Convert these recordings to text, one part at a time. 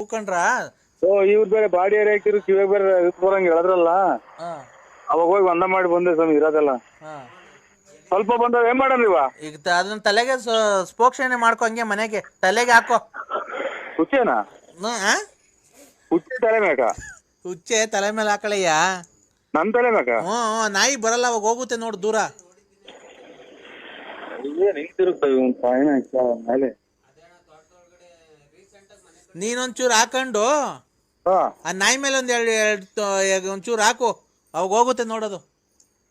ಕೂಕಂಡ್ರ ಓ ಇವ್ರು ಬೇರೆ ಬಾಡಿ ಏರಿ ಹಾಕಿರು ಕಿವಿಯಾಗ ಬೇರೆ ಬರಂಗ ಹೇಳಿದ್ರಲ್ಲ ಅವಾಗ ಹೋಗಿ ಒಂದ ಮಾಡಿ ಬಂದೆ ಸ್ವಾಮಿ ಇರೋದೆಲ್ಲ ಸ್ವಲ್ಪ ಬಂದವ ಏನ್ ಮಾಡೋಣ ಇವ ಈಗ ಅದನ್ನ ತಲೆಗೆ ಸ್ಪೋಕ್ಷಣೆ ಮಾಡ್ಕೊ ಹಂಗೆ ಮನೆಗೆ ತಲೆಗೆ ಹಾಕೋ ಹುಚ್ಚೇನಾ ಹುಚ್ಚೆ ತಲೆ ಮ್ಯಾಕ ಹುಚ್ಚೆ ತಲೆ ಮೇಲೆ ಹಾಕಳಯ್ಯ ನನ್ ತಲೆ ಮ್ಯಾಕ ನಾಯಿ ಬರಲ್ಲ ಅವಾಗ ಹೋಗುತ್ತೆ ನೋಡು ದೂರ ಮೇಲೆ ನೀನೊಂಚೂರು ಹಾಕೊಂಡು ಆ ನಾಯಿ ಮೇಲೆ ಒಂಚೂರು ಹಾಕು ಅವಾಗ ಹೋಗುತ್ತೆ ನೋಡೋದು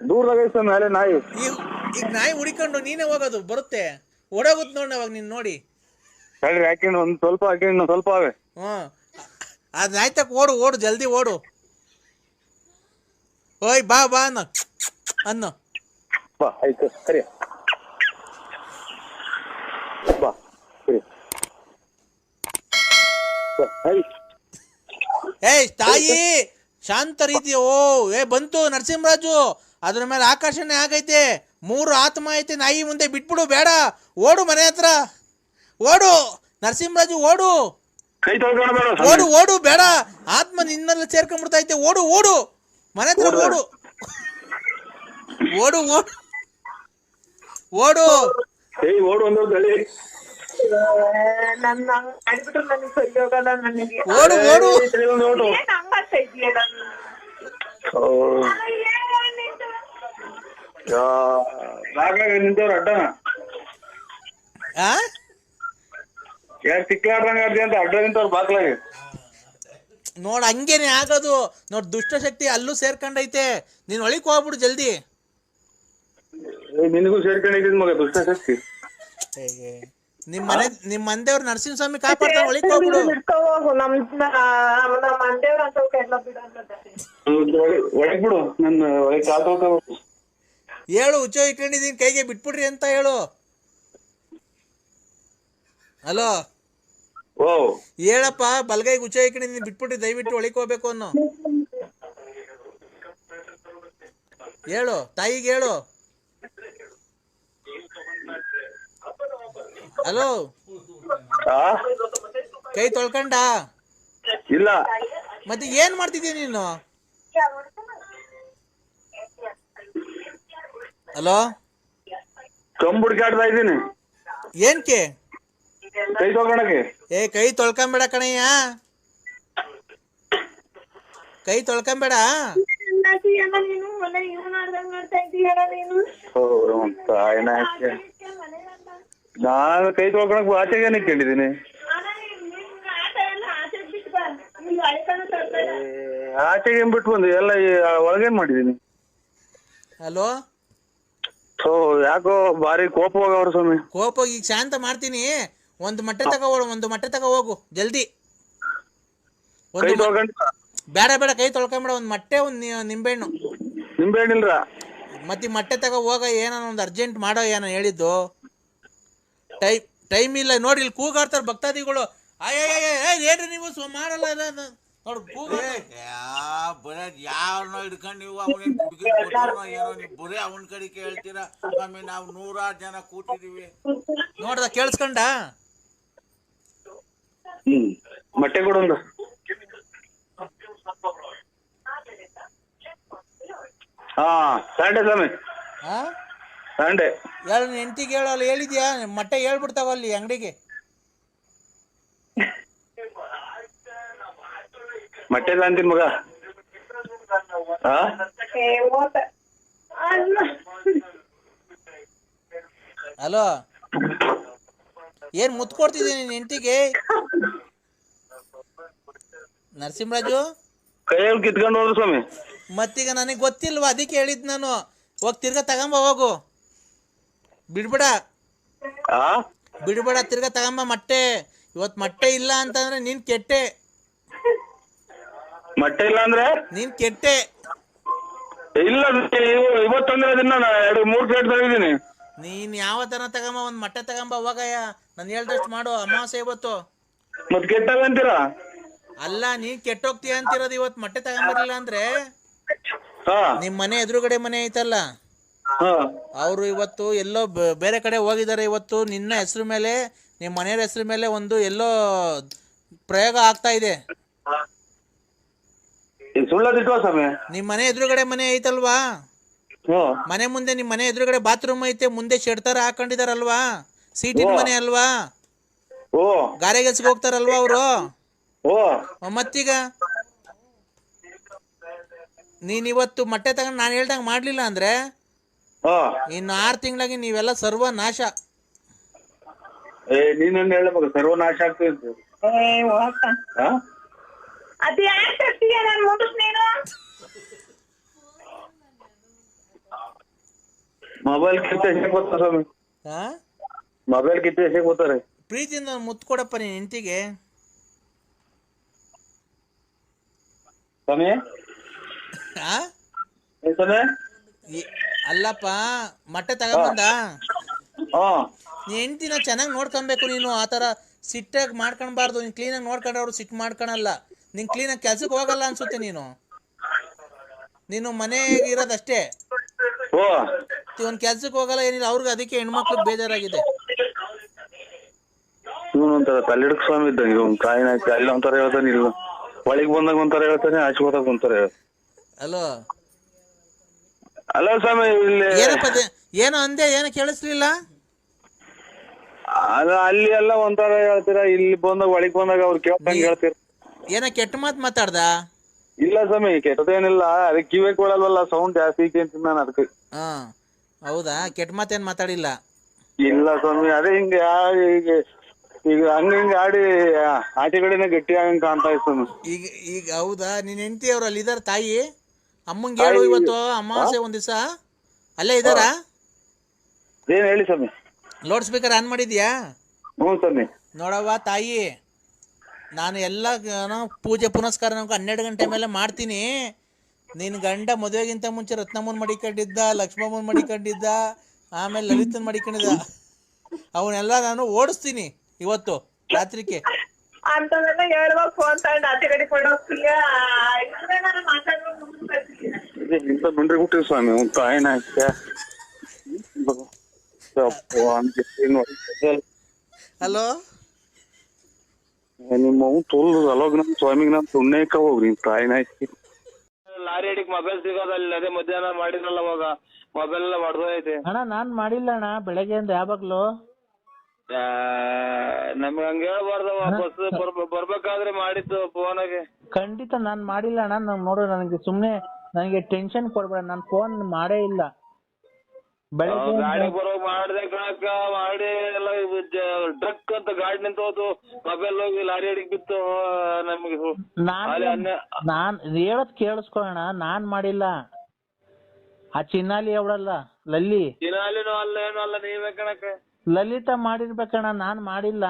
ದೂರದಾಗ ಮೇಲೆ ನಾಯಿ ಈಗ ನಾಯಿ ಹುಡಿಕೊಂಡು ನೀನೇ ಹೋಗೋದು ಬರುತ್ತೆ ಓಡೋಗುತ್ತೆ ನೋಡಿ ಅವಾಗ ನೀನ್ ನೋಡಿ ಹೇಳ್ರಿ ಹಾಕಿಂಡು ಒಂದ್ ಸ್ವಲ್ಪ ಹಾಕಿಂಡು ಸ್ವಲ್ಪ ಅವೆ ಅದ್ ನಾಯಿ ತಕ್ಕ ಓಡು ಜಲ್ದಿ ಓಡು ಓಯ್ ಬಾ ಅನ್ನು ಬಾ ಆಯ್ತು ಸರಿ ಬಾ ಸರಿ ಏಯ್ ತಾಯಿ ಶಾಂತ ರೀತಿ ಬಂತು ನರಸಿಂಹರಾಜು ಅದ್ರ ಮೇಲೆ ಆಕರ್ಷಣೆ ಆಗೈತೆ 3 ಆತ್ಮ ಐತೆ ನಾಯಿ ಮುಂದೆ ಬಿಟ್ಬಿಡು ಬೇಡ ಓಡು ಮನೆ ಹತ್ರ ಓಡು ನರಸಿಂಹರಾಜು ಓಡು ಓಡು ಬೇಡ ಆತ್ಮ ನಿನ್ನೆಲ್ಲ ಸೇರ್ಕೊಂಡ್ಬಿಡ್ತೈತೆ ಓಡು ಮನೆ ಹತ್ರ ಓಡು ಓಡು ನಿಂತವ್ರ ಅಡ್ಡನ ಯಾರು ಸಿಕ್ಕಾಡ್ರಂಗ ಅಂತ ಅಡ್ಡ ನಿಂತವ್ರ ಬಾಗ್ಲಾಗ ನೋಡ್ ಹಂಗೇನೆ ಆಗೋದು ನೋಡ್ ದುಷ್ಟಶಕ್ತಿ ಅಲ್ಲೂ ಸೇರ್ಕೊಂಡೈತೆ ನೀನ್ ಒಳಿಕ್ ಹೋಗ್ಬಿಡು ಜಲ್ದಿ ನಿನಗೂ ಸೇರ್ಕೊಂಡಿದ್ ಮಗ ದುಷ್ಟಶಕ್ತಿ ನಿಮ್ ಮಂದೇವ್ರ ನರಸಿಂಹಸ್ವಾಮಿ ಕಾಪಾಡ್ತಾನೆ ಒಳಿಕ್ ಹೋಗ್ಬಿಡು ಒಳಗ್ ಬಿಡು ನನ್ನ ಒಳಗ್ ಕಾಲ್ ಹೇಳು ಹುಚ್ಚ ಇಟ್ಕೊಂಡಿದೀನಿ ಕೈಗೆ ಬಿಟ್ಬಿಡ್ರಿ ಅಂತ ಹೇಳು ಹಲೋ ಹೇಳಪ್ಪ ಬಲ್ಗೈ ಹುಚ್ಚ ಇಟ್ಕೊಂಡಿದೀನಿ ಬಿಟ್ಬಿಟ್ರಿ ದಯವಿಟ್ಟು ಒಳಿಕ್ ಹೋಗ್ಬೇಕು ಅನ್ನೋ ಹೇಳು ತಾಯಿಗೆ ಹೇಳು ಹಲೋ ಕೈ ತೊಳ್ಕಂಡ ಇಲ್ಲ ಮತ್ತೆ ಏನ್ ಮಾಡ್ತಿದ್ದೀಯ ನೀನು ಹಲೋ ಕಂಬುಡ್ಕಾಡ್ತಾ ಇದ್ದೀನಿ ಏನ್ಕೆ ಕೈ ತೊಳ್ಕೊಳಕ್ಕೆ ಕೈ ತೊಳ್ಕೊಂಬೇಡ ಕಣಯ್ಯ ಕೈ ತೊಳ್ಕೊಂಬೇಡ ನಾನು ಕೈ ತೊಳ್ಕೊಳಕ್ ಆಚೆಗೆ ನಿಂತ್ಕೊಂಡಿದ್ದೀನಿ ಆಚೆಗೆ ಬಿಟ್ಟು ಬಂದು ಎಲ್ಲ ಒಳಗೇನ್ ಮಾಡಿದೀನಿ ಹಲೋ ಯಾಕೋ ಬಾರಿ ಕೋಪ ಹೋಗವ್ರ ಸ್ವಾಮಿ ಕೋಪ ಈಗ ಶಾಂತ ಮಾಡ್ತೀನಿ ಒಂದು ಮೊಟ್ಟೆ ತಗೋ ಹೋಗು ಜಲ್ದಿ ಬೇಡ ಕೈ ತೊಳ್ಕೊಂಬೇಡ ಒಂದ್ ಮೊಟ್ಟೆ ನಿಂಬೆಹಣ್ಣಿಲ್ರ ಮತ್ತೆ ಮೊಟ್ಟೆ ತಗೋ ಹೋಗ ಏನೋ ಒಂದು ಅರ್ಜೆಂಟ್ ಮಾಡೋ ಏನೋ ಹೇಳಿದ್ದು ಟೈಮ್ ಇಲ್ಲ ನೋಡಿ ಇಲ್ಲಿ ಕೂಗಾಡ್ತಾರ ಭಕ್ತಾದಿಗಳು ಏನ್ರಿ ನೀವು ಮಾಡಲ್ಲ ನೋಡ್ ಯಾವನೋ ಹಿಡ್ಕೊಂಡು ನೀವು ಅವನ ಏನೋ ನೀವು ಬರೀ ಅವನ ಕಡೆ ಕೇಳ್ತೀರಾ ಸ್ವಾಮಿ ನಾವು 100 ಜನ ಕೂತಿದೀವಿ ನೋಡ್ದ ಕೇಳಿಸ್ಕೊಂಡ ಮೊಟ್ಟೆ ಕೊಡೊಂದು ಸಂಡೆ ಸ್ವಾಮಿ ಸಂಡೆ ಹೇಳು ಹೆಂಡತಿಗೆ ಹೇಳು ಅಲ್ಲಿ ಹೇಳಿದ್ಯಾ ಮೊಟ್ಟೆ ಹೇಳ್ಬಿಡ್ತಾವ ಅಲ್ಲಿ ಅಂಗಡಿಗೆ ಮೊಟ್ಟೆ ಇಲ್ಲ ಅಂತೀನಿ ಮಗ ಹಲೋ ಏನ್ ಮುತ್ತು ಕೊಡ್ತಿದ್ದೀನಿ ನಿನ್ ಹೆಂಡತಿಗೆ ನರಸಿಂಹರಾಜು ಕೈಯಲ್ಲಿ ಕಿತ್ಕೊಂಡು ಹೋದ್ರು ಸ್ವಾಮಿ ಮತ್ತೀಗ ನನಗೆ ಗೊತ್ತಿಲ್ವಾ ಅದಕ್ಕೆ ಹೇಳಿದ್ ನಾನು ಹೋಗಿ ತಿರ್ಗಾ ತಗೊಂಬ ಹೋಗು ಬಿಡ್ಬೇಡ ತಿರ್ಗಾ ತಗೊಂಬ ಮೊಟ್ಟೆ ಇವತ್ತು ಮೊಟ್ಟೆ ಇಲ್ಲ ಅಂತಂದ್ರೆ ನೀನ್ ಕೆಟ್ಟೆ ಮೊಟ್ಟೆ ಇಲ್ಲ ಅಂದ್ರೆ ನೀನ್ ಕೆಟ್ಟೆ ಇಲ್ಲ ಇವತ್ತಂದ್ರೆ ಅದನ್ನ 2-3 ಪ್ಲೇಟ್ ತಗಿದ್ದೀನಿ ನೀನ್ ಯಾವ ತರ ತಗೊಂಬ ಒಂದ್ ಮೊಟ್ಟೆ ತಗೊಂಬ ಹೋಗಯ್ಯ ನಾನು ಹೇಳ್ದಷ್ಟು ಮಾಡು ಅಮಾವಾಸ್ಯೆ ಇವತ್ತು ಮತ್ ಕೆಟ್ಟಾಗ ಅಂತೀರಾ ಅಲ್ಲ ನೀನ್ ಕೆಟ್ಟೋಗ್ತೀಯ ಅಂತಿರೋದು ಇವತ್ತು ಮೊಟ್ಟೆ ತಗೊಂಬರ್ಲಿಲ್ಲ ಅಂದ್ರೆ ನಿಮ್ ಮನೆ ಎದುರುಗಡೆ ಮನೆ ಐತಲ್ಲ ಅವರು ಇವತ್ತು ಎಲ್ಲೋ ಬೇರೆ ಕಡೆ ಹೋಗಿದ್ದಾರೆ ಇವತ್ತು ನಿನ್ನ ಹೆಸರು ಮೇಲೆ ನಿಮ್ಮ ಮನೆಯವರ ಹೆಸರು ಮೇಲೆ ಒಂದು ಎಲ್ಲೋ ಪ್ರಯೋಗ ಆಗ್ತಾ ಇದೆ. ಸುಳ್ಳದಿಟ್ವಾ ಸ್ವಾಮಿ? ನಿಮ್ ಮನೆ ಎದುರುಗಡೆ ಮನೆ ಐತಲ್ವಾ, ಮನೆ ಮುಂದೆ ನಿಮ್ ಮನೆ ಎದುರುಗಡೆ ಬಾತ್ರೂಮ್ ಐತೆ, ಮುಂದೆ ಶೆಡ್ ತರ ಹಾಕೊಂಡಿದಾರಲ್ವಾ, ಸೀಟಿನ ಮನೆ ಅಲ್ವಾ, ಗಾರೆ ಕೆಲ್ಸಕ್ಕೆ ಹೋಗ್ತಾರಲ್ವಾ ಅವರು. ಮತ್ತೀಗ ನೀನ್ ಇವತ್ತು ಮೊಟ್ಟೆ ತಗೊಂಡು ನಾನು ಹೇಳ್ದಂಗ ಮಾಡ್ಲಿಲ್ಲ ಅಂದ್ರೆ ಇನ್ನು 6 ತಿಂಗಳಾಗಿ ನೀವೆಲ್ಲ ಸರ್ವನಾಶ. ನೀನ್ ಹೇಳಬೇಕು ಸರ್ವನಾಶ ಆಗ್ತದೆ. ಮೊಬೈಲ್ ಕಿತ್ತ ಎಷ್ಟಕ್ಕೆ ಬರ್ತಾರೆ ಸ್ವಾಮಿ? ಮೊಬೈಲ್ ಕಿತ್ತ ಎಷ್ಟಕ್ಕೆ ಬರ್ತಾರೆ? ಪ್ರೀತಿಯಿಂದ ಮುತ್ತು ಕೊಡಪ್ಪ ನೀನ್ ಹೆಂಡತಿಗೆ. ಸ್ವಾಮಿ ಅಲ್ಲಪ್ಪ, ಮೊಟ್ಟೆ ತಗೊಂಬಂದ ನೀ ಹೆಂಡತಿನ ಚೆನ್ನಾಗಿ ನೋಡ್ಕೊಬೇಕು ನೀನು. ಆತರ ಸಿಟ್ಟಾಗಿ ಮಾಡ್ಕೊಳ್ಬಾರ್ದು. ನೀನ್ ಕ್ಲೀನಾಗಿ ನೋಡ್ಕೊಂಡ್ರೆ ಅವ್ರು ಸಿಟ್ಟು ಮಾಡ್ಕೊಳಲ್ಲ. ನೀನ್ ಕ್ಲೀನಾಗಿ ಕೆಲ್ಸಕ್ಕೆ ಹೋಗಲ್ಲ ಅನ್ಸುತ್ತೆ. ನೀನು ಮನೆಗೆ ಇರೋದಷ್ಟೇ, ಒಂದ್ ಕೆಲ್ಸಕ್ಕೆ ಹೋಗಲ್ಲ, ಏನಿಲ್ಲ. ಅವ್ರಿಗೆ ಅದಕ್ಕೆ ಹೆಣ್ಮಕ್ಳು ಬೇಜಾರಾಗಿದೆ. ಇವನೊಂಥರ ತಲೆಡ್ಕ್ ಸ್ವಾಮಿ ಇದ್ದಂಗೆ. ಇವ್ನು ಕಾಯಿನ ಅಲ್ಲಿ ಒಂಥರ ಹೇಳ್ತಾನೆ, ಇಲ್ಲ ಒಳಗೆ ಬಂದಾಗ ಒಂಥರ ಹೇಳ್ತಾನೆ, ಆಚೆ ಹೋದಾಗ ಒಂಥರ ಹೇಳ್ತಾನೆ. ಅಲ್ಲ ಸ್ವಾಮಿ, ಇಲ್ಲಿ ಏನೋ ಅಂದೆ, ಏನೋ ಕೇಳಿಸ್ಲಿಲ್ಲ. ಅಲ್ಲಿ ಎಲ್ಲ ಒಂಥರ ಹೇಳ್ತೀರಾ, ಇಲ್ಲಿ ಬಂದಾಗ ಒಳಗ್ ಬಂದಾಗ ಅವ್ರು ಕೇಳ್ದಂಗೆ ಹೇಳ್ತೀರ. ಏನೋ ಕೆಟ್ಟ ಮಾತು ಮಾತಾಡ್ದ? ಇಲ್ಲ ಸ್ವಾಮಿ, ಕೆಟ್ಟದೇನಿಲ್ಲ. ಅದಕ್ಕೆ ಕಿವೇ ಕೊಡಲ್ವಲ್ಲ, ಸೌಂಡ್ ಜಾಸ್ತಿ ಐತಿ ಅಂತ ನಾನು ಅದಕ್ಕೆ. ಹೌದಾ? ಕೆಟ್ಟ ಮಾತೇನ್ ಮಾತಾಡಿಲ್ಲ? ಇಲ್ಲ ಸ್ವಾಮಿ, ಅದೇ ಹಿಂಗೆ ಈಗ ಹಂಗ ಆಡಿ ಆಚೆ ಕಡೆನೆ ಗಟ್ಟಿ ಆಗಂಗ್ ಕಾಣ್ತಾ ಇತ್ತು. ಈಗ ಹೌದಾ? ನಿನ್ ಹೆಂಡತಿ ಅವ್ರು ಅಲ್ಲಿ ಇದಾರ? ತಾಯಿ ಅಮ್ಮಂಗೆ ಹೇಳು, ಇವತ್ತು ಅಮಾವಾಸ್ಯೆ ಒಂದ್ ದಿವಸ ಅಲ್ಲೇ ಇದಾರ? ಏನ್ ಹೇಳಿ ಸ್ವಾಮಿ? ಲೌಡ್ ಸ್ಪೀಕರ್ ಆನ್ ಮಾಡಿದ್ಯಾ? ಹ್ಞೂ ಸ್ವಾಮಿ. ನೋಡವ್ವ ತಾಯಿ, ನಾನು ಎಲ್ಲ ಪೂಜೆ ಪುನಸ್ಕಾರ 12 ಗಂಟೆ ಮೇಲೆ ಮಾಡ್ತೀನಿ. ನಿನ್ ಗಂಡ ಮದುವೆಗಿಂತ ಮುಂಚೆ ರತ್ನಮ್ಮನ್ ಮಡಿಕೊಂಡಿದ್ದ, ಲಕ್ಷ್ಮಮ್ಮನ್ ಮಡಿಕೊಂಡಿದ್ದ, ಆಮೇಲೆ ಲಲಿತನ್ ಮಡಿಕೊಂಡಿದ್ದ. ಅವನ್ನೆಲ್ಲ ನಾನು ಓಡಿಸ್ತೀನಿ ಇವತ್ತು ರಾತ್ರಿಗೆ. ಅಂತದೆಲ್ಲ ಹೇಳ್ಬೇಕು ಫೋನ್ ತಗೊಂಡು ಆಚೆ ಕಡೆ ಕೊಡೋಗ್ತೀಯ. ಬಂದ್ರೆ ಹುಟ್ಟಿ ಸ್ವಾಮಿ ತಾಯಿನ ಹಲೋ, ನಿಮ್ಮ ತೋಲ್ ಅಲೋಗ್ ನಮ್ ಸ್ವಾಮಿಗೆ ನಾನು ಸುಣ್ಣೇಕ ಹೋಗ್ರಿ ತಾಯಿನ ಲಾರಿ ಅಡಿಗೆ ಮೊಬೈಲ್ ಸಿಗೋದಲ್ಲ. ಅದೇ ಮಧ್ಯಾಹ್ನ ಮಾಡಿದ್ರಲ್ಲ ಅವಾಗ ಮೊಬೈಲ್ ಎಲ್ಲ ಹೊಡೆದೋಯ್ತೆ. ಅಣ್ಣ ನಾನ್ ಮಾಡಿಲ್ಲ ಅಣ್ಣ, ಬೆಳಗ್ಗೆಯಿಂದ ಯಾವಾಗ್ಲೂ. ನಮ್ಗೆ ಹಂಗ ಹೇಳ್ಬಾರ್ದವ, ಬಸ್ ಬರ್ಬೇಕಾದ್ರೆ ಮಾಡಿದ್ದು ಫೋನಾಗೆ. ಖಂಡಿತ ನಾನ್ ಮಾಡಿಲ್ಲ ಅಣ್ಣ. ನೋಡು, ನನಗೆ ಟೆನ್ಷನ್ ಕೊಡ್ಬೇಡ, ನಾನ್ ಫೋನ್ ಮಾಡೇ ಇಲ್ಲ. ಗಾಡಿ ಬರೋ ಮಾಡ್ದೆ ಕಣಕ್ಕ, ಮಾಡಿ ಎಲ್ಲ ಡ್ರಕ್ ಅಂತ ಗಾಡಿ ನಿಂತೋದು, ಮೊಬೈಲ್ ಹೋಗಿ ಲಾರಿ ಅಡಿಗೆ ಬಿತ್ತು. ನಮ್ಗೆ ನಾನ್ ಹೇಳದ್ ಕೇಳಿಸ್ಕೊಳ್ಳೋಣ, ನಾನ್ ಮಾಡಿಲ್ಲ. ಆ ಚಿನ್ನಾಲಿ ಅವಳಲ್ಲ ಲಲ್ಲಿ, ಚಿನ್ನಾಲಿನೂ ಅಲ್ಲ ಏನು ಅಲ್ಲ, ನೀವೇ ಕಣಕ್ಕ. ಲಲಿತಾ ಮಾಡಿರ್ಬೇಕಣ್ಣ, ನಾನ್ ಮಾಡಿಲ್ಲ.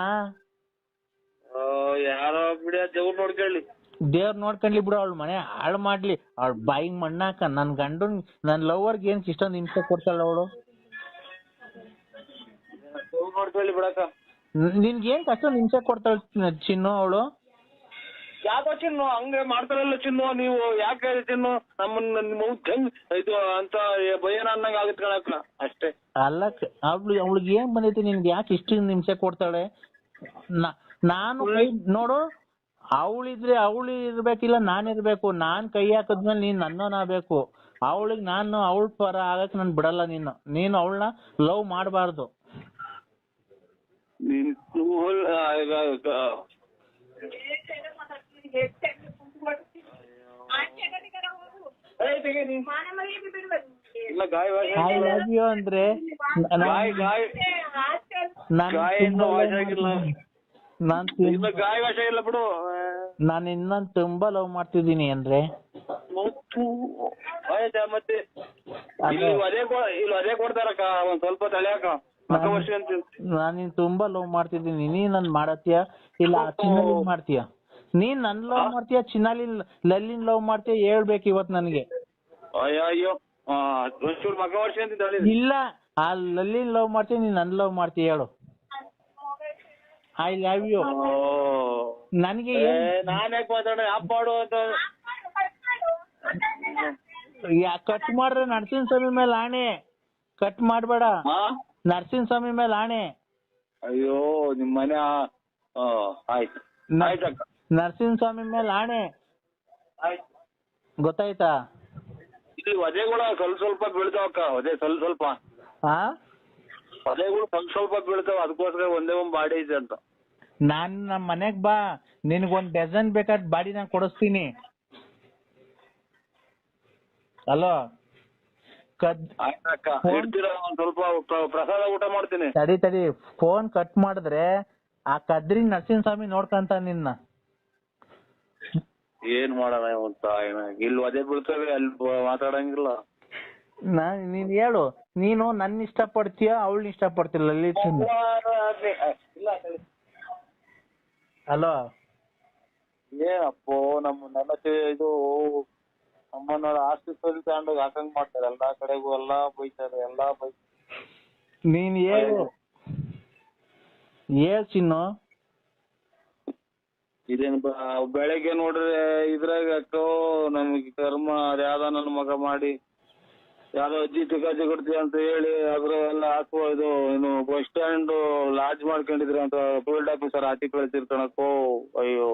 ಯಾರೋ ಬಿಡಿ, ದೇವ್ರು ನೋಡ್ಕೊಳ್ಳಿ. ದೇವ್ರ ನೋಡ್ಕೊಂಡ್ಲಿ ಬಿಡು, ಅವಳ ಮನೆ ಹಾಳು ಮಾಡ್ಲಿ, ಅವಳ ಬಾಯಿಗೆ ಮಣ್ಣಾಕ. ನನ್ ಗಂಡನ್ ನನ್ ಲವರ್ಗೆ ಏನ್ ಇಷ್ಟೊಂದು ಹಿಂಸೆ ಕೊಡ್ತಾಳ ಅವಳು. ನೋಡ್ಕೊಳ್ಳಿ ಬಿಡಕ್ಕ. ನಿನ್ಗೆ ಏನ್ ಅಷ್ಟೊಂದು ಹಿಂಸೆ ಕೊಡ್ತಾಳ ಚಿನ್ನು ಅವಳು? ಯಾಕೋ ಚಿನ್ನು ಹಂಗೆ ಮಾಡ್ತಾರಲ್ಲ ಚಿನ್ನು, ನೀವು ಯಾಕೆ ಚಿನ್ನು ನಮ್ಮನ್ನ ಹೆಂಗ್ ಇದು ಅಂತ ಭಯನ ಅನ್ನಂಗ ಆಗತ್ ಕಣಕ್ಕ ಅಷ್ಟೇ. ಅಲ್ಲ, ಅವಳಿಗೆ ಏನ್ ಬಂದೈತಿ? ನಿನ್ಗೆ ಯಾಕೆ ಇಷ್ಟು ಹಿಂಸೆ ಕೊಡ್ತಾಳೆ? ನಾನು ನೋಡು, ಅವಳಿದ್ರೆ ಅವಳು ಇರ್ಬೇಕಿಲ್ಲ, ನಾನಿರ್ಬೇಕು. ನಾನ್ ಕೈ ಹಾಕದ್ಮೇಲೆ ನೀನ್ ನನ್ನೋನಾಗಬೇಕು. ಅವಳಿಗೆ ನಾನು ಅವಳ ಪರ ಆಗಕ್ ನಾನು ಬಿಡಲ್ಲ. ನೀನು ಅವಳನ್ನ ಲವ್ ಮಾಡಬಾರ್ದು. ಅಂದ್ರೆ ನಾನು ಇನ್ನೊಂದು ತುಂಬಾ ಲವ್ ಮಾಡ್ತಿದ್ದೀನಿ ಅಂದ್ರೆ ಮತ್ತೆ ಅದೇ ಕೊಡ್ತಾರಕ್ಕ, ಒಂದ್ ಸ್ವಲ್ಪ ತಲೆಯಾಕ. ನಾನು ತುಂಬಾ ಲವ್ ಮಾಡ್ತಿದ್ದೀನಿ. ನೀನ್ ನನ್ ಮಾಡತ್ತೀಯ ಇಲ್ಲ ಚಿನ್ನಾಲಿನ್ ಮಾಡ್ತೀಯ? ನೀನ್ ನನ್ ಲವ್ ಮಾಡ್ತೀಯ, ಚಿನ್ನಾಲಿನ್ ಲಲ್ಲಿನ್ ಲವ್ ಮಾಡ್ತೀಯ? ಹೇಳ್ಬೇಕು ಇವತ್ ನನ್ಗೆ. ಅಯ್ಯೋ ಇಲ್ಲ, ಆ ಲಲ್ಲಿನ್ ಲವ್ ಮಾಡ್ತೀಯ, ನೀನ್ ನನ್ ಲವ್ ಮಾಡ್ತೀಯ? ಹೇಳು. I love you. ನನಗೆ ನಾನೇ ಮಾತಾಡೋ ಅಂತ ಕಟ್ ಮಾಡ್ರೆ ನರಸಿಂಹ ಸ್ವಾಮಿ ಮೇಲೆ ಆಣೆ, ಕಟ್ ಮಾಡ್ಬೇಡ. ನರಸಿಂಹ ಸ್ವಾಮಿ ಮೇಲೆ ಆಣೆ. ಅಯ್ಯೋ, ನಿಮ್ ಮನೆ ಆಯ್ತು. ಆಯ್ತಕ್ಕ. ನರಸಿಂಹಸ್ವಾಮಿ ಮೇಲೆ ಆಣೆ, ಆಯ್ತು. ಗೊತ್ತಾಯ್ತಾ? ಇಲ್ಲಿ ವಧೆಗಳು ಸ್ವಲ್ಪ ಬೀಳ್ತಾವಕ್ಕ, ವಧೆ ಸ್ವಲ್ಪ ಹಾ, ವಧೆಗಳು ಸ್ವಲ್ಪ ಬೀಳ್ತಾವ, ಅದಕ್ಕೋಸ್ಕರ ಒಂದೇ ಒಂದ್ ಬಾಡಿ ಇದೆ ಅಂತ. ನಾನ್ ನಮ್ಮ ಮನೆಗ್ ಬಾ, ನಿನಗೊಂದ್ ಡಜನ್ ಬೇಕಾದ ಬಾಡಿ ನಾನು ಕೊಡಿಸ್ತೀನಿ. ಹಲೋ ಆಯ್ತಕ್ಕ, ಇಡ್ತೀರಾ? ಒಂದ್ ಸ್ವಲ್ಪ ಪ್ರಸಾದ ಊಟ ಮಾಡ್ತೀನಿ. ತಡಿ ಫೋನ್ ಕಟ್ ಮಾಡಿದ್ರೆ ಆ ಕದ್ರಿ ನರಸಿಂಹಸ್ವಾಮಿ ನೋಡ್ಕಂತ ನಿನ್ನ. ಏನ್ ಮಾಡೋಣ ಅಂತ, ಇಲ್ಲಿ ವಧೆ ಬೀಳ್ತವೆ, ಅಲ್ಲಿ ಮಾತಾಡಂಗಿಲ್ಲ. ನೀನ್ ಹೇಳು, ನೀನು ನನ್ನ ಇಷ್ಟ ಪಡ್ತೀಯ ಅವಳನ್ನ ಇಷ್ಟ ಪಡ್ತಿಲ್ಲ ಲಲಿತ್? ಹಲೋ, ಏನಪ್ಪೋ ನಮ್ಮನ್ನೆಲ್ಲ ಇದು ನಮ್ಮನ್ನ ಆಸ್ತಿ ತಗೊಂಡೋಗಿ ಹಾಕಂಗ್ ಮಾಡ್ತಾರೆ, ಎಲ್ಲಾ ಕಡೆಗೂ ಎಲ್ಲಾ ಬೈತಾರೆ, ನೀನ್ ಹೇಳು ಚಿನ್ನು. ಇದೇನ್ ಬೆಳಗ್ಗೆ ನೋಡ್ರೆ ಇದ್ರಾಗ ಅಕ್ಕೋ ನಮ್ಗೆ ಕರ್ಮ, ಅದ್ಯಾವ್ದೋ ನನ್ನ ಮಗ ಮಾಡಿ ಯಾವ್ದೋ ಅಜ್ಜಿ ತಿಕಾಜಿ ಕೊಡ್ತೀವಿ ಅಂತ ಹೇಳಿ ಅದ್ರ ಎಲ್ಲ ಹಾಕುವ ಇದು ಏನು ಬಸ್ ಸ್ಟ್ಯಾಂಡ್ ಲಾಡ್ಜ್ ಮಾಡ್ಕೊಂಡಿದ್ರೆ ಅಂತ ಫೀಲ್ಡ್ ಆಫೀಸರ್ ಆಚೆ ಕಳಿಸಿರ್ತಾನಕ್ಕೋ. ಅಯ್ಯೋ,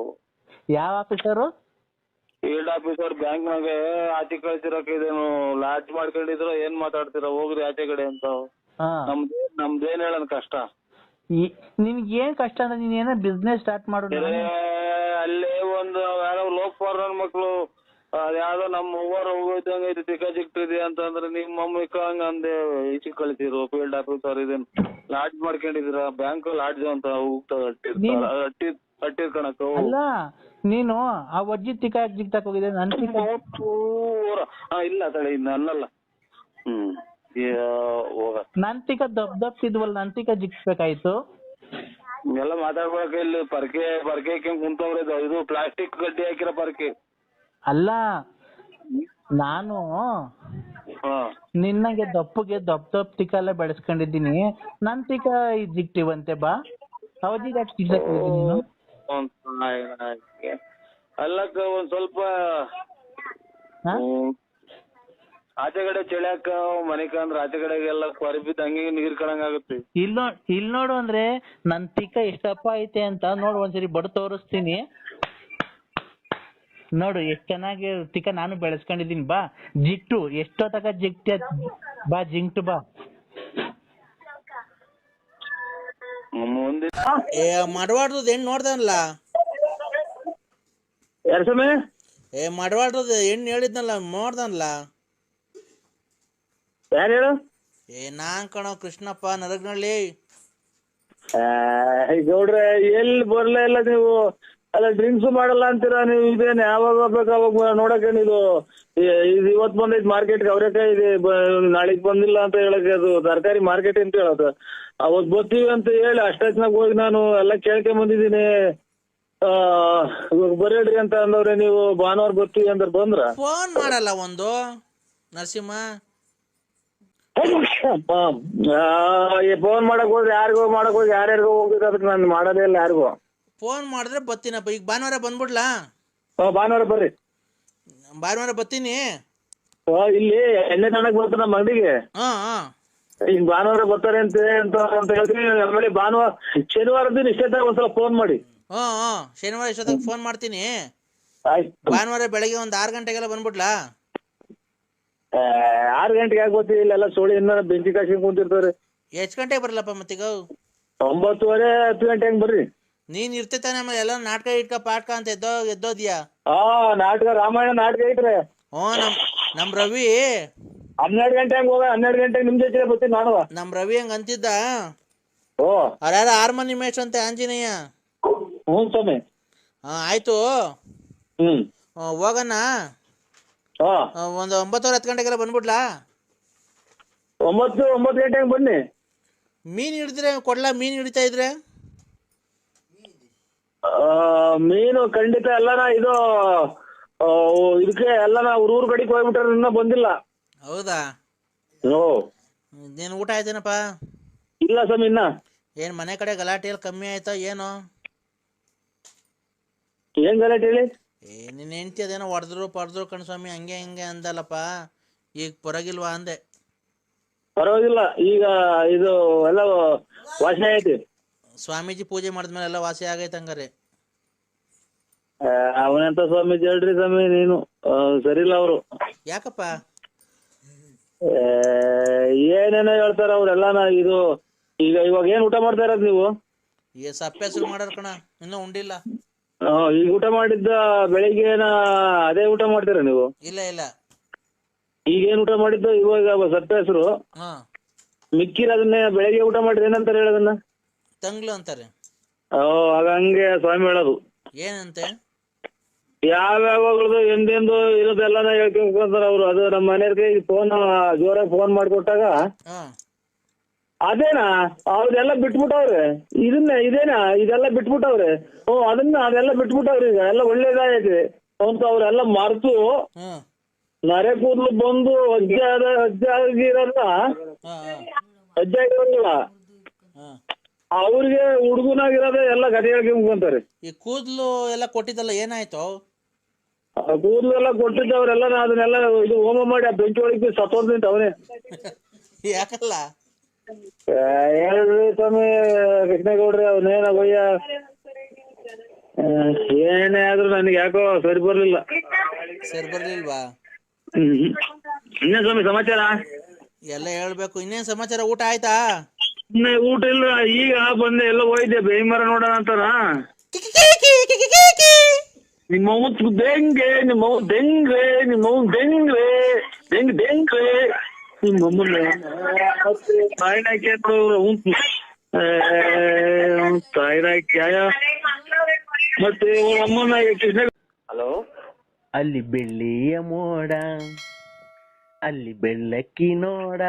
ಯಾವ ಆಫೀಸರು? ಫೀಲ್ಡ್ ಆಫೀಸರ್ ಬ್ಯಾಂಕ್ನಾಗ ಆಚೆ ಕಳಿಸಿರಕ್ಕೆ ಇದೇನು ಲಾಡ್ಜ್ ಮಾಡ್ಕೊಂಡಿದ್ರು, ಏನ್ ಮಾತಾಡ್ತೀರ ಹೋಗ್ರಿ ಆಚೆ ಕಡೆ ಅಂತ. ನಮ್ದೇನ್ ಹೇಳನ್ ಕಷ್ಟ? ನಿನ್ಗೆ ಏನ್ ಕಷ್ಟ ಅಂದ್ರೆ ನೀನ್ ಏನೋ ಬಿಸ್ನೆಸ್ ಸ್ಟಾರ್ಟ್ ಮಾಡು. ಅಲ್ಲೇ ಒಂದು ಯಾರೋ ಲೋಕಪಾಲ್ ನನ್ ಮಕ್ಳು ಅದ್ಯಾವ್ದೋ ನಮ್ಮ ಅವ್ವರ ಹೋಗೋದಂಗ ಐತಿ ತಿಕ್ಕಾಜಿಕ್ಟಿದೆ ಅಂತಂದ್ರೆ ನಿಮ್ಮ ಮಮ್ಮಿ ಹಂಗ ಅಂದೆ ಈಚೆ ಕಳಿಸಿರು ಫೀಲ್ಡ್ ಆಫೀಸರ್. ಇದನ್ ಲಾಡ್ಜ್ ಮಾಡ್ಕೊಂಡಿದ್ರ ಬ್ಯಾಂಕ್ ಲಾಡ್ಜ್ ಅಂತ ಅಟ್ಟಿರ್ ಕಣಕ್ಕ. ಅಲ್ಲ ನೀನು ಆ ಅಜ್ಜಿ ತಿಕ್ಕಾಜಿಕ್ತಕ್ ಹೋಗಿದೆ ಇಲ್ಲ ತಳಿ ನನ್ನಲ್ಲ. ನಂತಿಕ ದಪ್ಪಿದ್ವಲ್ಲ, ನಂತಿಕ ಜಿಕ್ಸ್ಬೇಕಾಯ್ತು. ಎಲ್ಲ ಮಾತಾಡ್ಬೇಕು. ಇಲ್ಲಿ ಪರ್ಕೆ ಕುಂತವ್ರೆ, ಇದು ಪ್ಲಾಸ್ಟಿಕ್ ಗಡ್ಡಿ ಹಾಕಿರೋ ಪರ್ಕೆ. ಅಲ್ಲ ನಾನು ನಿನ್ನಗೆ ದಪ್ಪಗೆ ದಪ್ಪ ತಿಕ್ಕ ಎಲ್ಲ ಬೆಳೆಸ್ಕೊಂಡಿದ್ದೀನಿ, ನನ್ ತಿಕ್ಕ ಜಿಕ್ಟಿವಂತೆ ಬಾ. ಅವಧಿಗೆ ನೀನು ಅಲ್ಲಕ್ಕ ಒಂದ್ ಸ್ವಲ್ಪ ಆಚೆ ಕಡೆ ಚಳಿಯಾಕ ಮನೆಕ ಅಂದ್ರೆ ಆಚೆ ಕಡೆಗೆಲ್ಲ ಕೊರಬಿದ್ದು ಹಂಗೆ ನೀರ್ ಕಣಂಗ್ ಆಗುತ್ತೆ. ಇಲ್ ನೋಡು ಅಂದ್ರೆ ನನ್ ತಿಕ್ಕ ಎಷ್ಟಪ್ಪ ಐತೆ ಅಂತ ನೋಡು, ಒಂದ್ಸರಿ ಬಡ್ ತೋರಿಸ್ತೀನಿ ನೋಡು ಎಷ್ಟ್ ಚೆನ್ನಾಗಿ ತಿಕ್ಕ ನಾನು ಬೆಳೆಸ್ಕೊಂಡಿದೀನಿ. ಬಾ ಜಿಕ್ಟು, ಎಷ್ಟೋ ತಕ ಜಿಕ್ಟ ಬಾ, ಜಿಂಕ್ಟು ಬಾ. ಮಡವಾಡ್ರದ್ ಹೆಣ್ಣು ನೋಡ್ದಲ್ಲ, ಮಡವಾಡ್ರದ್ ಹೆಣ್ಣು ಹೇಳಿದ್ನಲ್ಲ ನೋಡ್ದಲ್ಲ. ಯಾರು ಹೇಳು? ನಾನ್ ಕಣೋ ಕೃಷ್ಣಪ್ಪ ನರಗ್ನಳ್ಳಿ. ಗೌಡ್ರೆ ಎಲ್ಲಿ ಬರ್ಲೇ ಇಲ್ಲ ನೀವು. ಅಲ್ಲ ಡ್ರಿಂಕ್ಸ್ ಮಾಡಲ್ಲ ಅಂತೀರಾ ನೀವು. ಇದೇನು ಯಾವಾಗ ಬೇಕು ಅವಾಗ ನೋಡಕ್ಕೆ ಇದು ಇವತ್ತು ಬಂದೈತಿ ಮಾರ್ಕೆಟ್ಗೆ ಅವ್ರೇಕಾಯಿ ಇದೆ, ನಾಳೆಗ್ ಬಂದಿಲ್ಲ ಅಂತ ಹೇಳಕ್ಕೆ ಅದು ತರಕಾರಿ ಮಾರ್ಕೆಟ್ ಅಂತ ಹೇಳೋದು. ಅವತ್ ಬರ್ತೀವಿ ಅಂತ ಹೇಳಿ ಅಷ್ಟಾಚ್ನಾಗ ಹೋಗಿ ನಾನು ಎಲ್ಲ ಕೇಳ್ಕೊಂಡ್ ಬಂದಿದ್ದೀನಿ. ಇವಾಗ ಬರೇಡ್ರಿ ಅಂತ ಅಂದವ್ರೆ, ನೀವು ಭಾನುವಾರ ಬರ್ತೀವಿ ಅಂತ ಬಂದ್ರ ಫೋನ್ ಮಾಡಲ್ಲ ಒಂದು ನರಸಿಂಹ. ಫೋನ್ ಮಾಡಕ್ ಹೋದ್ರೆ ಯಾರಿಗೋ ಮಾಡಕ್ ಹೋಗಿ ಯಾರ್ಯಾರಿಗೋ ಹೋಗ್ಬೇಕು, ಅದಕ್ಕೆ ನಾನು ಮಾಡೋದೇ ಇಲ್ಲ ಯಾರಿಗೋ. ಫೋನ್ ಮಾಡಿದ್ರೆ ಬತ್ತೀನಪ್ಪ. ಈಗ ಭಾನುವಾರ ಬಂದ್ಬಿಡ್ಲಾ? ಭಾನುವಾರ ಬರ್ರಿ. ಭಾನುವಾರ ಬತ್ತೀನಿ. ಇಲ್ಲಿ ಎಣ್ಣೆ ತನಕ ಬರ್ತಾರೆ ನಮ್ಮ ಅಂಗಡಿಗೆ. ಈಗ ಭಾನುವಾರ ಬರ್ತಾರೆ ಅಂತ ಹೇಳ್ತೀನಿ. ಆಮೇಲೆ ಭಾನುವಾರ ಶನಿವಾರ ದಿನ ಇಷ್ಟೊತ್ತಾಗ ಒಂದ್ಸಲ ಫೋನ್ ಮಾಡಿ. ಶನಿವಾರ ಇಷ್ಟೊತ್ತಾಗ ಫೋನ್ ಮಾಡ್ತೀನಿ. ಆಯ್ತು. ಭಾನುವಾರ ಬೆಳಗ್ಗೆ ಒಂದು 6 ಗಂಟೆಗೆಲ್ಲ ಬಂದ್ಬಿಡ್ಲಾ? 6 ಗಂಟೆಗೆ ಆಗ್ಬೋತಿ. ಇಲ್ಲೆಲ್ಲ ಸೋಳಿ ಇನ್ನ ಬೆಂಕಿ ಕಾಸಿ ಕುಂತಿರ್ತಾರೆ. ಎಷ್ಟು ಗಂಟೆಗೆ ಬರಲಪ್ಪ ಮತ್ತೀಗ? 9:30 10 ಗಂಟೆ ಹಂಗ್ ಬರ್ರಿ. ನೀನ್ ಇರ್ತಾನೆ ಆಮೇಲೆ ಎಲ್ಲ ನಾಟಕ ಇಟ್ಕ ಪಾಟ್ಕ ಅಂತ ಎದ್ದೋದ್ಯಾ? ನಾಟಕ ರಾಮಾಯಣ ನಾಟಕ ಐತ್ರಿ. ನಮ್ ರವಿ 12 ಗಂಟೆ ಹಂಗ ಹೋಗ. 12 ಗಂಟೆಗೆ ನಿಮ್ ಜೊತೆ ಬರ್ತೀನಿ ನಾನು. ನಮ್ ರವಿ ಹಂಗ ಅಂತಿದ್ದ. ಅವ್ರ್ಯಾರ ಹಾರ್ಮೋನಿ ಮೇಷ್ ಅಂತೆ ಆಂಜನೇಯ. ಹ್ಞೂ ಸ್ವಾಮಿ. ಆಯ್ತು ಹೋಗಣ. ಒಂದು 9 10 ಗಂಟೆಗೆಲ್ಲ ಬಂದ್ಬಿಡ್ಲಾ? 9 ಗಂಟೆಗೆ ಬನ್ನಿ. ಮೀನ್ ಹಿಡಿದ್ರೆ ಕೊಡ್ಲಾ? ಮೀನ್ ಹಿಡಿತಾ ಇದ್ರೆ ಮೀನು ಖಂಡಿತ ಎಲ್ಲನ ಇದು ಇದಕ್ಕೆ ಎಲ್ಲನ ಊರ್ ಕಡೆಗೆ ಹೋಗ್ಬಿಟ್ರೆ ಇನ್ನ ಬಂದಿಲ್ಲ. ಹೌದಾ? ನೀನ್ ಊಟ ಆಯ್ತೇನಪ್ಪ? ಇಲ್ಲ ಸ್ವಾಮಿ ಇನ್ನ. ಏನ್ ಮನೆ ಕಡೆ ಗಲಾಟೆ ಎಲ್ಲ ಕಮ್ಮಿ ಆಯ್ತಾ ಏನು? ಏನ್ ಗಲಾಟೆ ಹೇಳಿ? ನಿನ್ನ ಹೆಂಡ್ತಿ ಅದೇನೋ ಹೊಡೆದ್ರು ಕಣ್ಸ್ವಾಮಿ ಹಂಗೆ ಹಿಂಗೆ ಅಂದಲ್ಲಪ್ಪ, ಈಗ ಪರವಾಗಿಲ್ವಾ ಅಂದೆ. ಪರವಾಗಿಲ್ಲ, ಈಗ ಇದು ಎಲ್ಲ ವಾಸನೆ ಐತಿ. ಸ್ವಾಮೀಜಿ ಪೂಜೆ ಮಾಡಿದ್ಮೇಲೆ ಎಲ್ಲ ವಾಸಿ ಆಗೈತೆ ಹಂಗಾರೆ? ಅವನೆಂತ ಸ್ವಾಮೀಜಿ ಹೇಳ್ರಿ ಸ್ವಾಮಿ ನೀನು ಸರಿಲ್ಲ ಅವರು. ಯಾಕಪ್ಪ? ಏನೇನೋ ಹೇಳ್ತಾರ ಅವ್ರೆಲ್ಲಾನ. ಇದು ಈಗ ಇವಾಗ ಏನ್ ಊಟ ಮಾಡ್ತಾ ಇರೋದು ನೀವು? ಸಪ್ಪೆ ಹೆಸರು ಮಾಡಾರ ಕಣ, ಇನ್ನೂ ಉಂಡಿಲ್ಲ. ಈಗ ಊಟ ಮಾಡಿದ್ದ ಬೆಳಿಗ್ಗೆನ ಅದೇ ಊಟ ಮಾಡ್ತೀರಾ ನೀವು? ಇಲ್ಲ ಇಲ್ಲ, ಈಗ ಏನ್ ಊಟ ಮಾಡಿದ್ದು ಇವಾಗ ಸಪ್ಪೆ ಹೆಸರು ಮಿಕ್ಕಿರೋದನ್ನೇ ಬೆಳಿಗ್ಗೆ ಊಟ ಮಾಡಿದ್ರೆ ಏನಂತಾರೆ ಹೇಳೋದನ್ನ? ತಂಗ್ಳು ಅಂತಾರೆ. ಆಗ ಹಂಗೆ ಸ್ವಾಮಿ ಹೇಳೋದು. ಏನಂತೆ? ಯಾವ್ಯಾವಾಗಲೂ ಎಂದೆಂದು ಇರೋದೆಲ್ಲಾನ ಹೇಳ್ಕೊಂಡ್ತಾರ ಅವ್ರು. ಅದು ನಮ್ಮ ಮನೆಯವ್ರಿಗೆ ಫೋನ್ ಜೋರಾಗಿ ಫೋನ್ ಮಾಡಿಕೊಟ್ಟಾಗ ಅದೇನಾ ಅವ್ರೆಲ್ಲ ಬಿಟ್ಬಿಟ್ಟವ್ರೆ, ಇದೇನಾ ಇದೆಲ್ಲ ಬಿಟ್ಬಿಟ್ಟವ್ರೆ. ಅದೆಲ್ಲ ಬಿಟ್ಬಿಟ್ಟವ್ರಿ. ಈಗ ಎಲ್ಲ ಒಳ್ಳೇದಾಗೈತೆ ಅಂತ ಅವ್ರೆಲ್ಲ ಮರ್ತು ನರೆ ಕೂದಲು ಬಂದು ಅಜ್ಜ ಆಗಿರಲ್ಲ, ಅಜ್ಜ ಆಗಿರಲ್ಲ ಅವ್ರಿಗೆ ಹುಡುಗನಾಗಿರೋದೇ ಎಲ್ಲ ಕಥೆ ಹೇಳ್ಕೊಂತಾರೆ. ಈ ಕೂದಲು ಎಲ್ಲ ಕೊಟ್ಟಿದ್ದಲ್ಲ ಏನಾಯ್ತು? ಕೂದಲು ಎಲ್ಲ ಕೊಟ್ಟಿದ್ದವ್ರೆಲ್ಲ ಅದನ್ನೆಲ್ಲ ಇದು ಹೋಮ ಮಾಡಿ ಆ ಬೆಂಕಿ ಒಳಗೆ ಸತ್ತೋದ್ ಅವನೇ. ಯಾಕಲ್ಲ? ಹೇಳ್ರಿ ಸ್ವಾಮಿ ಕೃಷ್ಣೇಗೌಡ್ರಿ, ಅವನೇನ ಬಯ್ಯ ಏನೇ ಆದ್ರೂ ನನಗೆ ಯಾಕೋ ಸರಿ ಬರ್ಲಿಲ್ಲ. ಸರಿ ಬರ್ಲಿಲ್ವಾ? ಇನ್ನೇನ್ ಸ್ವಾಮಿ ಸಮಾಚಾರ? ಎಲ್ಲ ಹೇಳ್ಬೇಕು. ಇನ್ನೇನ್ ಸಮಾಚಾರ? ಊಟ ಆಯ್ತಾ? ಊಟ ಇಲ್ಲ, ಈಗ ಬಂದೆ. ಎಲ್ಲ ಹೋಯ್ದೆ ಬೇಯಿ ಮರ ನೋಡೋಣ ಅಂತಾರ. ನಿಮ್ಮವ್ ದೆಂಗೆ ನಿಮ್ಮವ್ ದೆಂಗ್ರೆ ನಿಮ್ಮವ್ ದೆಂಗ್ರೆ ದೆಂಗ್ ದೆಂಗ್ರೆ ನಿಮ್ಮಮ್ಮನ ತಾಯಿನಾಕಿ ತಾಯಿನಾಕ್ಯಾಯ ಮತ್ತೆ ಅಮ್ಮನ ಕೃಷ್ಣ. ಹಲೋ, ಅಲ್ಲಿ ಬೆಳ್ಳಿಯ ಮೋಡ, ಅಲ್ಲಿ ಬೆಳ್ಳಕ್ಕಿ ನೋಡ.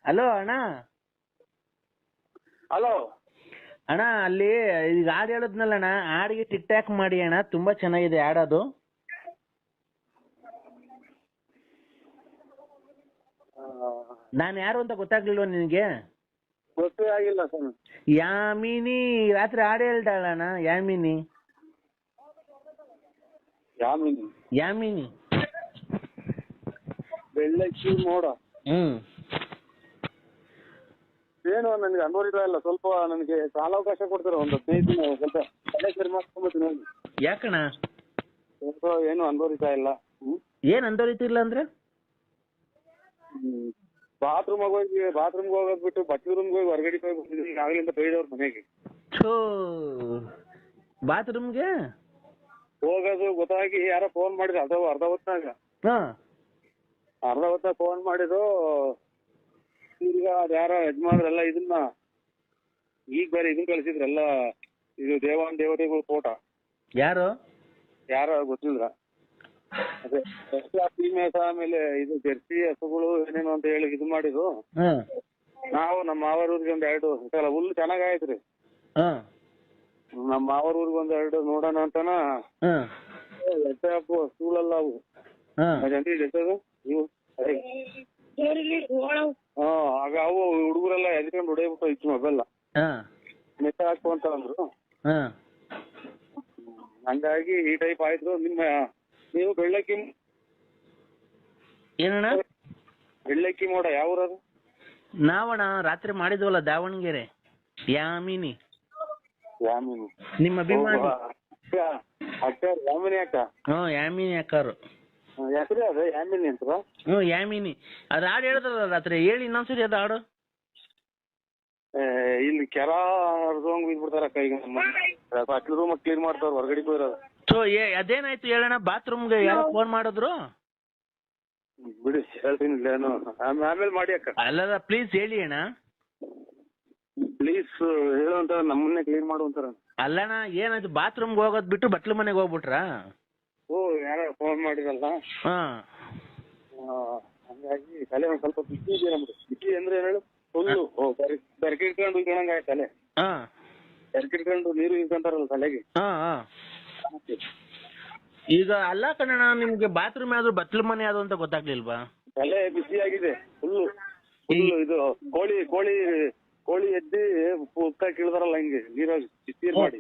ಹಲೋ ಅಣ್ಣ. ಹಲೋ ಅಣ್ಣ, ಅಲ್ಲಿ ಈಗ ಹಾಡು ಹೇಳಿದ್ನಲ್ಲ ಅಣ್ಣ, ಹಾಡಿಗೆ ಟಿಕ್ ಮಾಡಿ ಅಣ್ಣ, ತುಂಬಾ ಚೆನ್ನಾಗಿದೆ ಹಾಡೋದು. ನಾನು ಯಾರು ಅಂತ ಗೊತ್ತಾಗ್ಲಿಲ್ವ ನಿನಗೆ? ಗೊತ್ತೇ ಆಗಿಲ್ಲ ಸರ್. ಯಾಮಿನಿ ರಾತ್ರಿ ಹಾಡು ಹೇಳ್ದಾಳಣ್ಣ. ಯಾಮಿನಿ ಯಾಮಿನಿ ಯಾಮಿನಿ ಬೆಳ್ಳಕ್ಕಿ ಮೋಡ. ಏನು ನನಗೆ ಅನ್ವರಿತ ಇಲ್ಲ. ಸ್ವಲ್ಪ ನನಗೆ ಕಾಲಾವಕಾಶ ಕೊಡ್ತಾರೆ ಒಂದು 15 ದಿನ. ಸ್ವಲ್ಪ ತಲೆ ಸರಿ ಮಾಡ್ಕೊಂಡ್ಬರ್ತೀನಿ. ಯಾಕಣ್ಣ? ಸ್ವಲ್ಪ ಏನು ಅನ್ವರಿತ ಇಲ್ಲ. ಏನ್ ಅಂದೋರಿತಿಲ್ಲ ಅಂದ್ರೆ? ಬಾತ್ರೂಮ್ಗೆ ಹೋಗೋದ್ ಬಿಟ್ಟು ಬಟ್ಟೆ ರೂಮ್ಗೆ ಹೋಗಿ ಹೊರಗಡೆ ಹೋಗಿ ಈಗಾಗಲಿಂದ ಬೈದವ್ರ ಮನೆಗೆ. ಬಾತ್ರೂಮ್ಗೆ ಹೋಗೋದು ಗೊತ್ತಾಗಿ ಯಾರೋ ಫೋನ್ ಮಾಡಿದ್ರು. ಅರ್ಧ ಹೊತ್ತಾಗ ಫೋನ್ ಮಾಡಿದ್ರು. ಈಗ ಅದ್ಯಾರೋ ಯಜಮಾನ್ರೆಲ್ಲ ಇದನ್ನ ಈಗ ಬೇರೆ ಇದನ್ನ ಕಳಿಸಿದ್ರೆಲ್ಲ, ಇದು ದೇವತೆಗಳ ಫೋಟೋ. ಯಾರೋ ಗೊತ್ತಿಲ್ಲ. ಅದೇ ಫೀಮೇಸ್, ಆಮೇಲೆ ಇದು ಜರ್ಸಿ ಹಸುಗಳು ಏನೇನು ಅಂತ ಹೇಳಿ ಇದು ಮಾಡಿದ್ರು. ನಾವು ನಮ್ಮ ಮಾವರೂರಿಗೆ ಒಂದ್ 2 ಹುಲ್ಲು ಚೆನ್ನಾಗಾಯ್ತ್ರಿ. ನಮ್ಮ ಮಾವರೂರಿಗೆ ಒಂದ್ 2 ನೋಡೋಣ ಅಂತನ ಹಸುಗಳೆಲ್ಲ ಅವು ಇವು. ಆಗ ಅವು ಹುಡುಗರೆಲ್ಲ ಎದ್ಕೊಂಡು ಹೊಡೆಯಬಿಟ್ಟು ಇತ್ತು ಮೊಬೈಲ್ ನೆಟ್ಟ ಹಾಕು ಅಂತ ಅಂದ್ರು. ಹಂಗಾಗಿ ಈ ಟೈಪ್ ಆಯ್ತು. ನೀವು ಬೆಳ್ಳಕ್ಕಿ ಏನಣ್ಣ? ಬೆಳ್ಳಕ್ಕಿ ಮೋಡ ಯಾವ ಊರದು? ನಾವಣ್ಣ ರಾತ್ರಿ ಮಾಡಿದ್ವಲ್ಲ, ದಾವಣಗೆರೆ. ಯಾಮಿನಿ ನಿಮ್ಮ ಅಭಿಮಾನಿ. ಯಾಮಿನಿ ಅಕ್ಕ. ಯಾಮಿನಿ ಅಕ್ಕಾರು ಹೆಸರು ಅದ ಯಾಮಿನಿ ಅಂತ. ಯಾಮಿನಿ. ಅದ್ ಹಾಡು ಹೇಳಿದ್ರಲ್ಲ ರಾತ್ರಿ, ಹೇಳಿ ಇನ್ನೊಂದ್ಸರಿ ಅದು ಹಾಡು. ಇಲ್ಲಿ ಕೆರ ಹರ್ದೋಂಗ್ ಬಿದ್ಬಿಡ್ತಾರ ಅಕ್ಕ. ಈಗ ಅಟ್ಲ ರೂಮ್ ಕ್ಲೀನ್ ಮಾಡ್ತಾರ ಹೊರಗಡೆ ಹೋಗಿರೋದು. ಅದೇನಾಯ್ತು ಹೇಳೋಣ? ಬಾತ್ರೂಮ್ಗೆ ಯಾರೋ ಫೋನ್ ಮಾಡಿದ್ರು. ಬಿಡಿ ಹೇಳ್ತೀನಿ, ಆಮೇಲೆ ಮಾಡಿ ಅಕ್ಕ. ಅಲ್ಲ ಪ್ಲೀಸ್ ಹೇಳಿ ಅಣ್ಣ. ಪ್ಲೀಸ್ ಹೇಳು ಅಂತಾರ, ನಮ್ಮನ್ನೇ ಕ್ಲೀನ್ ಮಾಡು ಅಂತಾರ. ಅಲ್ಲಣ್ಣ ಏನಾಯ್ತು? ಬಾತ್ರೂಮ್ಗೆ ಹೋಗೋದ್ ಬಿಟ್ಟು ಬಟ್ಲು ಮನೆಗೆ ಹೋಗ್ಬಿಟ್ರಾ? ಯಾರೋ ಫೋನ್ ಮಾಡಿರಲ್ಲ. ಹಂಗಾಗಿ ತಲೆ ಒಂದ್ ಸ್ವಲ್ಪ ಬಿಸಿ ಇದೆ ನಮ್ದು. ಬಿಸಿ ಅಂದ್ರೆ ಏನು ಹೇಳು, ಫುಲ್ಲು ಬೆರಕಿಟ್ಕೊಂಡು ಇಟ್ಕೊಂಡಂಗ ತಲೆ. ಬೆರಕಿಟ್ಕೊಂಡು ನೀರು ಇಟ್ಕೊಂತಾರಲ್ಲ ತಲೆಗೆ. ಈಗ ಅಲ್ಲ ಕಣಣ್ಣ, ನಿಮ್ಗೆ ಬಾತ್ರೂಮ್ ಯಾವ್ದು ಬಟ್ಲು ಮನೆ ಯಾವ್ದು ಅಂತ ಗೊತ್ತಾಗ್ಲಿಲ್ವಾ? ತಲೆ ಬಿಸಿ ಆಗಿದೆ ಫುಲ್ಲು. ಇದು ಕೋಳಿ ಎದ್ದಿ ಉತ್ತ ಕೀಳ್ದಾರಲ್ಲ ಹಿಂಗೆ ನೀರಾಗಿ ಬಿಸಿ ಮಾಡಿ.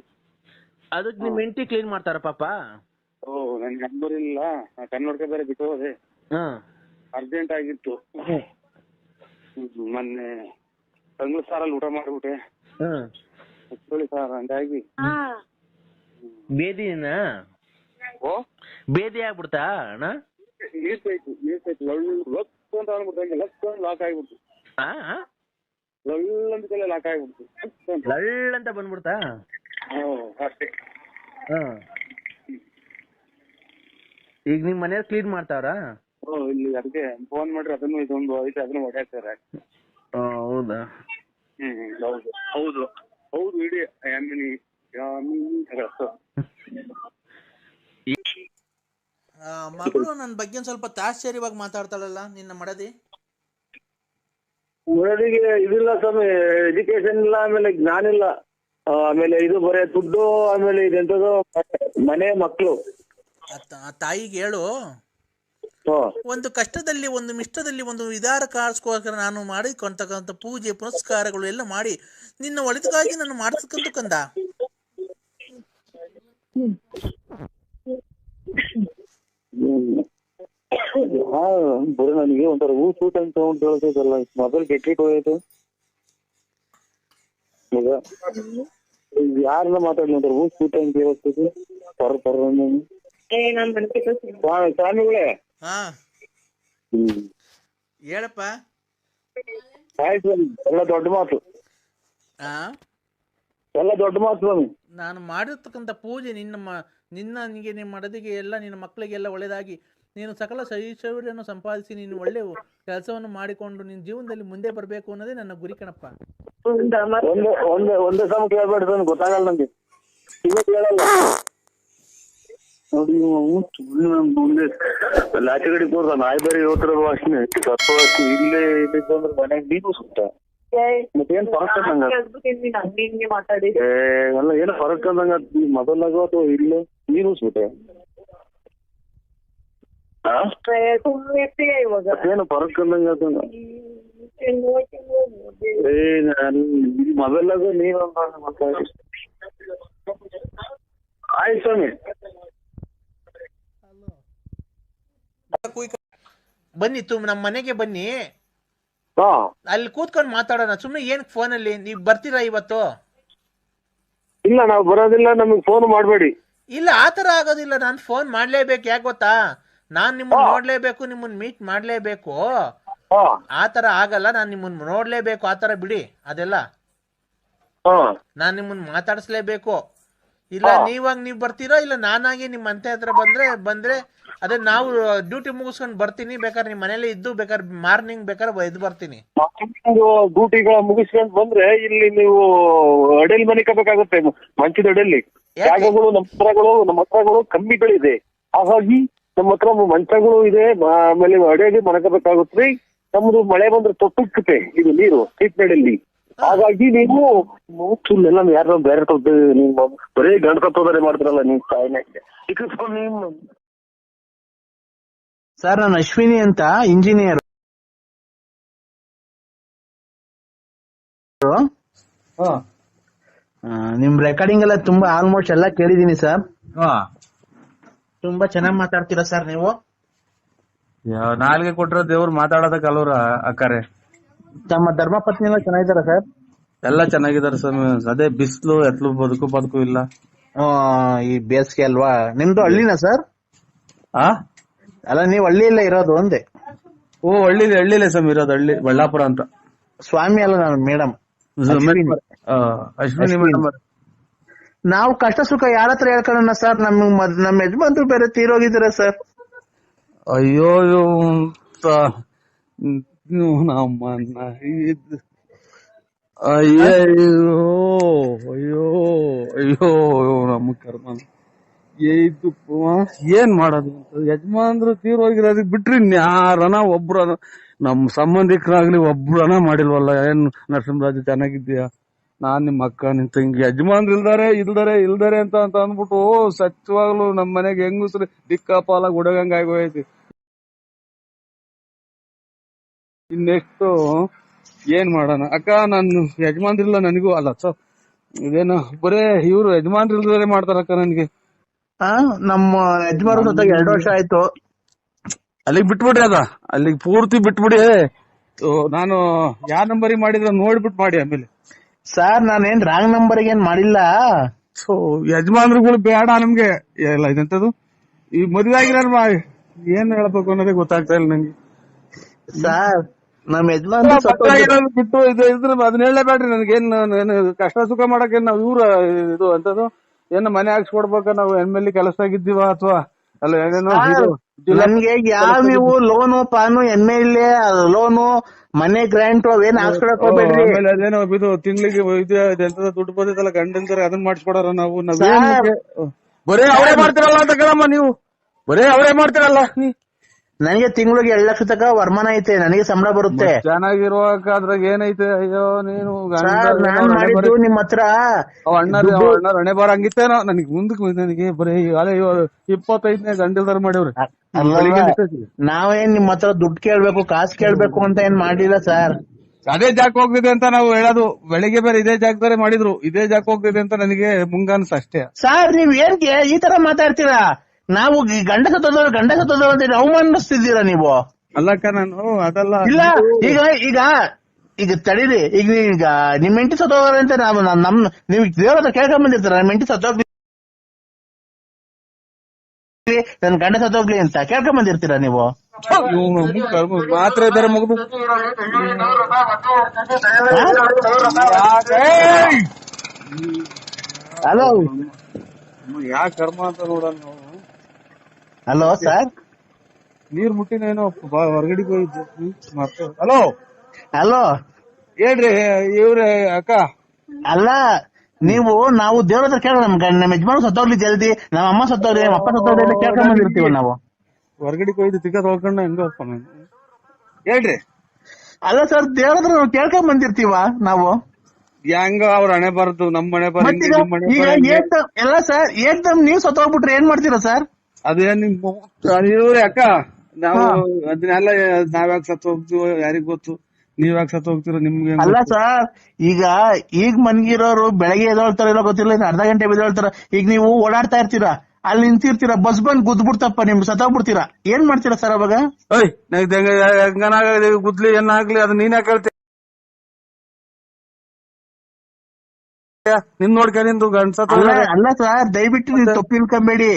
ಅದಕ್ಕೆ ನಿಮ್ ಹೆಂಡತಿ ಕ್ಲೀನ್ ಮಾಡ್ತಾರ ಪಾಪ? ನನ್ಗೆ ನಂಬರಿಲ್ಲ, ಕನ್ನಡಕ ಬೇರೆ ಬಿಟ್ಟು ಹೋದೆ. ಅರ್ಜೆಂಟ್ ಆಗಿತ್ತು. ಮೊನ್ನೆ ತಂಗ್ಳು ಸಾರಲ್ಲಿ ಊಟ ಮಾಡ್ಬಿಟ್ಟೆ. ಸಾರ್ ಹಂಗಾಗಿ ಬೇದಿನ ಓ ಬೇದಿ ಆಗ್ಬಿಡ್ತಾ ಅಣ್ಣ? ಈರ್ಸೈತು ಲಕ್ ಅಂತ ಅಂದ್ಬಿಟ್ಟು ಲಕ್ ಲಾಕ್ ಆಗ್ಬಿಡ್ತು. ಲಳ್ಳಂತ ಲಾಕ್ ಆಗ್ಬಿಡ್ತು. ಲಳ್ ಅಂತ ಬಂದ್ಬಿಡ್ತಾ? ಅಷ್ಟೇ. ಈಗ ನಿಮ್ ಮನೇಲಿ ಕ್ಲೀನ್ ಮಾಡ್ತಾವ್ರಾ? ಇಲ್ಲಿ ಅದಕ್ಕೆ ಫೋನ್ ಮಾಡ್ರಿ, ಅದನ್ನು ಇದೊಂದು ಐತೆ ಅದನ್ನು ಹೊಡ್ಯಾಕ್ತಾರೆ. ಹೌದಾ? ಹೌದು ಹೌದು ಹೌದು ಇಡೀ ಮಗಳು ನನ್ನ ಬಗ್ಗೆ ಸ್ವಲ್ಪ ತಾಶ್ಚರ್ಯವಾಗಿ ಮಾತಾಡ್ತಾಳಲ್ಲ ನಿನ್ನ ಮಡದಿ. ಮುರಡಿಗೆ ಇದಿಲ್ಲ ಸ್ವಾಮಿ, ಎಜುಕೇಶನ್ ಇಲ್ಲ, ಆಮೇಲೆ ಜ್ಞಾನ ಇಲ್ಲ, ಆಮೇಲೆ ಇದು ಬರೇ ದುಡ್ಡು, ಆಮೇಲೆ ಇದೆಂತದು ಮನೆ ಮಕ್ಕಳು. ಆ ತಾಯಿಗೆ ಹೇಳು, ಒಂದು ಕಷ್ಟದಲ್ಲಿ ಒಂದು ಮಿಷ್ಟದಲ್ಲಿ ಒಂದು ವಿದಾರ ಕಾರ್ಸ್ಕೋಸ್ಕರ ನಾನು ಮಾಡಿಕೊಂತಕ್ಕಂಥ ಪೂಜೆ ಪುನಸ್ಕಾರಗಳು ಎಲ್ಲ ಮಾಡಿ ನಿನ್ನ ಒಳಿತಕ್ಕಾಗಿ ನಾನು ಮಾಡಿಸ್ಕೊಂಡು ಕಂದ. ಬರೀ ನನಗೆ ಒಂಥರ ಊಟ ಅಂತ ಹೇಳ್ತದಲ್ಲ, ಮೊಬೈಲ್ ಕೆಟ್ಟಿಟ್ಟು ಹೋಯ್ತು. ಈಗ ಯಾರನ್ನ ಮಾತಾಡ್ಲಿ ಒಂಥರ ಊಟ ಅಂತ ಹೇಳ್ತದೆ. ಸ್ವಾಮಿಗಳೇ ಹಾ ಹೇಳಪ್ಪ. ಆಯ್ತು ಎಲ್ಲ ದೊಡ್ಡ ಮಾತು, ಎಲ್ಲ ದೊಡ್ಡ ಮಾತು ಸ್ವಾಮಿ. ನಾನು ಮಾಡಿರ್ತಕ್ಕಂಥ ಪೂಜೆ ನಿನಗೆ ನಿಮ್ಮ ಮಡದಿಗೆ ಎಲ್ಲ ನಿನ್ನ ಮಕ್ಕಳಿಗೆಲ್ಲ ಒಳ್ಳೆಯದಾಗಿ ನೀನು ಸಕಲ ಐಶ್ವರ್ಯವನ್ನು ಸಂಪಾದಿಸಿ ನೀನು ಒಳ್ಳೆ ಕೆಲಸವನ್ನು ಮಾಡಿಕೊಂಡು ನಿನ್ನ ಜೀವನದಲ್ಲಿ ಮುಂದೆ ಬರಬೇಕು ಅನ್ನೋದೇ ನನ್ನ ಗುರಿ ಕಣಪ್ಪ. ಒಂದೇ ಸಮ ಕೇಳ್ಬೇಡ, ಗೊತ್ತಾಗಲ್ಲ ನಂಗೆ. ಕೇಳಲ್ಲ ನೋಡಿ, ಮುಂದೆ ಆಚೆ ಕಡೆ ಕೂರ್ತ ನಾಯಿ ಬೇರೆ ಹೇಳ್ತಿರ ವಾಸನೆ ಸ್ವಲ್ಪ ಇಲ್ಲೇ ಇಲ್ಲಿಂದ್ರೆ ಮನೆಗೆ ನೀನು ಸುತ್ತ ಮತ್ತೇನ್ ಫರಕ್ ಅಂದಂಗ ಅಲ್ಲ, ಏನೋ ಫರಕ್ ಅಂದಂಗ ಮೊದಲಾಗೋ ಅಥವಾ ಇಲ್ಲೇ ನೀನು ಸುತ್ತ ಏನು ಫರಕ್ ಅಂದಂಗ ಮೊದಲಾಗೋ ನೀನು ಆಯ್ತು ಸ್ವಾಮಿ. ಬನ್ನಿ ನಮ್ಮ ಮನೆಗೆ ಬನ್ನಿ, ಅಲ್ಲಿ ಕೂತ್ಕೊಂಡು ಮಾತಾಡೋಣ. ಸುಮ್ಮನೆ ಏನ್ ಫೋನಲ್ಲಿ ನೀವ್ ಬರ್ತೀರಾ ಇವತ್ತು? ಇಲ್ಲ, ನಾವು ಬರೋದಿಲ್ಲ, ನಮಗ್ ಫೋನ್ ಮಾಡ್ಬೇಡಿ. ಇಲ್ಲ, ಆತರ ಆಗೋದಿಲ್ಲ. ನಾನು ಫೋನ್ ಮಾಡ್ಲೇಬೇಕು. ಯಾಕೆ ಗೊತ್ತಾ, ನಾನ್ ನಿಮ್ಮನ್ನ ನೋಡ್ಲೇಬೇಕು, ನಿಮ್ಮನ್ನ ಮೀಟ್ ಮಾಡ್ಲೇಬೇಕು. ಆತರ ಆಗಲ್ಲ, ನಾನ್ ನಿಮ್ಮನ್ನ ನೋಡ್ಲೇಬೇಕು. ಆತರ ಬಿಡಿ ಅದೆಲ್ಲ, ನಾನ್ ನಿಮ್ಮನ್ನ ಮಾತಾಡಿಸ್ಲೇಬೇಕು. ಇಲ್ಲ ನೀವ್ ಬರ್ತೀರಾ, ಇಲ್ಲ ನಾನಾಗಿ ನಿಮ್ ಅಂತೆ ಹತ್ರ ಬಂದ್ರೆ ಅದೇ ನಾವು ಡ್ಯೂಟಿ ಮುಗಿಸ್ಕೊಂಡು ಬರ್ತೀನಿ. ಬೇಕಾದ್ರೆ ನಿಮ್ ಮನೇಲಿ ಇದ್ದು ಬೇಕಾದ್ರೆ ಮಾರ್ನಿಂಗ್ ಬೇಕಾದ್ರೆ ಎದ್ದು ಬರ್ತೀನಿ. ಡ್ಯೂಟಿಗಳ ಮುಗಿಸ್ಕೊಂಡು ಬಂದ್ರೆ ಇಲ್ಲಿ ನೀವು ಅಡೆಲ್ ಮನೆ ಕಬೇಕಾಗುತ್ತೆ, ಮಂಚದ ಅಡೆಯಲ್ಲಿ. ಜಾಗಗಳು ನಮ್ಮ ಹತ್ರಗಳು ಕಮ್ಮಿಗಳಿದೆ, ಹಾಗಾಗಿ ನಮ್ಮ ಹತ್ರ ಮಂಚಗಳು ಇದೆ, ಆಮೇಲೆ ಅಡೆಯಲ್ಲಿ ಮನಕಬೇಕಾಗುತ್ತೆ. ನಮ್ದು ಮಳೆ ಬಂದ್ರೆ ತೊಟ್ಟುತ್ತೆ ಇದು ನೀರು ಸೀಟ್ನಡೆಯಲ್ಲಿ. ಹಾಗಾಗಿ ನೀವು ಎಲ್ಲ ಯಾರು ಬೇರೆ ನೀವು ಬರೀ ಗಂಡಕತ್ತೋದರೆ ಮಾಡ್ತಾರಲ್ಲ ನೀವು ತಾಯಿನ. ಸರ್, ನಾನು ಅಶ್ವಿನಿ ಅಂತ ಇಂಜಿನಿಯರ್. ನಿಮ್ ರೆಕಾರ್ಡಿಂಗ್ ಎಲ್ಲ ತುಂಬಾ ಆಲ್ಮೋಸ್ಟ್ ಎಲ್ಲ ಕೇಳಿದೀನಿ ಸರ್. ತುಂಬಾ ಚೆನ್ನಾಗಿ ಮಾತಾಡ್ತೀರಾ ಸರ್ ನೀವು. ನಾಲ್ಗೆ ಕೊಟ್ಟಿರೋ ದೇವ್ರು ಮಾತಾಡೋದಕ್ಕೆ ಅಲ್ವರ ಅಕ್ಕಾರೆ. ತಮ್ಮ ಧರ್ಮಪತ್ನಿ ಎಲ್ಲ ಚೆನ್ನಾಗಿದಾರ ಸರ್? ಎಲ್ಲ ಚೆನ್ನಾಗಿದಾರೆ ಸ್ವಾಮಿ. ಅದೇ ಬಿಸಿಲು ಎತ್ಲು ಬದುಕು ಇಲ್ಲ. ಈ ಬೇಸಿಗೆ ಅಲ್ವಾ? ನಿಮ್ದು ಹಳ್ಳಿನಾ ಸರ್? ಅಲ್ಲ, ನೀವ್ ಹಳ್ಳಿಯಲ್ಲ ಇರೋದು ಒಂದೇ? ಓ, ಹಳ್ಳಿಲೇ ಸ್ವಾಮಿ ಇರೋದು, ಹಳ್ಳಿ ಬಳ್ಳಾಪುರ ಅಂತ. ಸ್ವಾಮಿ ಅಲ್ಲ, ನಾನು ಮೇಡಮ್ ಅಶ್ವಿನಿ ಮೇಡಮ್. ನಾವು ಕಷ್ಟ ಸುಖ ಯಾರ ಹತ್ರ ಹೇಳ್ಕೊಳ್ಳೋಣ ಸರ್? ನಮ್ಮ ಯಜಮಾನ್ರು ಬೇರೆ ತೀರೋಗಿದ್ದೀರ ಸರ್. ಅಯ್ಯೋ ನಮ್ಮನ್ನ ಅಯ್ಯೋ ನಮ್ಮ ಕರ್ಮ ಏನ್ ಮಾಡೋದು ಅಂತ. ಯಜಮಾನ್ರು ತೀರೋಗಿರೋದಕ್ಕೆ ಬಿಟ್ರಿ ಯಾರನ ಒಬ್ರನ ನಮ್ ಸಂಬಂಧಿಕರಾಗ್ಲಿ ಒಬ್ರನ ಮಾಡಿಲ್ವಲ್ಲ. ಏನ್ ನರಸಿಂಹರಾಜು ಚೆನ್ನಾಗಿದ್ದೀಯಾ, ನಾನ್ ನಿಮ್ ಅಕ್ಕ ನಿನ್ ತಂಗಿ, ಯಜಮಾನ್ರು ಇಲ್ದಾರೆ ಅಂತ ಅಂದ್ಬಿಟ್ಟು ಸತ್ಯವಾಗ್ಲು ನಮ್ ಮನೆಗೆ ಹೆಂಗಸ್ರು ದಿಕ್ಕಾಪಾಲ ಗುಡಗಂಗ ಆಗೋಯ್ತಿ. ಇನ್ನೆಷ್ಟು ಏನ್ ಮಾಡೋಣ ಅಕ್ಕ, ನಾನು ಯಜಮಾನ್ರಿಲ್ಲ ನನಗೂ ಅಲ್ಲ ಇದೇನು ಬರೇ ಇವ್ರು ಯಜಮಾನ್ರಿಲ್ದಾರೆ ಮಾಡ್ತಾರಕ್ಕ ನನ್ಗೆ. ನಮ್ಮ ಯಜಮಾನ್ರು ಸತ್ತಾಗ 2 ವರ್ಷ ಆಯ್ತು. ಅಲ್ಲಿಗೆ ಬಿಟ್ಬಿಡ್ರಿ, ಅಲ್ಲಿಗೆ ಪೂರ್ತಿ ಬಿಟ್ಬಿಡಿ. ನಾನು ಯಾವ ನಂಬರಿಗೆ ಮಾಡಿದ್ರೆ ನೋಡ್ಬಿಟ್ಟು ಮಾಡಿ ಆಮೇಲೆ. ಸರ್, ನಾನೇನ್ ರಾಂಗ್ ನಂಬರ್ಗೆ ಏನ್ ಮಾಡಿಲ್ಲ. ಸೊ ಯಜಮಾನ್ರುಗಳು ಬೇಡ ನಮ್ಗೆ ಎಲ್ಲ ಇದೆಂತದು ಈ ಮದ್ವೆ ಆಗಿರೋ ಏನ್ ಹೇಳ್ಬೇಕು ಅನ್ನೋದೇ ಗೊತ್ತಾಗ್ತಾ ಇಲ್ಲ ನಂಗೆ. ಸರ್ ನಮ್ ಯಜಮಾನ್ರು ಮದ್ವೆಯಾಗಿರೋದು ಬಿಟ್ಟು ಅದನ್ನ ಹೇಳಲೇಬೇಡ್ರಿ ನನಗೇನು ಕಷ್ಟ ಸುಖ ಮಾಡಕ್ಕೆ ನಾವ್ ಇವ್ರ ಇದು ಅಂತದು ಏನ ಮನೆ ಹಾಕ್ಸ್ಕೊಡ್ಬೇಕ ನಾವು ಎಮ್ಮೆಲ್ಲಿ ಕೆಲಸ ಆಗಿದ್ದೀವ ಅಥವಾ ಅಲ್ಲ ಏನೇನೋ ನನ್ಗೆ ಯಾವ ನೀವು ಲೋನು ಪಾನು MLA ಲೋನು ಮನೆ ಗ್ರಾಂಟ್ ಅವೇನ್ ಹಾಕ್ಸ್ಕೊಳಕ್ ಹೋಗ್ಬೇಡ್ರಿ. ಆಮೇಲೆ ಅದೇನೋ ಇದು ತಿಂಗಳಿಗೆ ಎಂತದ ದುಡ್ಡು ಬರ್ತೈತಲ್ಲ ಗಂಡಂತಾರೆ ಅದನ್ನ ಮಾಡ್ಸ್ಕೊಡಾರ ನಾವು ಬರೇ ಅವರೇ ಮಾಡ್ತಿರಲ್ಲ ಅಂತ ಕೇಳಮ್ಮ ನೀವು ಬರೇ ಅವರೇ ಮಾಡ್ತಿರಲ್ಲ. ನನಗೆ ತಿಂಗಳಿಗೆ 2 ಲಕ್ಷ ತನಕ ವರಮಾನ ಐತೆ, ನನಗೆ ಸಂಬಳ ಬರುತ್ತೆ. ಚೆನ್ನಾಗಿರುವಾಗ ಅದ್ರಾಗ ಏನೈತೆ? ಅಯ್ಯೋ ನೀನು ನಾನ್ ಮಾಡಿದ್ದು ನಿಮ್ ಹತ್ರ ಅಣ್ಣ ಹಣೆ ಬಾರ ಹಂಗಿತ್ತೇನೋ ನನಗೆ ಮುಂದಕ್ಕೆ ನನಗೆ ಬರೀ 25ನೇ ಗಂಡಲ್ದಾರ ಮಾಡಿವ್ರಿ. ನಾವೇನ್ ನಿಮ್ ಹತ್ರ ದುಡ್ಡು ಕೇಳ್ಬೇಕು ಕಾಸು ಕೇಳ್ಬೇಕು ಅಂತ ಏನ್ ಮಾಡಿಲ್ಲ ಸರ್. ಅದೇ ಜಾಕ್ ಹೋಗ್ತಿದೆ ಅಂತ ನಾವು ಹೇಳೋದು. ಬೆಳಿಗ್ಗೆ ಬೇರೆ ಇದೇ ಜಾಗದಾರೆ ಮಾಡಿದ್ರು, ಇದೇ ಜಾಕ್ ಹೋಗ್ತಿದೆ ಅಂತ ನನಗೆ ಮುಂಗಾನ್ಸ ಅಷ್ಟೇ. ಸರ್ ನೀವ್ ಏನ್ಗೆ ಈ ತರ ಮಾತಾಡ್ತೀರಾ? ನಾವು ಗಂಡ ಸತ್ತೋದವ್ರು ಅಂತ ಅವಮಾನಿಸ್ತಿದ್ದೀರಾ ನೀವು? ಅಲ್ಲಕ್ಕ ನಾನು ಅದಲ್ಲ. ಇಲ್ಲ ಈಗ ಈಗ ಈಗ ತಡೀರಿ, ಈಗ ನಿಮ್ ಹೆಂಡತಿ ಸತ್ತೋದ್ರೆ ಅಂತ ನೀವು ದೇವ್ರ ಹತ್ರ ಕೇಳ್ಕೊಂಡ್ ಬಂದಿರ್ತಾರ ನಮ್ ಹೆಂಡತಿ ಸತ್ತೋಗ್ಲಿ ನನ್ ಗಂಡ ಸತ್ತೋಗ್ಲಿ ಅಂತ ಕೇಳ್ಕೊಂಡ್ ಬಂದಿರ್ತೀರಾ ನೀವು? ಮಾತ್ರ ಇದ್ದಾರೆ ಮುಗಿದು ಹಲೋ ಯಾ ಕರ್ಮ ಅಂತ ನೋಡೋಣ ನಾವು. ಹಲೋ ಸರ್, ನೀರ್ ಮುಟ್ಟಿನೇನೋ ಹೊರಗಡೆಗೆ ಹೋಗಿದ್ದು ಮತ್ತೆ. ಹಲೋ ಹಲೋ ಹೇಳ್ರಿ ಇವ್ರೆ ಅಕ್ಕ. ಅಲ್ಲ ನಾವು ದೇವ್ರ ಹತ್ರ ಕೇಳ ನಮ್ಮ ಯಜಮಾನ ಸತ್ತೋಗ್ಲಿ ಜಲ್ದಿ, ನಮ್ಮ ಅಮ್ಮ ಸತ್ತೋಗ್ಲಿ, ನಮ್ಮ ಅಪ್ಪ ಸತ್ತೋಗ್ಲಿ ಅಂತ ಕೇಳ್ಕೊಂಡ್ ಬಂದಿರ್ತೀವಿ ನಾವು. ಹೊರಗಡೆಗೆ ಹೋಗಿದ್ದು ತಿಕ್ಕ ತೊಳ್ಕೊಂಡ ಹೆಂಗಪ್ಪ ನಾನು ಹೇಳ್ರಿ. ಅಲ್ಲ ಸರ್ ದೇವ್ರ ಹತ್ರ ನಾವು ಕೇಳ್ಕೊಂಡ್ ಬಂದಿರ್ತೀವ ನಾವು. ಹೆಂಗ ಅವ್ರ ಹಣೆ ಬರದು ನಮ್ಮ ಮನೆ ಬರ ಎಲ್ಲ ಸರ್ ಏಕ್ದಮ್ ನೀವ್ ಸತ್ತೋಗ್ಬಿಟ್ರೆ ಏನ್ ಮಾಡ್ತೀರಾ ಸರ್? ಅದೇನ್ ಇವ್ರೆ ಅಕ್ಕ ನಾವು ಅದನ್ನೆಲ್ಲ ನಾವ್ಯಾಕೆ ಸತ್ತು ಹೋಗ್ತೀವೋ ಯಾರಿಗ್ ಗೊತ್ತು. ನೀವ್ಯಾಕೆ ಸತ್ತು ಹೋಗ್ತೀರೋ ನಿಮ್ಗೆ ಅಲ್ಲ ಸರ್. ಈಗ ಮನ್ಗಿರೋರು ಬೆಳಗ್ಗೆ ಎದೊಳ್ತಾರ ಗೊತ್ತಿಲ್ಲ, ಅರ್ಧ ಗಂಟೆ ಬಿದ್ದೊಳ್ತಾರ. ಈಗ ನೀವು ಓಡಾಡ್ತಾ ಇರ್ತೀರಾ, ಅಲ್ಲಿ ನಿಂತಿರ್ತೀರಾ, ಬಸ್ ಬಂದ್ ಗುದ್ಬಿಡ್ತಪ್ಪ ನಿಮ್ಗೆ ಸತ್ತೋಗ್ಬಿಡ್ತೀರಾ, ಏನ್ ಮಾಡ್ತೀರಾ ಸರ್ ಅವಾಗ? ಗುದ್ಲಿ ಏನಾಗ್ಲಿ ಅದು ನೀನ್ ಯಾಕೆ ಹೇಳ್ತೀಯ? ನಿನ್ ನೋಡ್ಕ ನಿಂದು ಗಂಡ ಅಲ್ಲ ಸರ್, ದಯವಿಟ್ಟು ನೀವು ತಪ್ಪು ತಿಳ್ಕೊಂಬೇಡಿ.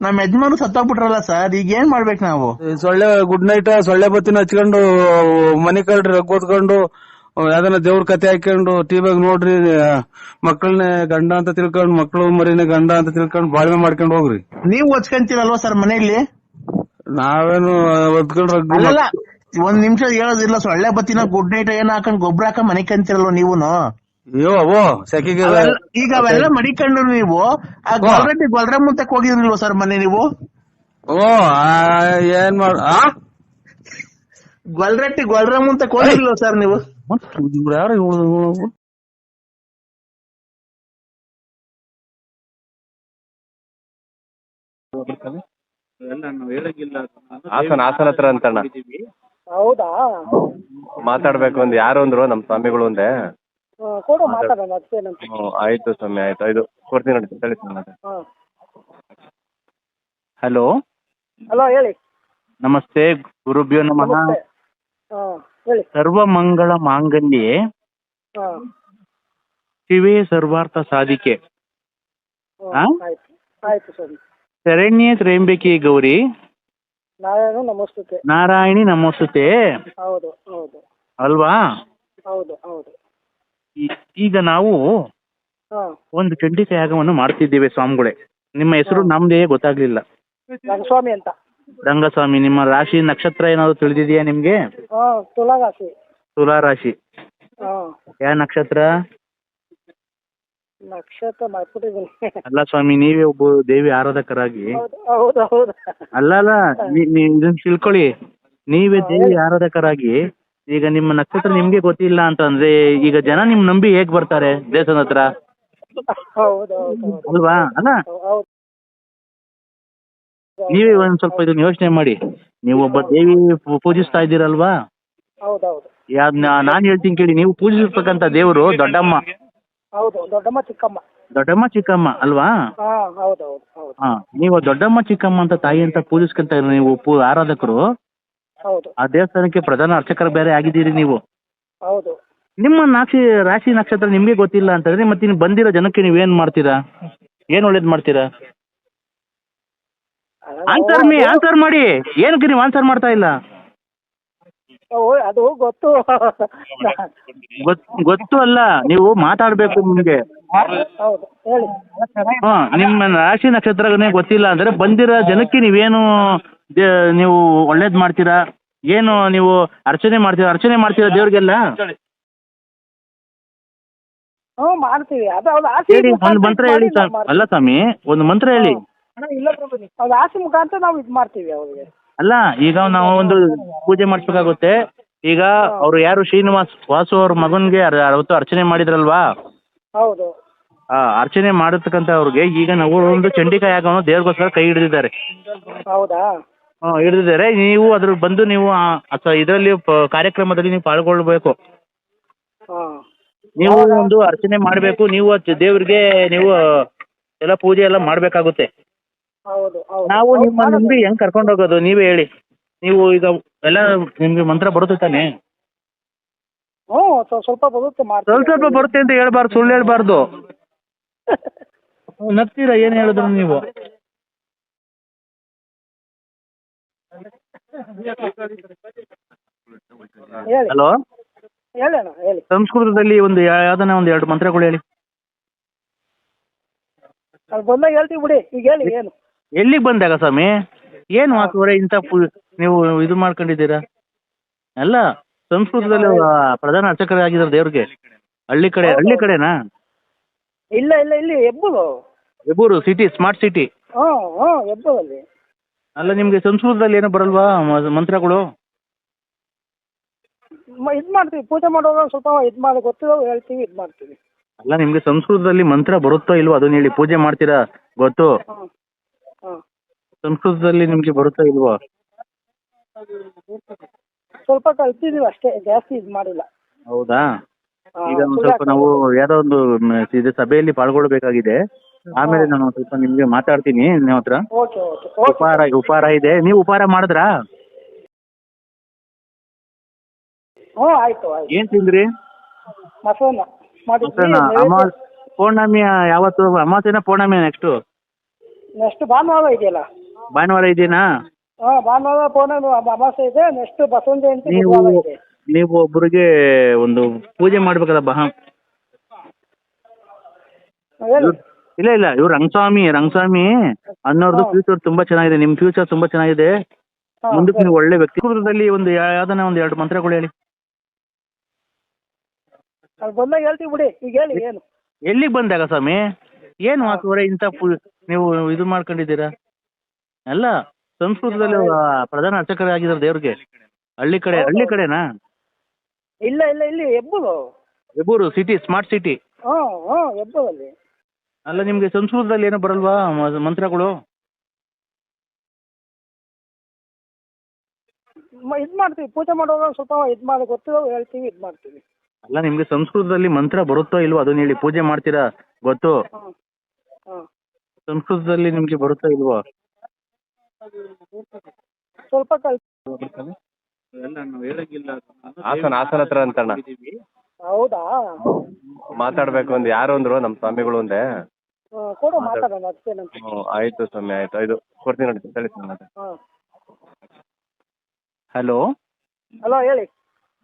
ನಮ್ ಯಜಮಾನು ಸತ್ತೋಗ್ಬಿಟ್ರಲ್ಲ ಸರ್, ಈಗ ಏನ್ ಮಾಡ್ಬೇಕು ನಾವು? ಸೊಳ್ಳೆ ಗುಡ್ ನೈಟ್ ಸೊಳ್ಳೆ ಬತ್ತಿನ ಹಚ್ಕೊಂಡು ಮನೆ ಕಳ್ರಿ ರಗ್ಗೋತ್ಕೊಂಡು ಯಾವ್ದನ್ನ ದೇವ್ರ ಕತೆ ಹಾಕೊಂಡು ಟಿವಿಯಾಗ ನೋಡ್ರಿ, ಮಕ್ಕಳನ್ನ ಗಂಡ ಅಂತ ತಿಳ್ಕೊಂಡ್ ಮಕ್ಳು ಮರಿನ ಗಂಡ ಅಂತ ತಿಳ್ಕೊಂಡ್ ಬಾಳ್ವೆ ಮಾಡ್ಕೊಂಡ್ ಹೋಗ್ರಿ. ನೀವು ಹೊಚ್ಕೊಂತೀರಲ್ವಾ ಸರ್ ಮನೆಯಲ್ಲಿ? ನಾವೇನು ಒದ್ಕೊಂಡ್ರ ಒಂದ್ ನಿಮಿಷ ಹೇಳೋದಿಲ್ಲ, ಸೊಳ್ಳೆ ಬತ್ತಿನ ಗುಡ್ ನೈಟ್ ಏನ್ ಹಾಕೊಂಡ್ ಗೊಬ್ಬರ ಹಾಕೊಂಡ್ ಮನೆ ಕಂತಿರಲ್ವ ನೀವುನು? ಅಯ್ಯೋ ಸೆಕೆಗೆ ಈಗ ಅವೆಲ್ಲ ಮಡಿಕೊಂಡು ನೀವು ಗೊಲ್ರ ಮುಂತಕ್ ಹೋಗಿದ್ರಿಲ್ವ ಸರ್ ಮನೆ ನೀವು? ಏನ್ ಮಾಡ ಗೊಲ್ರ ಮುಂತಕ್ ಹೋಗಿರ್ಲಿಲ್ವ ಸರ್ ನೀವು? ಯಾರು ಹಾಸನ ಹತ್ರ ಅಂತಣ್ಣ. ಹೌದಾ? ಮಾತಾಡ್ಬೇಕು ಅಂದ್ ಯಾರು ಅಂದ್ರು ನಮ್ ಸ್ವಾಮಿಗಳು ಒಂದೇ. ಕೊಡು ಮಾತಾಡೋಣ. ಆಯ್ತು ಸ್ವಾಮಿ ಆಯ್ತು. ಇದು ಕೊಡ್ತೀನಿ ನೋಡಿ ಹೇಳಿ. ಹಲೋ ಹಲೋ ಹೇಳಿ. ನಮಸ್ತೆ, ಗುರುಭ್ಯೋ ನಮಃ. ಹೇಳಿ. ಸರ್ವಮಂಗಳ ಮಾಂಗಲ್ಯೆ ಶಿವೇ ಸರ್ವಾರ್ಥ ಸಾಧಿಕೆ ಆಯ್ತು ಸರಿ. ಶರಣ್ಯೇ ತ್ರ್ಯಂಬಕಿ ಗೌರಿ ನಾರಾಯಣಿ ನಮೋಸ್ತುತೆ. ಹೌದು ಹೌದು ಅಲ್ವಾ? ಹೌದು ಹೌದು. ಈಗ ನಾವು ಒಂದು ಚಂಡಿಕ ಯಾಗವನ್ನು ಮಾಡ್ತಿದ್ದೇವೆ ಸ್ವಾಮಿಗಳೇ. ನಿಮ್ಮ ಹೆಸರು ನಮ್ದೇ ಗೊತ್ತಾಗ್ಲಿಲ್ಲ. ರಂಗಸ್ವಾಮಿ ಅಂತ. ರಂಗಸ್ವಾಮಿ. ನಿಮ್ಮ ರಾಶಿ ನಕ್ಷತ್ರ ಏನಾದ್ರು ತಿಳಿದಿದೆಯಾ ನಿಮ್ಗೆ? ತುಲಾ ರಾಶಿ. ತುಲಾ ರಾಶಿ. ಯಾವ ನಕ್ಷತ್ರ? ನಕ್ಷತ್ರ ಮಾಡ್ಬಿಟ್ಟಿದ್ದೀನಿ. ಅಲ್ಲ ಸ್ವಾಮಿ, ನೀವೇ ಒಬ್ಬ ದೇವಿ ಆರಾಧಕರಾಗಿ ಅಲ್ಲ ಇದನ್ನ ತಿಳ್ಕೊಳ್ಳಿ. ನೀವೇ ದೇವಿ ಆರಾಧಕರಾಗಿ ಈಗ ನಿಮ್ಮ ನಕ್ಷತ್ರ ನಿಮ್ಗೆ ಗೊತ್ತಿಲ್ಲ ಅಂತಂದ್ರೆ ಈಗ ಜನ ನಿಮ್ ನಂಬಿ ಹೇಗ್ ಬರ್ತಾರೆ ದೇವಸ್ಥಾನ ಹತ್ರ? ಅಲ್ವಾ? ಅಲ್ಲ ನೀವೇ ಒಂದ್ ಸ್ವಲ್ಪ ಇದನ್ನ ಯೋಚನೆ ಮಾಡಿ. ನೀವು ಒಬ್ಬ ದೇವಿ ಪೂಜಿಸ್ತಾ ಇದ್ದೀರಲ್ವಾ? ನಾನ್ ಹೇಳ್ತೀನಿ ಕೇಳಿ. ನೀವು ಪೂಜಿಸತಕ್ಕಂತ ದೇವರು ದೊಡ್ಡಮ್ಮ. ದೊಡ್ಡಮ್ಮ ಚಿಕ್ಕಮ್ಮ ಅಲ್ವಾ? ಹಾ, ನೀವು ದೊಡ್ಡಮ್ಮ ಚಿಕ್ಕಮ್ಮ ಅಂತ ತಾಯಿ ಅಂತ ಪೂಜಿಸ್ಕೊಂತ ನೀವು ಆರಾಧಕರು. ಆ ದೇವಸ್ಥಾನಕ್ಕೆ ಪ್ರಧಾನ ಅರ್ಚಕರು ಬೇರೆ ಆಗಿದ್ದೀರಿ ನೀವು. ನಿಮ್ಮ ರಾಶಿ ನಕ್ಷತ್ರ ನಿಮ್ಗೆ ಗೊತ್ತಿಲ್ಲ ಅಂತಂದ್ರೆ ಮತ್ತೆ ಇನ್ನು ಬಂದಿರೋ ಜನಕ್ಕೆ ನೀವೇನ್ ಮಾಡ್ತೀರಾ? ಏನ್ ಒಳ್ಳೇದ್ ಮಾಡ್ತೀರಾ? ಆನ್ಸರ್ ಮಾಡಿ. ಏನಕ್ಕೆ ನೀವು ಆನ್ಸರ್ ಮಾಡ್ತಾ ಇಲ್ಲ? ಅದು ಗೊತ್ತು. ಗೊತ್ತು ಅಲ್ಲ, ನೀವು ಮಾತಾಡ್ಬೇಕು ನಿಮ್ಗೆ. ಹೌದು ಹೇಳಿ. ನಿಮ್ಮ ರಾಶಿ ನಕ್ಷತ್ರನೇ ಗೊತ್ತಿಲ್ಲ ಅಂದ್ರೆ ಬಂದಿರೋ ಜನಕ್ಕೆ ನೀವೇನು ನೀವು ಒಳ್ಳೇದ್ ಮಾಡ್ತೀರಾ? ಏನು ನೀವು ಅರ್ಚನೆ ಮಾಡ್ತೀರಾ ದೇವ್ರಿಗೆಲ್ಲ? ಮಾಡ್ತೀವಿ. ಅದು ಅವ್ರ ಹೇಳಿ, ಒಂದು ಮಂತ್ರ ಹೇಳಿ. ಅಲ್ಲ ಸ್ವಾಮಿ, ಒಂದು ಮಂತ್ರ ಹೇಳಿ. ಇಲ್ಲ ಪ್ರಭು, ಅವ್ರ ಆಸೆ ಮುಖಾಂತರ ನಾವು ಇದು ಮಾಡ್ತೀವಿ ಅವ್ರಿಗೆ. ಅಲ್ಲ, ಈಗ ನಾವು ಒಂದು ಪೂಜೆ ಮಾಡಿಸ್ಬೇಕಾಗುತ್ತೆ. ಈಗ ಅವ್ರು ಯಾರು ವಾಸು ಅವ್ರ ಮಗನ್ಗೆ ಅವತ್ತು ಅರ್ಚನೆ ಮಾಡಿದ್ರಲ್ವಾ? ಹೌದು. ಅರ್ಚನೆ ಮಾಡಿರ್ತಕ್ಕಂಥ ಅವ್ರಿಗೆ ಈಗ ನಾವು ಒಂದು ಚಂಡಿಕಾ ಯಾಗವನ್ನು ದೇವ್ರಿಗೋಸ್ಕರ ಕೈ ಹಿಡಿದಿದ್ದಾರೆ. ಹೌದಾ? ಹಿಡಿದಿದ್ದಾರೆ. ನೀವು ಅದ್ರ ಬಂದು ನೀವು ಇದರಲ್ಲಿ ಕಾರ್ಯಕ್ರಮದಲ್ಲಿ ನೀವು ಪಾಲ್ಗೊಳ್ಬೇಕು. ನೀವು ಒಂದು ಅರ್ಚನೆ ಮಾಡಬೇಕು. ನೀವು ದೇವ್ರಿಗೆ ನೀವು ಎಲ್ಲ ಪೂಜೆ ಎಲ್ಲ ಮಾಡಬೇಕಾಗುತ್ತೆ. ನಾವು ನಿಮ್ಮ ನಿಮ್ಗೆ ಹೆಂಗ್ ಕರ್ಕೊಂಡು ಹೋಗೋದು ನೀವೇ ಹೇಳಿ. ನೀವು ಈಗ ಎಲ್ಲ ನಿಮ್ಗೆ ಮಂತ್ರ ಬರುತ್ತೆ ತಾನೆ? ಸ್ವಲ್ಪ ಬರುತ್ತೆ. ಸ್ವಲ್ಪ ಬರುತ್ತೆ ಅಂತ ಹೇಳ್ಬಾರ್ದು, ಸುಳ್ಳು ಹೇಳ್ಬಾರ್ದು. ನಗ್ತೀರಾ ಏನ್ ಹೇಳಿದ್ರು ನೀವು? ಹಲೋ, ಹೇಳಿ. ಸಂಸ್ಕೃತದಲ್ಲಿ ಒಂದು ಯಾವ್ದನ್ನ ಒಂದು 2 ಮಂತ್ರಗಳು ಹೇಳಿ. ಬಂದಾಗ ಹೇಳ್ತೀವಿ ಬಿಡಿ. ಈಗ ಹೇಳಿ ಏನು. ಎಲ್ಲಿಗೆ ಬಂದಾಗ ಸ್ವಾಮಿ? ಏನು ಹಾಕುವರೆ ಇಂಥ ನೀವು ಇದು ಮಾಡ್ಕೊಂಡಿದ್ದೀರಾ? ಅಲ್ಲ, ಸಂಸ್ಕೃತದಲ್ಲಿ ಪ್ರಧಾನ ಅರ್ಚಕರಾಗಿದ್ದಾರೆ ದೇವ್ರಿಗೆ. ಹಳ್ಳಿ ಕಡೆನಾ? ಇಲ್ಲ ಇಲ್ಲಿ ಹೆಬ್ಬೂರು ಸಿಟಿ, ಸ್ಮಾರ್ಟ್ ಸಿಟಿ. ಹೆಬ್ಬೂರಲ್ಲಿ. ಅಲ್ಲ, ನಿಮ್ಗೆ ಸಂಸ್ಕೃತದಲ್ಲಿ ಏನೋ ಬರಲ್ವಾ ಮಂತ್ರಗಳು? ಇದು ಮಾಡ್ತೀವಿ. ಪೂಜೆ ಮಾಡುವಾಗ ಸ್ವಲ್ಪ ಇದು ಮಾಡಿ ಗೊತ್ತಿರೋ ಹೇಳ್ತೀವಿ, ಇದು ಮಾಡ್ತೀವಿ. ಅಲ್ಲ, ನಿಮ್ಗೆ ಸಂಸ್ಕೃತದಲ್ಲಿ ಮಂತ್ರ ಬರುತ್ತೋ ಇಲ್ವೋ ಅದನ್ನ ಹೇಳಿ. ಪೂಜೆ ಮಾಡ್ತೀರಾ ಗೊತ್ತು. ಸಂಸ್ಕೃತದಲ್ಲಿ ನಿಮ್ಗೆ ಬರುತ್ತೋ ಇಲ್ವೋ? ಸ್ವಲ್ಪ ಕಲ್ತಿದೀವಿ ಅಷ್ಟೇ, ಜಾಸ್ತಿ ಇದು ಮಾಡಿಲ್ಲ. ಹೌದಾ? ಈಗ ಸ್ವಲ್ಪ ನಾವು ಯಾರೋ ಒಂದು ಸಭೆಯಲ್ಲಿ ಪಾಲ್ಗೊಳ್ಬೇಕಾಗಿದೆ. ಆಮೇಲೆ ನಾನು ಸ್ವಲ್ಪ ನಿಮ್ಗೆ ಮಾತಾಡ್ತೀನಿ ನಿಮ್ಮ ಹತ್ರ. ಉಪಹಾರ ಇದೆ. ನೀವು ಉಪಹಾರ ಮಾಡಿದ್ರಾ? ಆಯ್ತು. ಏನ್ ತಿಂದ್ರಿ? ಪೌರ್ಣಮಿ ಯಾವತ್ತು? ಅಮಾವಾಸ್ಯೆನ ಪೌರ್ಣಮಿ? ನೆಕ್ಸ್ಟ್ ಭಾನುವಾರ ಇದೆಯಲ್ಲ. ಭಾನುವಾರ ಇದೆನಾ? ಭಾನುವಾರ ಪೌರ್ಣಮಿ ಅಮಾವಾಸ್ಯೆ ಇದೆ. ನೆಕ್ಸ್ಟ್ ಬಸವನ ಜಯಂತಿ. ನೀವು ಒಬ್ಬರಿಗೆ ಒಂದು ಪೂಜೆ ಮಾಡ್ಬೇಕಲ್ಲ ಇಲ್ಲ ಇವ್ರು ರಂಗಸ್ವಾಮಿ ಅನ್ನೋರ್ದು ಫ್ಯೂಚರ್ ತುಂಬಾ ಚೆನ್ನಾಗಿದೆ. ನಿಮ್ ಫ್ಯೂಚರ್ ತುಂಬಾ ಚೆನ್ನಾಗಿದೆ. ಮುಂದಕ್ಕೆ ನೀವು ಒಳ್ಳೆ ವ್ಯಕ್ತಿ. ಸಂಸ್ಕೃತದಲ್ಲಿ ಒಂದು ಯಾವ್ದನ್ನ ಒಂದು 2 ಮಂತ್ರಗಳು ಹೇಳಿ. ಬಂದಾಗ ಹೇಳ್ತೀವಿ ಬಿಡಿ. ಈಗ ಹೇಳಿ ಏನು. ಎಲ್ಲಿಗೆ ಬಂದಾಗ ಸ್ವಾಮಿ? ಏನು ಹಾಕುವರೆ ಇಂಥ ನೀವು ಇದು ಮಾಡ್ಕೊಂಡಿದ್ದೀರಾ? ಅಲ್ಲ, ಸಂಸ್ಕೃತದಲ್ಲಿ ಪ್ರಧಾನ ಅರ್ಚಕರಾಗಿದ್ದಾರೆ ದೇವ್ರಿಗೆ. ಹಳ್ಳಿ ಕಡೆನಾ? ಇಲ್ಲ ಇಲ್ಲಿ ಹೆಬ್ಬೂರು ಸಿಟಿ, ಸ್ಮಾರ್ಟ್ ಸಿಟಿ. ಹೆಬ್ಬೂರಲ್ಲಿ. ಅಲ್ಲ, ನಿಮ್ಗೆ ಸಂಸ್ಕೃತದಲ್ಲಿ ಏನೋ ಬರಲ್ವಾ ಮಂತ್ರಗಳು? ಇದು ಮಾಡ್ತೀವಿ. ಪೂಜೆ ಮಾಡುವಾಗ ಸ್ವಲ್ಪ ಇದು ಮಾಡಿ ಗೊತ್ತಿರೋ ಹೇಳ್ತೀವಿ, ಇದು ಮಾಡ್ತೀವಿ. ಅಲ್ಲ, ನಿಮ್ಗೆ ಸಂಸ್ಕೃತದಲ್ಲಿ ಮಂತ್ರ ಬರುತ್ತೋ ಇಲ್ವೋ ಅದನ್ನ ಹೇಳಿ. ಪೂಜೆ ಮಾಡ್ತೀರಾ ಗೊತ್ತು. ಸಂಸ್ಕೃತದಲ್ಲಿ ನಿಮ್ಗೆ ಬರುತ್ತೋ ಇಲ್ವೋ? ಸ್ವಲ್ಪ ಹಾಸನ ಹತ್ರ ಅಂತಣ್ಣ. ಹೌದಾ? ಮಾತಾಡ್ಬೇಕು ಒಂದು ಯಾರು ಅಂದ್ರು ನಮ್ಮ ಸ್ವಾಮಿಗಳು ಒಂದೇ. ಕೊಡು ಮಾತಾಡೋಣ. ಅದಕ್ಕೇನಂತ. ಆಯ್ತು ಸ್ವಾಮಿ, ಆಯ್ತು. ಇದು ಕೊಡ್ತೀನಿ ನೋಡಿ, ಹೇಳಿ ಸ್ವಾಮಿ. ಹಲೋ ಹೇಳಿ.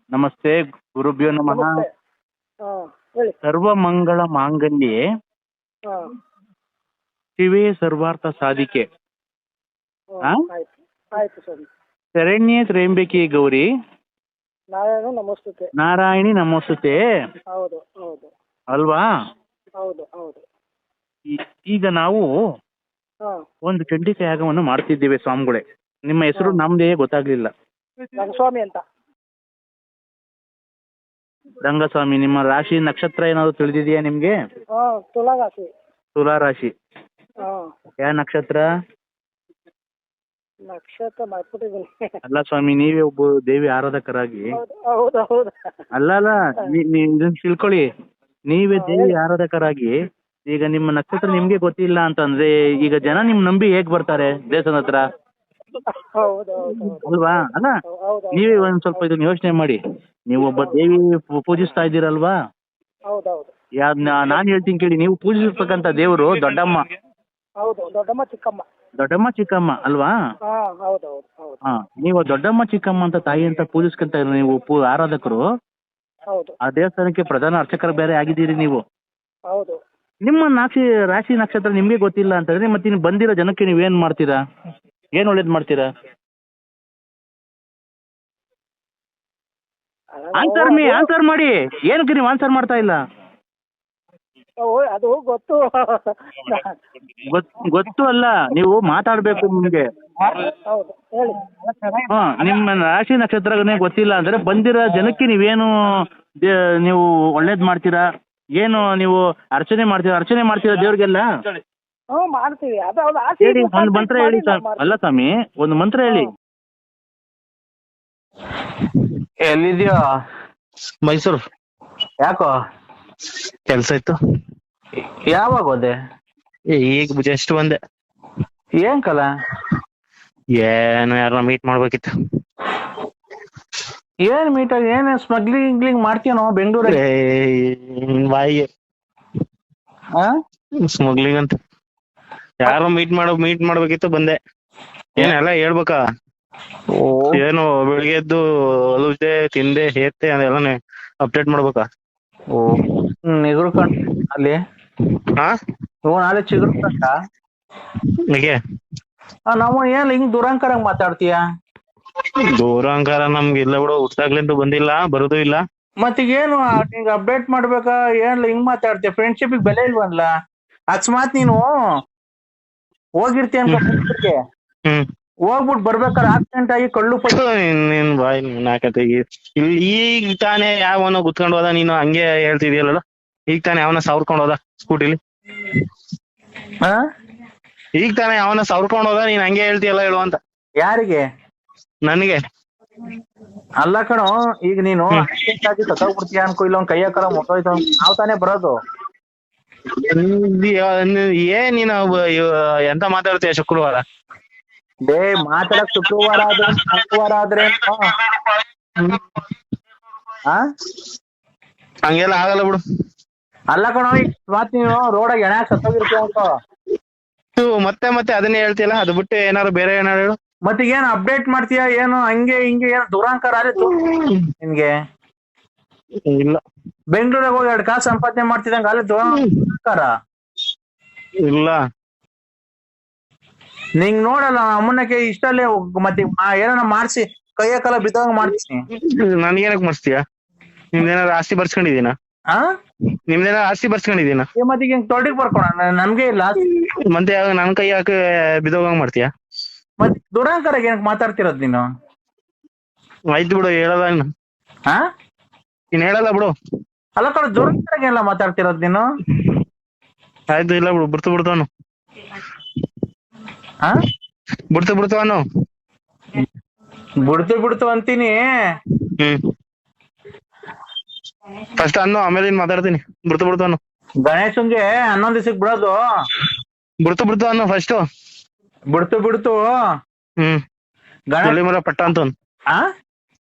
ನಮಸ್ತೆ, ಗುರುಭ್ಯೋ ನಮಃ. ಹೇಳಿ. ಸರ್ವಮಂಗಳ ಮಾಂಗಲ್ಯೆ ಶಿವೇ ಸರ್ವಾರ್ಥ ಸಾಧಿಕೆ. ಆಯ್ತು ಸ್ವಾಮಿ. ಶರಣ್ಯೇ ತ್ರ್ಯಂಬಕೆ ಗೌರಿ ನಾರಾಯಣಿ ನಮೋಸ್ತುತೆ. ಹೌದು ಅಲ್ವಾ? ಹೌದು. ಈಗ ನಾವು ಒಂದು ಚಂಡಿಕಾ ಯಾಗವನ್ನು ಮಾಡ್ತಿದ್ದೇವೆ ಸ್ವಾಮಿಗಳೇ. ನಿಮ್ಮ ಹೆಸರು ನಮ್ದೇ ಗೊತ್ತಾಗ್ಲಿಲ್ಲ. ರಂಗಸ್ವಾಮಿ ಅಂತ. ರಂಗಸ್ವಾಮಿ. ನಿಮ್ಮ ರಾಶಿ ನಕ್ಷತ್ರ ಏನಾದ್ರು ತಿಳಿದಿದೆಯಾ ನಿಮ್ಗೆ? ತುಲಾ ರಾಶಿ. ಯಾವ ನಕ್ಷತ್ರ? ಅಲ್ಲ ಸ್ವಾಮಿ, ನೀವೇ ಒಬ್ಬ ದೇವಿ ಆರಾಧಕರಾಗಿ. ಅಲ್ಲ, ಇದನ್ನ ತಿಳ್ಕೊಳ್ಳಿ. ನೀವೇ ದೇವಿ ಆರಾಧಕರಾಗಿ ಈಗ ನಿಮ್ಮ ನಕ್ಷತ್ರ ನಿಮ್ಗೆ ಗೊತ್ತಿಲ್ಲ ಅಂತಂದ್ರೆ ಈಗ ಜನ ನಿಮ್ ನಂಬಿ ಹೇಗ್ ಬರ್ತಾರೆ ದೇವಸ್ಥಾನದ ಹತ್ರ? ಹೌದೌದು ಅಲ್ವಾ? ಅಲ್ಲ, ಹೌದೌದು ನೀವೇ ಒಂದ್ ಸ್ವಲ್ಪ ಇದನ್ನ ಯೋಚನೆ ಮಾಡಿ. ನೀವು ಒಬ್ಬ ದೇವಿ ಪೂಜಿಸ್ತಾ ಇದ್ದೀರಲ್ವಾ? ಹೌದೌದು ನಾನ್ ಹೇಳ್ತೀನಿ ಕೇಳಿ, ನೀವು ಪೂಜಿಸಿರ್ತಕ್ಕಂಥ ದೇವರು ದೊಡ್ಡಮ್ಮ, ಹೌದು ದೊಡ್ಡಮ್ಮ ಚಿಕ್ಕಮ್ಮ. ದೊಡ್ಡಮ್ಮ ಚಿಕ್ಕಮ್ಮ ಅಲ್ವಾ? ಹಾ ಹೌದೌದು ಹೌದು ಹಾ, ನೀವು ದೊಡ್ಡಮ್ಮ ಚಿಕ್ಕಮ್ಮ ಅಂತ ತಾಯಿ ಅಂತ ಪೂಜಿಸ್ಕೊಂತ ಇರೋ ನೀವು ಆರಾಧಕರು, ಹೌದು ಆ ದೇವಸ್ಥಾನಕ್ಕೆ ಪ್ರಧಾನ ಅರ್ಚಕರು ಬೇರೆ ಆಗಿದ್ದೀರಿ ನೀವು. ಹೌದು. ನಿಮ್ಮ ರಾಶಿ ನಕ್ಷತ್ರ ನಿಮ್ಗೆ ಗೊತ್ತಿಲ್ಲ ಅಂತಂದ್ರೆ ಮತ್ತೆ ನೀವು ಬಂದಿರೋ ಜನಕ್ಕೆ ನೀವೇನ್ ಮಾಡ್ತೀರಾ? ಏನ್ ಒಳ್ಳೇದ್ ಮಾಡ್ತೀರಾ? ಆನ್ಸರ್ ಮಾಡಿ. ಏನಕ್ಕೆ ನೀವು ಆನ್ಸರ್ ಮಾಡ್ತಾ ಇಲ್ಲ? ಅದು ಗೊತ್ತು. ಗೊತ್ತು ಅಲ್ಲ, ನೀವು ಮಾತಾಡ್ಬೇಕು ನಿಮ್ಗೆ. ಹೌದು ಹೇಳಿ. ನಿಮ್ಮ ರಾಶಿ ನಕ್ಷತ್ರನೇ ಗೊತ್ತಿಲ್ಲ ಅಂದ್ರೆ ಬಂದಿರೋ ಜನಕ್ಕೆ ನೀವೇನು ನೀವು ಒಳ್ಳೇದ್ ಮಾಡ್ತೀರಾ? ಏನು ನೀವು ಅರ್ಚನೆ ಮಾಡ್ತೀರಾ ದೇವ್ರಿಗೆಲ್ಲ? ಮಾಡ್ತೀವಿ. ಅದು ಹೇಳಿ, ಒಂದು ಮಂತ್ರ ಹೇಳಿ. ಅಲ್ಲ ಸ್ವಾಮಿ, ಒಂದು ಮಂತ್ರ ಹೇಳಿ. ಎಲ್ಲಿದ್ಯೋ? ಮೈಸೂರು. ಯಾಕೋ? ಕೆಲ್ಸ ಇತ್ತು. ಯಾವಾಗ ಹೋದೆ? ಈಗ ಜಸ್ಟ್ ಬಂದೆ. ಏನ್ ಕಲ? ಏನು ಯಾರನ್ನ ಮೀಟ್ ಮಾಡ್ಬೇಕಿತ್ತು. ಏನ್ ಮೀಟ್ ಆಗಿ ಏನ್ ಸ್ಮಗ್ಲಿಂಗ್ ಮಾಡ್ತೀನೋ ಬೆಂಗಳೂರಲ್ಲಿ? ಬಾಯಿಗೆ ಸ್ಮಗ್ಲಿಂಗ್ ಅಂತ ಯಾರೋ ಮೀಟ್ ಮಾಡ್ಬೇಕಿತ್ತು, ಬಂದೆ. ಏನೆಲ್ಲ ಹೇಳ್ಬೇಕಾ? ಏನು ಬೆಳಿಗ್ಗೆ ಎದ್ದು ಹೊಲುದೆ ತಿಂದೆ ಹೇತ್ತೆ ಅದೆಲ್ಲ ಅಪ್ಡೇಟ್ ಮಾಡ್ಬೇಕಾ? ನಿಗರ್ಕೊಂಡ್ ಅಲ್ಲಿ ನಾಳೆ ಚಿಗುರ್ಕೊಂಡ ಹೀಗೆ ನಾವು ಏನ್ ಹಿಂಗ್ ದುರಂಕಾರಂಗ್ ಮಾತಾಡ್ತೀಯ? ದೂರಾಂಕಾರ ನಮ್ಗೆ ಇಲ್ಲ ಬಿಡು, ಹುಟ್ಟಾಗ್ಲಿಂದ ಬಂದಿಲ್ಲ, ಬರೋದು ಇಲ್ಲ. ಮತ್ತೀಗೇನು ಹಿಂಗ್ ಅಪ್ಡೇಟ್ ಮಾಡ್ಬೇಕಾ? ಏನ್ ಹಿಂಗ್ ಮಾತಾಡ್ತೀಯ? ಫ್ರೆಂಡ್ಶಿಪ್ ಬೆಲೆ ಇಲ್ವಲ್ಲ? ಅಕಸ್ಮಾತ್ ನೀನು ಹೋಗಿರ್ತೀಯ ಅನ್ಕೊಂಡ್ರೆ ಹೋಗ್ಬಿಟ್ಟು ಬರ್ಬೇಕಾದ್ರೆ ಆಕ್ಸಿಡೆಂಟ್ ಆಗಿ ಕಳ್ಳು ನಿನ್ ಬಾಯ್ ನಾಕತ್ತೆ. ಇಲ್ಲಿ ಈಗ ತಾನೇ ಯಾವನೋ ಕುತ್ಕೊಂಡು ಹೋದ, ನೀನು ಹಂಗೆ ಹೇಳ್ತಿದ್ಯಲ್ಲ. ಈಗ ತಾನೇ ಯಾವನ ಸವರ್ಕೊಂಡು ಹೋದ ಸ್ಕೂಟಿಲಿ. ಈಗ ತಾನೇ ಯಾವನ ಸವರ್ಕೊಂಡು ಹೋದ, ನೀನ್ ಹಂಗೆ ಹೇಳ್ತೀಯಲ್ಲ ಹೇಳು ಅಂತ. ಯಾರಿಗೆ? ನನಗೆ. ಅಲ್ಲ ಕಣೋ, ಈಗ ನೀನು ಆಕ್ಸಿಡೆಂಟ್ ಆಗಿ ಸತ್ತೋಗ್ಬಿಡ್ತೀಯ ಅನ್ಕೋ, ಇಲ್ಲ ಕೈಯ ಕಾಲ ಮುಟ್ಟೋಯ್ತು, ನಾವ್ ತಾನೇ ಬರೋದು. ಏನ್ ನೀನು ಎಂತ ಮಾತಾಡ್ತೀಯ ಶುಕ್ರವಾರ? ಮಾತಾಡಕ್ ಶುಕ್ರವಾರ ಆದ್ರೆ ಮಂಗಳವಾರ ಆದ್ರೆ ಹಂಗೆಲ್ಲ ಆಗಲ್ಲ ಬಿಡು. ಅಲ್ಲ ಕಣೋ, ಮಾತ್ ನೀನು ರೋಡಾಗ ಎಣ ಸತ್ತೋಗಿರ್ತೀಯ ಅನ್ಕೋ, ಮತ್ತೆ ಅದನ್ನೇ ಹೇಳ್ತೀಯಲ್ಲ. ಅದು ಬಿಟ್ಟು ಏನಾರು ಬೇರೆ ಏನಾರು ಹೇಳು. ಮತ್ತೆ ಏನ್ ಅಪ್ಡೇಟ್ ಮಾಡ್ತೀಯ? ಏನು ಹಂಗೆ ಹಿಂಗೆ ಏನು ದುರಾಂಕಾರ ಆದ್ರೆ ನಿನ್ಗೆ? ಇಲ್ಲ, ಬೆಂಗಳೂರಾಗ ಹೋಗಿ 2 ಕಾಸು ಸಂಪಾದನೆ ಮಾಡ್ತಿದಂಗ ಅಲ್ಲಿ ದುರಾಂಕಾರ ಇಲ್ಲ. ನಿಂಗ್ ನೋಡಲ್ಲ ಅಮ್ಮನಕ್ಕೆ ಇಷ್ಟಲ್ಲೇ ಮತ್ತೆ ಏನಾರ ಮಾಡ್ಸಿ ಕೈಯ ಕಾಲ ಬಿದ್ದಂಗ ಮಾಡ್ತೀನಿ. ನನ್ಗೇನಕ್ ಮಾಡಿಸ್ತೀಯ? ನಿಮ್ದೇನಾರ ಆಸ್ತಿ ಬರ್ಸ್ಕೊಂಡಿದೀನ? ನಿಮ್ದೇನಾರ ಆಸ್ತಿ ಬರ್ಸ್ಕೊಂಡಿದೀನ? ಮತ್ತೆ ಹಿಂಗ್ ತೊಟ್ಟಿಗೆ ಬರ್ಕೊಣ, ನನ್ಗೆ ಇಲ್ಲ. ಮತ್ತೆ ನನ್ ಕೈ ಹಾಕಿ ಬಿದ್ದೋಗಂಗ್ ಮಾಡ್ತೀಯ? ಮತ್ತೆ ದುರಾಂಕಾರ ಏನಕ್ ಮಾತಾಡ್ತಿರೋದ್ ನೀನು? ಆಯ್ತು ಬಿಡು, ಹೇಳಲ್ಲ ನೀನ್ ಹೇಳಲ್ಲ ಬಿಡು. ಅಲ್ಲ ಕಣ, ದುರಾಂಕಾರ ಎಲ್ಲ ಮಾತಾಡ್ತಿರೋದ್ ನೀನು? ಆಯ್ತು, ಇಲ್ಲ ಬಿಡು, ಬಿಡ್ತು ಅವನು ಬಿಡ್ತು ಅಂತೀನಿ. ಫಸ್ಟ್ ಅನ್ನು, ಆಮೇಲೆ ಮಾತಾಡ್ತೀನಿ. ಬಿಡ್ತು ಅವನು. ಗಣೇಶನ್ಗೆ 11 ದಿವಸಕ್ಕೆ ಬಿಡೋದು. ಬಿಡ್ತು ಅನ್ನು ಫಸ್ಟ್. ಬಿಡ್ತು ಹಳ್ಳಿ ಮರ ಪಟ್ಟ ಅಂತು.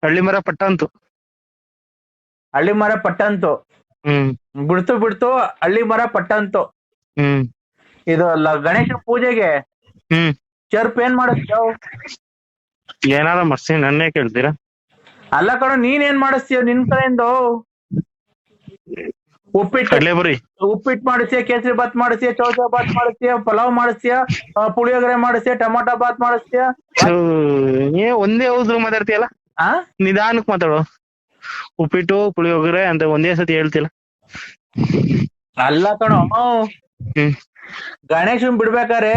ಹಳ್ಳಿ ಮರ ಪಟ್ಟ ಅಂತು. ಬಿಡ್ತು ಹಳ್ಳಿ ಮರ ಪಟ್ಟಂತು. ಇದು ಗಣೇಶನ ಪೂಜೆಗೆ ಚರ್ಪ್ ಏನ್ ಮಾಡಿಸ್ತೀಯ? ಏನಾರ ಮಾಡ್ತೀನಿ, ನನ್ನೇ ಕೇಳ್ತೀರಾ? ಅಲ್ಲ ಕಣ, ನೀನ್ ಏನ್ ಮಾಡಿಸ್ತೀಯ ನಿನ್ ಕಡೆಯಿಂದ? ಉಪ್ಪಿಟ್ಟು ಮಾಡಿಸ್ತೀಯ, ಕೇಸರಿ ಬಾತ್ ಮಾಡಿಸ್ತೀಯ, ಚೌಚೌ ಬಾತ್ ಮಾಡಿಸ್ತೀಯ, ಪಲಾವ್ ಮಾಡಿಸ್ತೀಯ, ಪುಳಿಯೋಗರೆ ಮಾಡಿಸ್ತೀಯ, ಟೊಮಾಟೊ ಬಾತ್ ಮಾಡಿಸ್ತೀಯ. ಒಂದೇ ಹೌದು ಮಾತಾಡ್ತೀಯಲ್ಲ, ನಿಧಾನಕ್ ಮಾತಾಡು. ಉಪ್ಪಿಟ್ಟು ಪುಳಿಯೋಗರೆ ಅಂತ ಒಂದೇ ಸತಿ ಹೇಳ್ತಿಲ್ಲ. ಅಲ್ಲ ಕಣೋ, ಗಣೇಶನ್ ಬಿಡ್ಬೇಕಾರೆ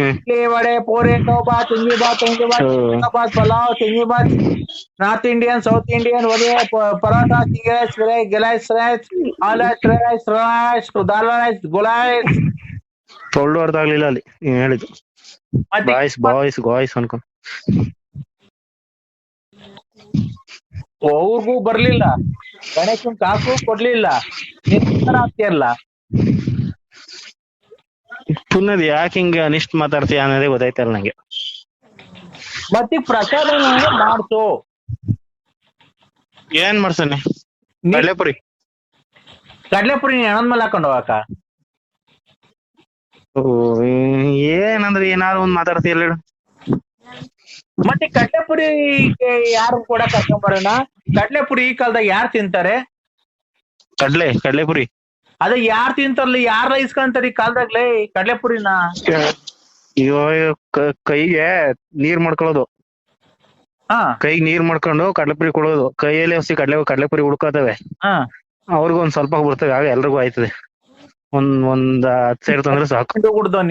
ಇಡ್ಲಿ ವಡೆ ಪೂರಿ ಬಾತ್ ಹಿಂಗಿ ಬಾತ್ ಪಲಾವ್ ತಿಂಗಿ ಬಾತ್, north Indian, south Indian, vada paratha, ಚಿಂಗಿ ರೈಸ್, ರೈಸ್, ಆಲೂಟ್ ರೈಸ್, ದಾಲ್ ರೈಸ್, ಗುಲೈಸ್. ತೊಳ್ಳು ಅರ್ಥ ಆಗ್ಲಿಲ್ಲ ಅಲ್ಲಿ ನೀನ್ ಹೇಳಿದ್ದು. ಬಾಯ್ಸ್ ಅನ್ಕೊಂಡ್ ಅವ್ರಿಗೂ ಬರ್ಲಿಲ್ಲ, ಗಣೇಶನ್ ಕಾಸು ಕೊಡ್ಲಿಲ್ಲ, ಆಗ್ತಿಯಲ್ಲ. ಪುನಃ ಯಾಕೆ ಹಿಂಗೆ ಅನಿಷ್ಟ್ ಮಾತಾಡ್ತೀಯ ಅನ್ನೋದೇ ಗೊತ್ತಾಯ್ತಲ್ಲ ನಂಗೆ. ಮತ್ತೆ ಪ್ರಸಾದ ನಂಗೆ ಮಾಡ್ಸು. ಏನ್ ಮಾಡ್ಸನೆ? ಕಡ್ಲೆಪುರಿ. ಕಡ್ಲೆಪುರಿ ನೀನ್ ಹೆಣದ ಮೇಲೆ ಹಾಕೊಂಡು ಹೋಗಕ್ಕ. ಏನಂದ್ರೆ ಏನಾದ್ರು ಒಂದ್ ಮಾತಾಡ್ತೀಯಲ್ಲ ಹೇಳು. ಮತ್ತೆ ಕಡ್ಲೆಪುರಿ ಯಾರು ಕೂಡ ಕರ್ಕೊಂಬರೋಣ? ಕಡ್ಲೆಪುರಿ ಈ ಕಾಲದಾಗ ಯಾರು ತಿಂತಾರೆ? ಕಡ್ಲೆಪುರಿ ಅದೇ ಯಾರು ತಿಂತಾರಲ್ಲ, ಯಾರ ಇಸ್ಕೊಂತಾರೆ ಈ ಕಾಲದಾಗ್ಲೇ ಕಡ್ಲೆಪುರಿನ? ಅಯ್ಯೋ ಕೈಗೆ ನೀರ್ ಮಾಡ್ಕೊಳ್ಳೋದು. ಕೈಗೆ ನೀರ್ ಮಾಡ್ಕೊಂಡು ಕಡ್ಲೆಪುರಿ ಕೊಡೋದು. ಕೈಯಲ್ಲಿ ಹಸಿ ಕಡ್ಲೆಪುರಿ ಹುಡ್ಕೋತವೆ. ಅವ್ರಿಗೂ ಒಂದ್ ಸ್ವಲ್ಪ ಬರ್ತವೆ, ಆಗ ಎಲ್ರಿಗೂ ಆಯ್ತದೆ. ಒಂದ್ 10 ಸೇರ್ ತಂದ್ರೆ ಸಾಕು. ಕುಡ್ದವ್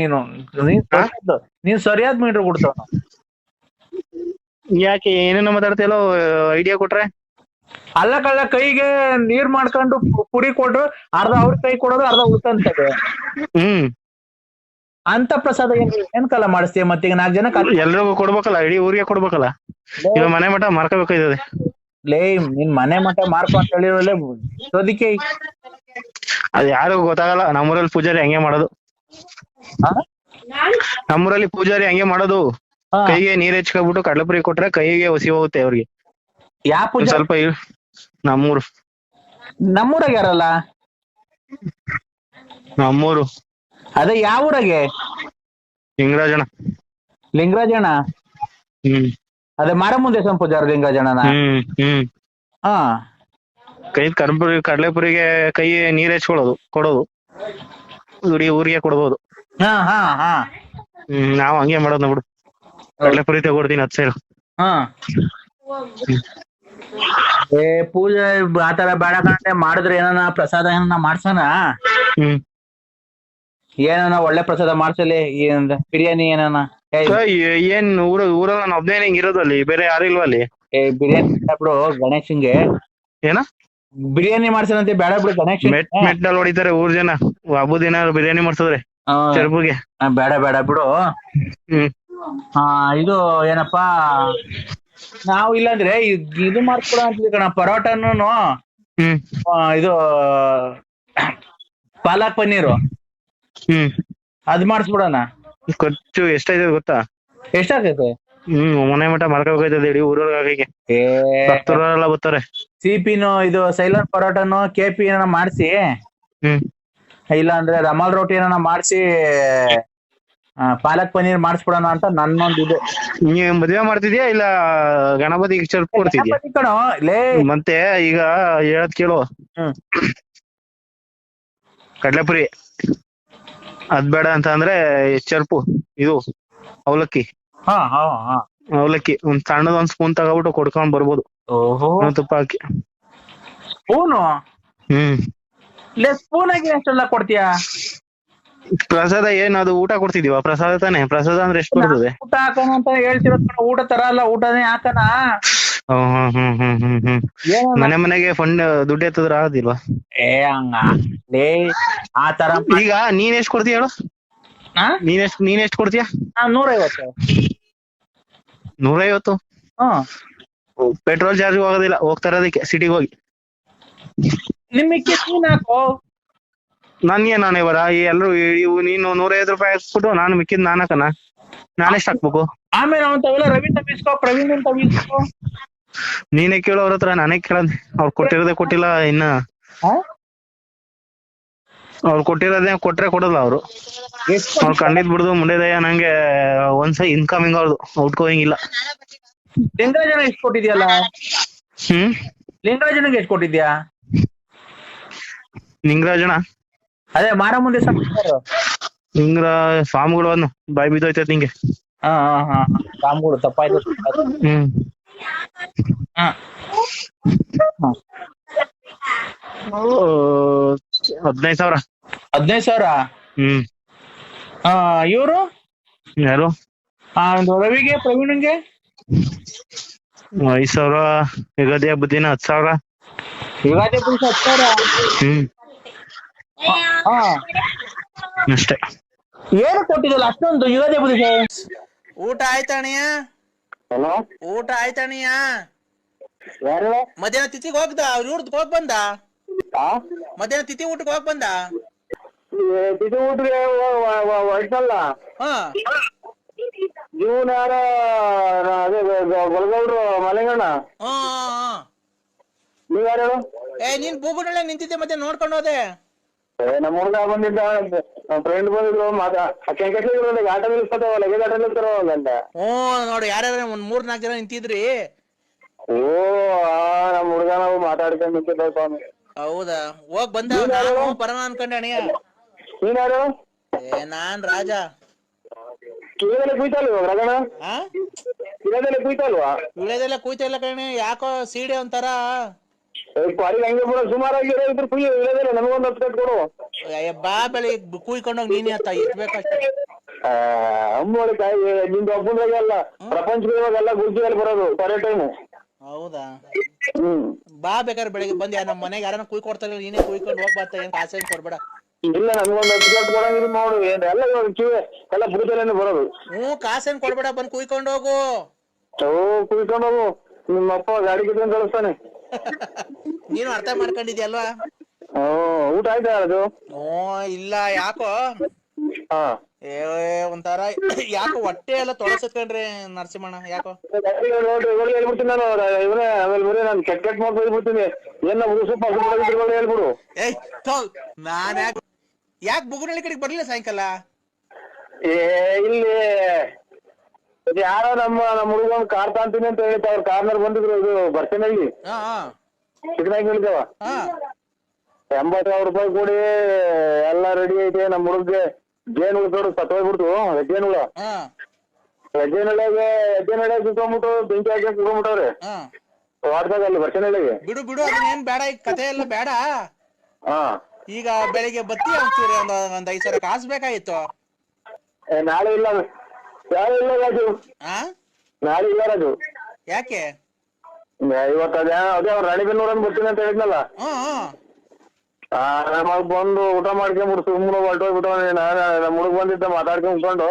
ನೀನ್ ಸರಿಯಾದ ಮೀಟ್ರ್ ಕುಡ್ದವ್. ಯಾಕೆ ಏನೇನೋ ಮಾತಾಡ್ತಿಯಲ್ಲೋ, ಐಡಿಯಾ ಕೊಟ್ರೆ. ಅಲ್ಲ ಕಳ್ಳ, ಕೈಗೆ ನೀರ್ ಮಾಡ್ಕೊಂಡು ಪುಡಿ ಕೊಟ್ರು ಅರ್ಧ ಅವ್ರ ಕೈ ಕೊಡೋದು, ಅರ್ಧ ಉಳ್ಕಂತದೆ. ಅಂತ ಪ್ರಸಾದ ಏನ್ ಕಾಲ ಮಾಡಿಸ್ತೀಯ? ಮತ್ತೀಗ 4 ಜನ ಎಲ್ರಿಗೂ ಕೊಡ್ಬೇಕಲ್ಲ, ಇಡೀ ಊರಿಗೆ ಕೊಡ್ಬೇಕಲ್ಲ. ಇವಾಗ ಮನೆ ಮಠ ಮಾರ್ಕೋಬೇಕಾಯ್ತದೆ. ಲೇ ನಿನ್ ಮನೆ ಮಠ ಮಾರ್ಕೊ ಅಂತ ಹೇಳಿರಲ್ಲೇ ಸೋದಿಕೆ. ಅದ್ ಯಾರಿಗೂ ಗೊತ್ತಾಗಲ್ಲ. ನಮ್ಮೂರಲ್ಲಿ ಪೂಜಾರಿ ಹಂಗೆ ಮಾಡೋದು. ನಮ್ಮೂರಲ್ಲಿ ಪೂಜಾರಿ ಹಂಗೆ ಮಾಡೋದು. ಕೈಗೆ ನೀರ್ ಹೆಚ್ಕೊಬಿಟ್ಟು ಕಡ್ಲೆಪುರಿ ಕೊಟ್ರೆ ಕೈಗೆ ಹಸಿ ಹೋಗುತ್ತೆ ಅವ್ರಿಗೆ. ಯಾವ ಪೂಜೆ? ಸ್ವಲ್ಪ ನಮ್ಮೂರಾಗ ಯಾರಲ್ಲ? ನಮ್ಮೂರು ಅದೇ ಯಾವ ಊರಾಗೆ? ಲಿಂಗರಾಜಣ್ಣ. ಅದೇ ಮಾರಮ್ಮನ ದೇವಸ್ಥಾನ ಪೂಜಾರ ಲಿಂಗರಾಜಣ್ಣನ. ಕೈ ಕಡ್ಲೆಪುರಿಗೆ ಕೈ ನೀರ್ ಹೆಚ್ಕೊಳ್ಳೋದು, ಕೊಡೋದು. ಇಡೀ ಊರಿಗೆ ಕೊಡ್ಬೋದು. ನಾವ್ ಹಂಗೆ ಮಾಡೋದ್ ನೋಡು. ಕಡ್ಲೆಪುರಿ ತಗೊಡ್ತೀನಿ 10 ಸೇರು. ಪೂಜೆ ಆತರ ಬೇಡ ಕಂಡೆ ಮಾಡಿದ್ರೆ ಏನಾನ ಪ್ರಸಾದ ಏನಾನ ಮಾಡ್ಸೋಣ. ಏನಾನ ಒಳ್ಳೆ ಪ್ರಸಾದ ಮಾಡ್ಸಲಿ. ಬಿರಿಯಾನಿ ಏನಾನ? ಏನ್ ಊರಲ್ಲಿ ನಾನು ಒಬ್ನೇ ಹಿಂಗ್ ಇರೋದು, ಅಲ್ಲಿ ಬೇರೆ ಯಾರು ಇಲ್ವಾ ಅಲ್ಲಿ? ಬಿರಿಯಾನಿ ಬಿಡು ಗಣೇಶನ್ಗೆ. ಏನ ಬಿರಿಯಾನಿ ಮಾಡ್ಸೋಣಂತೆ? ಬೇಡ ಬಿಡು ಗಣೇಶ್. ಮೆಟ್ನಲ್ಲಿ ಹೊಡಿತಾರೆ ಊರ್ ಜನ ಹಬ್ಬದ ದಿನ ಬಿರಿಯಾನಿ ಮಾಡ್ಸಿದ್ರೆ ಚರ್ಬುಗೆ. ಬೇಡ ಬಿಡು. ಇದು ಏನಪ್ಪಾ, ನಾವು ಇಲ್ಲಾಂದ್ರೆ ಇದು ಮಾಡ್ಕೊಡ ಅಂತಿದ್ವಿ ಕಣ, ಪರೋಟನು ಇದು ಪಾಲಕ್ ಪನ್ನೀರು ಅದ್ ಮಾಡಿಸ್ಬಿಡೋಣ. ಖರ್ಚು ಎಷ್ಟಾಯ್ತದೆ ಗೊತ್ತಾ? ಎಷ್ಟಾಗೈತೆ? ಮನೆ ಮಠ ಮಾರ್ಕೋಬೇಕಾಯ್ತದೆ ಇಡೀ ಊರೊಳಗೆ. ಭಕ್ತರೆಲ್ಲ ಬರ್ತಾರೆ. ಸಿಪಿನು ಇದು ಸೈಲನ್ ಪರೋಟನು KP ಏನಾನ ಮಾಡಿಸಿ, ಇಲ್ಲ ಅಂದ್ರೆ ರಮಾಲ್ ರೋಟಿ ಏನಾನ ಮಾಡಿಸಿ ಪಾಲಕ್ ಪನ್ನೀರ್ ಮಾಡಿಸ್ಬಿಡೋಣ ಅಂತ ನನ್ನೊಂದು ಇದು. ನೀವ್ ಮದ್ವೆ ಮಾಡ್ತಿದ್ಯಾ ಇಲ್ಲ ಗಣಪತಿಗೆ ಚರ್ಪ್ ಕೊಡ್ತಿದ್ಯಾ? ಕಣೋ ಲೇ. ಮತ್ತೆ ಈಗ ಹೇಳದ್ ಕೇಳು. ಕಡ್ಲೆಪುರಿ ಅದ್ ಬೇಡ ಅಂತ ಅಂದ್ರೆ ಚರ್ಪು, ಇದು ಅವಲಕ್ಕಿ. ಅವಲಕ್ಕಿ ಒಂದ್ ಸಣ್ಣದೊಂದ್ ಸ್ಪೂನ್ ತಗೋಬಿಟ್ಟು ಕೊಡ್ಕೊಂಡ್ ಬರ್ಬೋದು. ತುಪ್ಪ ಹಾಕಿ. ಸ್ಪೂನು? ಸ್ಪೂನ್ ಆಗಿ ಎಷ್ಟೆಲ್ಲ ಕೊಡ್ತೀಯಾ? ಪ್ರಸಾದ ಏನ್ ಅದು ಊಟ ಕೊಡ್ತಿದೀವ? ಪ್ರಸಾದ ತಾನೆ. ಪ್ರಸಾದ ಅಂದ್ರೆ ಎಷ್ಟು ಬರ್ತದೆ? ಊಟ ಹಾಕೋಣ ಅಂತ ಹೇಳ್ತಿರೋದ್. ಊಟ ತರ ಅಲ್ಲ, ಊಟನೇ ಹಾಕಣ. ಮನೆಗೆ ಫಂಡ್ ದುಡ್ಡು ಎತ್ತದ್ರ ಆಗೋದಿಲ್ವಾ? ಆ ತರ. ಈಗ ನೀನ್ ಎಷ್ಟ್ ಕೊಡ್ತೀಯ ಹೇಳು? ನೀನ್ ಎಷ್ಟ್ ಕೊಡ್ತೀಯ? 150. 150? ಪೆಟ್ರೋಲ್ ಚಾರ್ಜ್ ಹೋಗೋದಿಲ್ಲ ಹೋಗ್ತಾ ಇರೋದಕ್ಕೆ ಸಿಟಿಗೆ ಹೋಗಿ. ನಿಮ್ಗೆ ನೀನ್ ಹಾಕೋ. ನನ್ಗೆ ನಾನೇ ಬರ ಎಲ್ರು ನೀನು 150 ರೂಪಾಯಿ ಹಾಕ್ಬಿಟ್ಟು ನಾನು ಮಿಕ್ಕಿದ್ ನಾನ್ ಹಾಕನ? ನಾನೆಷ್ಟ್ ಹಾಕ್ಬೇಕು? ಆಮೇಲೆ ಅವಂತವೆಲ್ಲ ರವಿ ತಪ್ಪಿಸ್ಕೋ, ಪ್ರವೀಣ್ ತಪ್ಪಿಸ್ಕೋ. ನೀನೇ ಕೇಳೋ ಅವ್ರ ಹತ್ರ, ನಾನೇ ಕೇಳದ್. ಅವ್ರು ಕೊಟ್ಟಿರೋದೇ ಕೊಟ್ಟಿಲ್ಲ ಇನ್ನ. ಅವ್ರು ಕೊಟ್ಟಿರೋದೇ ಕೊಟ್ರೆ ಕೊಡಲ್ಲ ಅವ್ರು. ಅವ್ರು ಕಂಡಿದ್ ಬಿಡುದು ಮುಂಡೆದಯ್ಯ. ನಂಗೆ ಒಂದ್ಸಲ ಇನ್ಕಮಿಂಗ್ ಅವ್ರದ್ದು, ಔಟ್ ಗೋಯಿಂಗ್ ಇಲ್ಲ. ಲಿಂಗರಾಜನ ಎಷ್ಟು ಕೊಟ್ಟಿದ್ಯಲ್ಲ? ಲಿಂಗರಾಜನಿಗೆ ಎಷ್ಟು ಕೊಟ್ಟಿದ್ಯಾ? ಲಿಂಗರಾಜನ ಅದೇ ಮಾರಮ್ಮನ ದೇವಸ್ಥಾನ ಸ್ವಾಮಿಗಳು ಅನ್ನು ಬಾಯಿ ಬಿದ್ದೋಯ್ತೈತೆ ನಿಂಗೆ. ಸ್ವಾಮಿಗಳು ತಪ್ಪಾಯ್ತು. 15,000. 15,000? ಇವರು ಯಾರು? ರವಿಗೆ ಪ್ರವೀಣ್ಗೆ 5,000. ಯುಗಾದಿ ಹಬ್ಬದ ದಿನ 10,000. ಯುಗಾದಿ ಹಬ್ಬದ 10,000? ಅಷ್ಟೇ. ಏನು ಕೊಟ್ಟಿದ್ದಲ್ಲ ಅಷ್ಟೊಂದು ಯುಗಾದಿ ಹಬ್ಬದ? ಊಟ ಆಯ್ತಣ್ಣ? ಊಟ ಆಯ್ತಣ್ಣ? ಮಧ್ಯಾಹ್ನ ತಿಥಿಗೆ ಹೋಗ್ದ? ಅವ್ರ ಊಟಕ್ಕೆ ಹೋಗ್ ಬಂದ? ಮಧ್ಯಾಹ್ನ ತಿಥಿ ಊಟಕ್ಕೆ ಹೋಗ್ ಬಂದ? ತಿಥಿ ಊಟಕ್ಕೆ ಹೊರಟಲ್ಲ. ಇವನ್ ಯಾರ ಅದೇ ಗೊಲಗೌಡ್ರು ಮಲೆಗಣ್ಣ. ನೀವ್ ಯಾರು ಹೇಳು? ನೀನ್ ಬೂಗುನಳ್ಳಿ ನಿಂತಿದ್ದೆ ಮತ್ತೆ ನೋಡ್ಕೊಂಡು ಹೋದೆ. ನಮ್ಮ ಹುಡುಗ ಬಂದಿದ್ದ, ನಮ್ಮ ಫ್ರೆಂಡ್ ಬಂದಿದ್ರು, ಆಟ ನಿಲ್ಸ್ಕೊತಾವ, ಲಗೇಜ್ ಆಟ ನಿಲ್ತಾರಲ್ಲ ಅಂತ. ನೋಡು ಯಾರ್ಯಾರ ಒಂದ್ 3-4 ಜನ ನಿಂತಿದ್ರಿ. ಓ ನಮ್ಮ ಹುಡುಗ ನಾವು ಮಾತಾಡ್ಕೊಂಡು ನಿಂತಿದ್ದ ಸ್ವಾಮಿ. ಹೌದಾ? ಹೋಗ್ ಬಂದ ಬರೋಣ ಅನ್ಕೊಂಡೆ ಅಣಿಯ. ನೀನ್ ಯಾರು? ನಾನ್ ರಾಜ. ಕಿವಿದೆಲ್ಲ ಕುಯ್ತಲ್ವ ರಗಣ? ಕಿವಿದೆಲ್ಲ ಕುಯ್ತಲ್ವಾ? ವಿಳೆದೆಲ್ಲ ಕುಯ್ತಾ ಇಲ್ಲ ಕಣೆ, ಯಾಕೋ ಸೀಡೆ ಒಂಥರ. ಪಾರಿಗೆ ಹಂಗೆ ಬಿಡ, ಸುಮಾರಾಗಿ ಇದ್ರು ಕುಯ್ಯ ಇಳದಿಲ್ಲ, ನಮಗೊಂದು 10 ಕಟ್ ಕೊಡು. ಬಾ ಬೆಳಿಗ್ಗೆ ಕುಯ್ಕೊಂಡೋಗಿ ನೀನೇ ಅತ್ತ ಇಟ್ಬೇಕಷ್ಟೇ. ಅಂಬೋಳಿ ಕಾಯಿ ನಿಂದು ಒಬ್ಬಂದ್ರಾಗೆ ಅಲ್ಲ, ಪ್ರಪಂಚದೊಳಗೆಲ್ಲ ಗುರ್ಜಿಯಲ್ಲಿ ಬರೋದು ಕರೆ ಟೈಮು. ಹೌದಾ? ಬಾ ಬೇಕಾದ್ರೆ ಬೆಳಿಗ್ಗೆ ಬಂದ್ ನಮ್ಮ ಮನೆಗೆ ಯಾರನ್ನ ಕುಯ್ ಕೊಡ್ತಾರೆ, ನೀನೇ ಕುಯ್ಕೊಂಡು ಹೋಗ್ಬಾರ್ತ. ಏನ್ ಕಾಸು ಏನ್ ಕೊಡ್ಬೇಡ. ಇಲ್ಲ ನನ್ಗೊಂದು 10 ಕಟ್ ಕೊಡಂಗಿಲ್ಲ ನೋಡು. ಎಲ್ಲ ಕಿವಿ ಎಲ್ಲ ಬುಡದಲ್ಲೇನೆ ಬರೋದು. ಕಾಸೇನ್ ಕೊಡ್ಬೇಡ, ಬಂದ್ ಕುಯ್ಕೊಂಡು ಹೋಗು. ಕುಯ್ಕೊಂಡು ಹೋಗು, ನಿಮ್ಮಪ್ಪ ಗಾಡಿ ಕಿತ್ಕೊಂಡು ಕಳಿಸ್ತಾನೆ. ನೀನು ಅರ್ಥ ಮಾಡ್ಕೊಂಡಿದ್ಯಲ್ವಾ? ಊಟ ಆಯ್ತಾ ಅದು? ಇಲ್ಲ, ಯಾಕೋ ಒಂಥರ ಯಾಕೋ ಹೊಟ್ಟೆ ಎಲ್ಲ ತೊಳಸತ್ಕೊಂಡ್ರಿ ನರಸಿಂಹಣ್ಣ, ಯಾಕೋ? ನೋಡ್ರಿ ಹೇಳ್ಬಿಡ್ತೀನಿ ನಾನು, ಇವನೇ ಆಮೇಲೆ ಬರೀ ನಾನು ಕೆಟ್ಟ ಮಾಡ್ಬಿಡ್ತೀನಿ. ಏನ ಉಸುಪ್ಪು ಹೇಳ್ಬಿಡು. ನಾನ್ ಯಾಕೆ ಬುಗುನಳ್ಳಿ ಕಡೆಗೆ ಬರ್ಲಿಲ್ಲ ಸಾಯಂಕಾಲ? ಇಲ್ಲಿ ಯಾರೋ ನಮ್ಮ ಹುಡುಗ ಕಾರ್ ತಾಂತೀನಿ ಅಂತ ಹೇಳ್ತಾ ಅವ್ರ ಕಾರ್ನರ್ ಬಂದಿದ್ರು. ಇದು ಬರ್ಸನಲ್ಲಿ ಚಿಕ್ಕನಾಗಿ ಹೇಳಿದವ 80,000 ರೂಪಾಯಿ ಕೊಡಿ, ಎಲ್ಲ ರೆಡಿ ಐತೆ. ನಮ್ಮ ಹುಡುಗ್ಗೆ ಜೇನುಳ ನೋಡು ಸತ್ತೋಗ್ಬಿಡ್ತು. ಹೆಜ್ಜೆನುಳ ಸುತ್ತೋಗ್ಬಿಟ್ಟು ಬೆಂಕಿ ಹಾಕಿ ಕುತ್ಕೊಂಡ್ಬಿಟ್ಟವ್ರೆ ವಾಟ್ಸಾಪ್ ಅಲ್ಲಿ ಬರ್ಸನಳ್ಳಿಗೆ. ಬಿಡು ಅದನ್ನೇನ್ ಬೇಡ, ಈಗ ಕತೆ ಎಲ್ಲ ಬೇಡ. ಈಗ ಬೆಳಿಗ್ಗೆ ಬತ್ತಿ ಅಂತೀರಿ, ಒಂದ್ 5,000 ಕಾಸು ಬೇಕಾಗಿತ್ತು. ನಾಳೆ ಇಲ್ಲ ರಾಜು, ನಾಳೆ ಇಲ್ಲ ರಾಜು. ಯಾಕೆ? ಇವತ್ತು ಅದೇ ಅವ್ರು ರಾಣಿಬೆನ್ನೂರ ಬರ್ತೀನಿ ಅಂತ ಹೇಳಿದ್ನಲ್ಲ, ನಮಗ್ ಬಂದು ಊಟ ಮಾಡ್ಕೊಂಡ್ಬಿಟ್ಟು ಸುಮ್ಮನೆ ಹೊರಟೋಗ್ಬಿಟ್ಟು ನಮ್ಮ ಹುಡುಗ ಬಂದಿದ್ದ ಮಾತಾಡ್ಕೊಂಡ್ ಉಟ್ಕೊಂಡು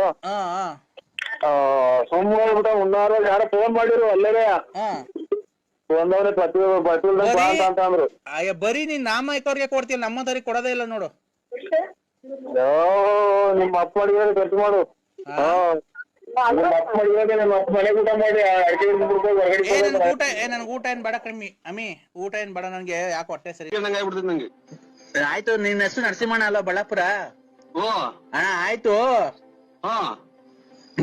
ಸುಮ್ಮನೆ ಹೋಗ್ಬಿಟ್ಟ. ಉಣ್ಣಾರು ಯಾರೋ ಫೋನ್ ಮಾಡಿರು ಅಲ್ಲೇ ಒಂದವ್ರೆ ಅಂತ ಅಂದ್ರು. ಬರೀ ನೀನ್ ನಾಮೈಕವ್ರಿಗೆ ಕೊಡ್ತೀಯ, ನಮ್ಮಂತವ್ರಿಗೆ ಕೊಡೋದೇ ಇಲ್ಲ ನೋಡು. ನಿಮ್ಮ ಅಪ್ಪ ಅಡಿಗೆ ಖರ್ಚು ಮಾಡು. ಮನೆಗೆ ಊಟ ಮಾಡಿ ನನ್ಗೆ ಊಟ ಏನ್ ಬೇಡ ಕಮ್ಮಿ ಅಮ್ಮಿ, ಊಟ ಏನ್ ಬೇಡ ನನ್ಗೆ. ಯಾಕೆ ಹೊಟ್ಟೆ ಸರಿ ನಂಗೆ. ಆಯ್ತು, ನಿನ್ನ ಹೆಸರು ನರಸಿಂಹಣ್ಣ ಅಲ್ಲ ಬಳ್ಳಾಪುರ? ಅಣ್ಣ ಆಯ್ತು.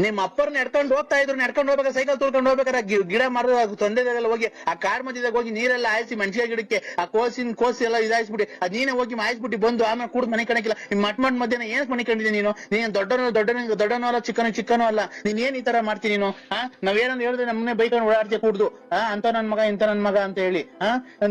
ನಿಮ್ ಅಪ್ಪರ್ ನಡ್ಕೊಂಡು ಹೋಗ್ತಾ ಇದ್ರು, ನಡ್ಕೊಂಡು ಹೋಗ್ಬೇಕಾದ್ರೆ ಸೈಕಲ್ ತುಳ್ಕೊಂಡು ಹೋಗ್ಬೇಕಾರೆ ಗಿಡ ಮರದ ತೊಂದರೆಲ್ಲ ಹೋಗಿ ಆ ಕಾಡ್ ಮಧ್ಯದಾಗ ಹೋಗಿ ನೀರೆಲ್ಲ ಹಾಯಿಸಿ ಮೆಣಸಿನ ಗಿಡಕ್ಕೆ ಆ ಕೋಸಿ ಎಲ್ಲ ಇದಾಯಿಸ್ಬಿಟ್ಟು ಅದ್ ನೀನೇ ಹೋಗಿ ಮಾಯಿಸ್ಬಿಟ್ಟು ಬಂದು ಆಮೇಲೆ ಕೂಡ ಮನೆ ಕಣಕಿಲ್ಲ. ನಿಮ್ ಮಟ್ ಮಧ್ಯಾಹ್ನ ಏನ್ ಮನೆ ಕಂಡಿದ್ದೀನಿ ನೀನ್ ದೊಡ್ಡನೋ ಅಲ್ಲ ಚಿಕ್ಕನೋ ಅಲ್ಲ, ನೀನ್ ಏನ್ ಈ ತರ ಮಾಡ್ತೀನಿ ನೀನು? ನಾವೇನಂದ್ ಹೇಳಿದ್ರೆ ನಮ್ಮನೆ ಬೈಕೊಂಡು ಓಡಾಡ್ತೀಯ ಕುಡ್ದು ಅಂತ ನನ್ ಮಗ ಇಂತ ನನ್ ಮಗ ಅಂತ ಹೇಳಿ.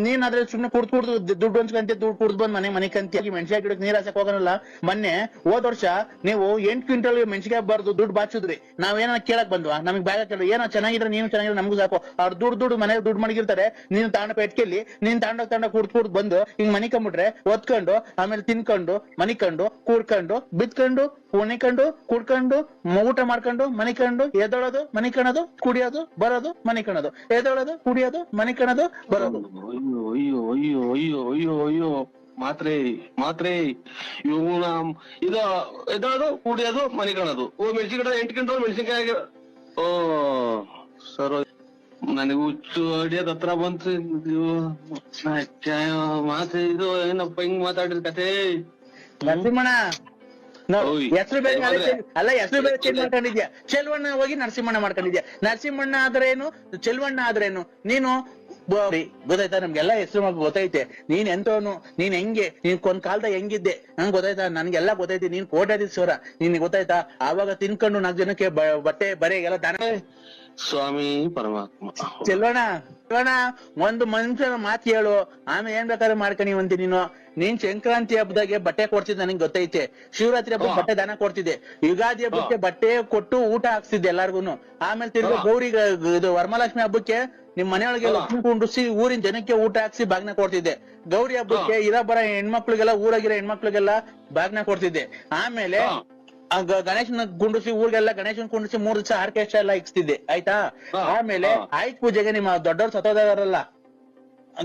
ನೀನ್ ಅದ್ರ ಸುಮ್ನೆ ಕುಡ್ದು ದುಡ್ಡು ಹಂಚ್ಕಂತೆ, ದುಡ್ಡು ಕುಡ್ದು ಬಂದ್ ಮನೆ ಕಂತಿ ಮೆಣಸಿನ ಗಿಡಕ್ಕೆ ನೀರ್ ಹಾಸಕ್ ಹೋಗೋನಲ್ಲ. ಮೊನ್ನೆ ಹೋದ ವರ್ಷ ನೀವು 8 ಕ್ವಿಂಟಲ್ ಮೆಣಸಿಗೆ ಬರ್ದು ದುಡ್ಡು ಬಾಚಿದ್ರಿ. ನಾವೇನ ಕೇಳಕ್ ಬಂದ್ವಾ? ನಮಗ್ ಬ್ಯಾಗ ಕೇಳ ಏನೋ ಚೆನ್ನಾಗಿದ್ರೆ ನೀನು ಚೆನ್ನಾಗಿದ್ರೆ ನಮಗೂ ಸಾಕು. ಅವ್ರು ದುಡ್ಡು ಮನೆಗೆ ದುಡ್ಡು ಮಡಗಿರ್ತಾರೆ. ನೀನು ತಾಂಡ ಪೆಟ್ಕೆಲ್ಲಿ ನೀನ್ ತಾಂಡ ಕುಡ್ದು ಬಂದು ಹಿಂಗ್ ಮನಿಕೊಂಡ್ಬಿಟ್ರೆ ಒತ್ಕೊಂಡು ಆಮೇಲೆ ತಿನ್ಕೊಂಡು ಮನಿಕೊಂಡು ಕೂಡ್ಕೊಂಡು ಬಿತ್ಕೊಂಡು ಕುಣಿಕೊಂಡು ಕುಡ್ಕೊಂಡು ಊಟ ಮಾಡ್ಕೊಂಡು ಮನಿಕೊಂಡು ಎದೊಳೋದು ಮನಿಕಣದು ಕುಡಿಯೋದು ಬರೋದು ಮನಿಕಣದು ಎದೊಳೋದು ಕುಡಿಯೋದು ಮನಿಕಣದು ಬರೋದು. ಅಯ್ಯೋ ಅಯ್ಯೋ ಅಯ್ಯೋ ಅಯ್ಯೋ ಅಯ್ಯೋ ಮಾತ್ರೆ ಇವನ ಇದು ಎದೋದು ಕುಡಿಯೋದು ಮನೆ ಕಾಣೋದು. ಮೆಣಸಿನಕಾಯಿ 8 ಕ್ವಿಂಟಲ್ ಮೆಣಸಿನಕಾಯಿ. ಓ ಸರ್, ನನಗೆ ಹುಚ್ಚು ಅಡಿಯೋದ್ ಹತ್ರ ಬಂತು. ಮಾತೆ ಇದು ಏನಪ್ಪ ಹಿಂಗ್ ಮಾತಾಡಿದ ಕತೆ? ನರಸಿಂಹಣ್ಣ ಹೆಸರು ಬೇರೆ ಅಲ್ಲ, ಹೆಸರು ಬೇರೆ ಚೇಂಜ್ ಮಾಡ್ಕೊಂಡಿದ್ಯಾ. ಚೆಲ್ವಣ್ಣ ಹೋಗಿ ನರಸಿಂಹಣ್ಣ ಮಾಡ್ಕೊಂಡಿದ್ಯಾ. ನರಸಿಂಹಣ್ಣ ಆದ್ರೇನು ಚೆಲ್ವಣ್ಣ ಆದ್ರೇನು? ನೀನು ಗೊತ್ತಾಯ್ತಾ? ನಮ್ಗೆಲ್ಲಾ ಹೆಸರು ಮಗ ಗೊತ್ತೈತೆ. ನೀನ್ ಎಂತವನು, ನೀನ್ ಹೆಂಗೆ, ನೀನ್ ಒಂದ್ ಕಾಲದಾಗ ಹೆಂಗಿದ್ದೆ ನಂಗೆ ಗೊತ್ತಾಯ್ತಾ? ನನ್ಗೆಲ್ಲಾ ಗೊತ್ತೈತಿ. ನೀನ್ ಕೋಟ್ಯಾಧೀಶ್ವರ, ನಿನ್ ಗೊತ್ತಾಯ್ತಾ? ಆವಾಗ ತಿನ್ಕೊಂಡು 4 ಜನಕ್ಕೆ ಬಟ್ಟೆ ಬರೆಗೆಲ್ಲ ದಾನ. ಸ್ವಾಮಿ ಪರಮಾತ್ಮ. ಚೆಲ್ವಣ್ಣ ಒಂದು ಮನುಷ್ಯನ ಮಾತು ಹೇಳು, ಆಮೇಲೆ ಏನ್ ಬೇಕಾದ್ರೆ ಮಾಡ್ಕೊಂಡಿವಂತಿ ನೀನು. ನೀನ್ ಸಂಕ್ರಾಂತಿ ಹಬ್ಬದಾಗೆ ಬಟ್ಟೆ ಕೊಡ್ತಿದ್ದೆ ನನಗೆ ಗೊತ್ತೈತೆ. ಶಿವರಾತ್ರಿ ಹಬ್ಬಕ್ಕೆ ಬಟ್ಟೆ ದಾನ ಕೊಡ್ತಿದ್ದೆ. ಯುಗಾದಿ ಹಬ್ಬಕ್ಕೆ ಬಟ್ಟೆ ಕೊಟ್ಟು ಊಟ ಹಾಕ್ತಿದ್ದೆ ಎಲ್ಲಾರ್ಗುನು. ಆಮೇಲೆ ತಿರ್ಗಿ ಗೌರಿಗೆ ಇದು ವರಮಹಾಲಕ್ಷ್ಮಿ ಹಬ್ಬಕ್ಕೆ ನಿಮ್ ಮನೆಯೊಳಗೆ ಲಕ್ಷ್ಮಿ ಕುಂಡ್ರಿಸಿ ಊರಿನ ಜನಕ್ಕೆ ಊಟ ಹಾಕ್ಸಿ ಬಾಗ್ನ ಕೊಡ್ತಿದ್ದೆ. ಗೌರಿ ಹಬ್ಬಕ್ಕೆ ಬರ ಹೆಣ್ಮಕ್ಳಿಗೆಲ್ಲ ಊರಾಗಿರೋ ಹೆಣ್ಮಕ್ಳಿಗೆಲ್ಲ ಬಾಗ್ನ ಕೊಡ್ತಿದ್ದೆ. ಆಮೇಲೆ ಗಣೇಶನ ಕುಂಡ್ರಿಸಿ ಊರಿಗೆಲ್ಲ ಗಣೇಶನ್ ಕುಂಡ್ರಿಸಿ 3 ದಿವಸ ಆರ್ಕೆಸ್ಟ್ರಾ ಎಲ್ಲ ಇಕ್ಸ್ತಿದ್ದೆ. ಆಯ್ತಾ? ಆಮೇಲೆ ಆಯ್ತು ಪೂಜೆಗೆ ನಿಮ್ಮ ದೊಡ್ಡವ್ರು ಸತ್ತೋದಾರಲ್ಲ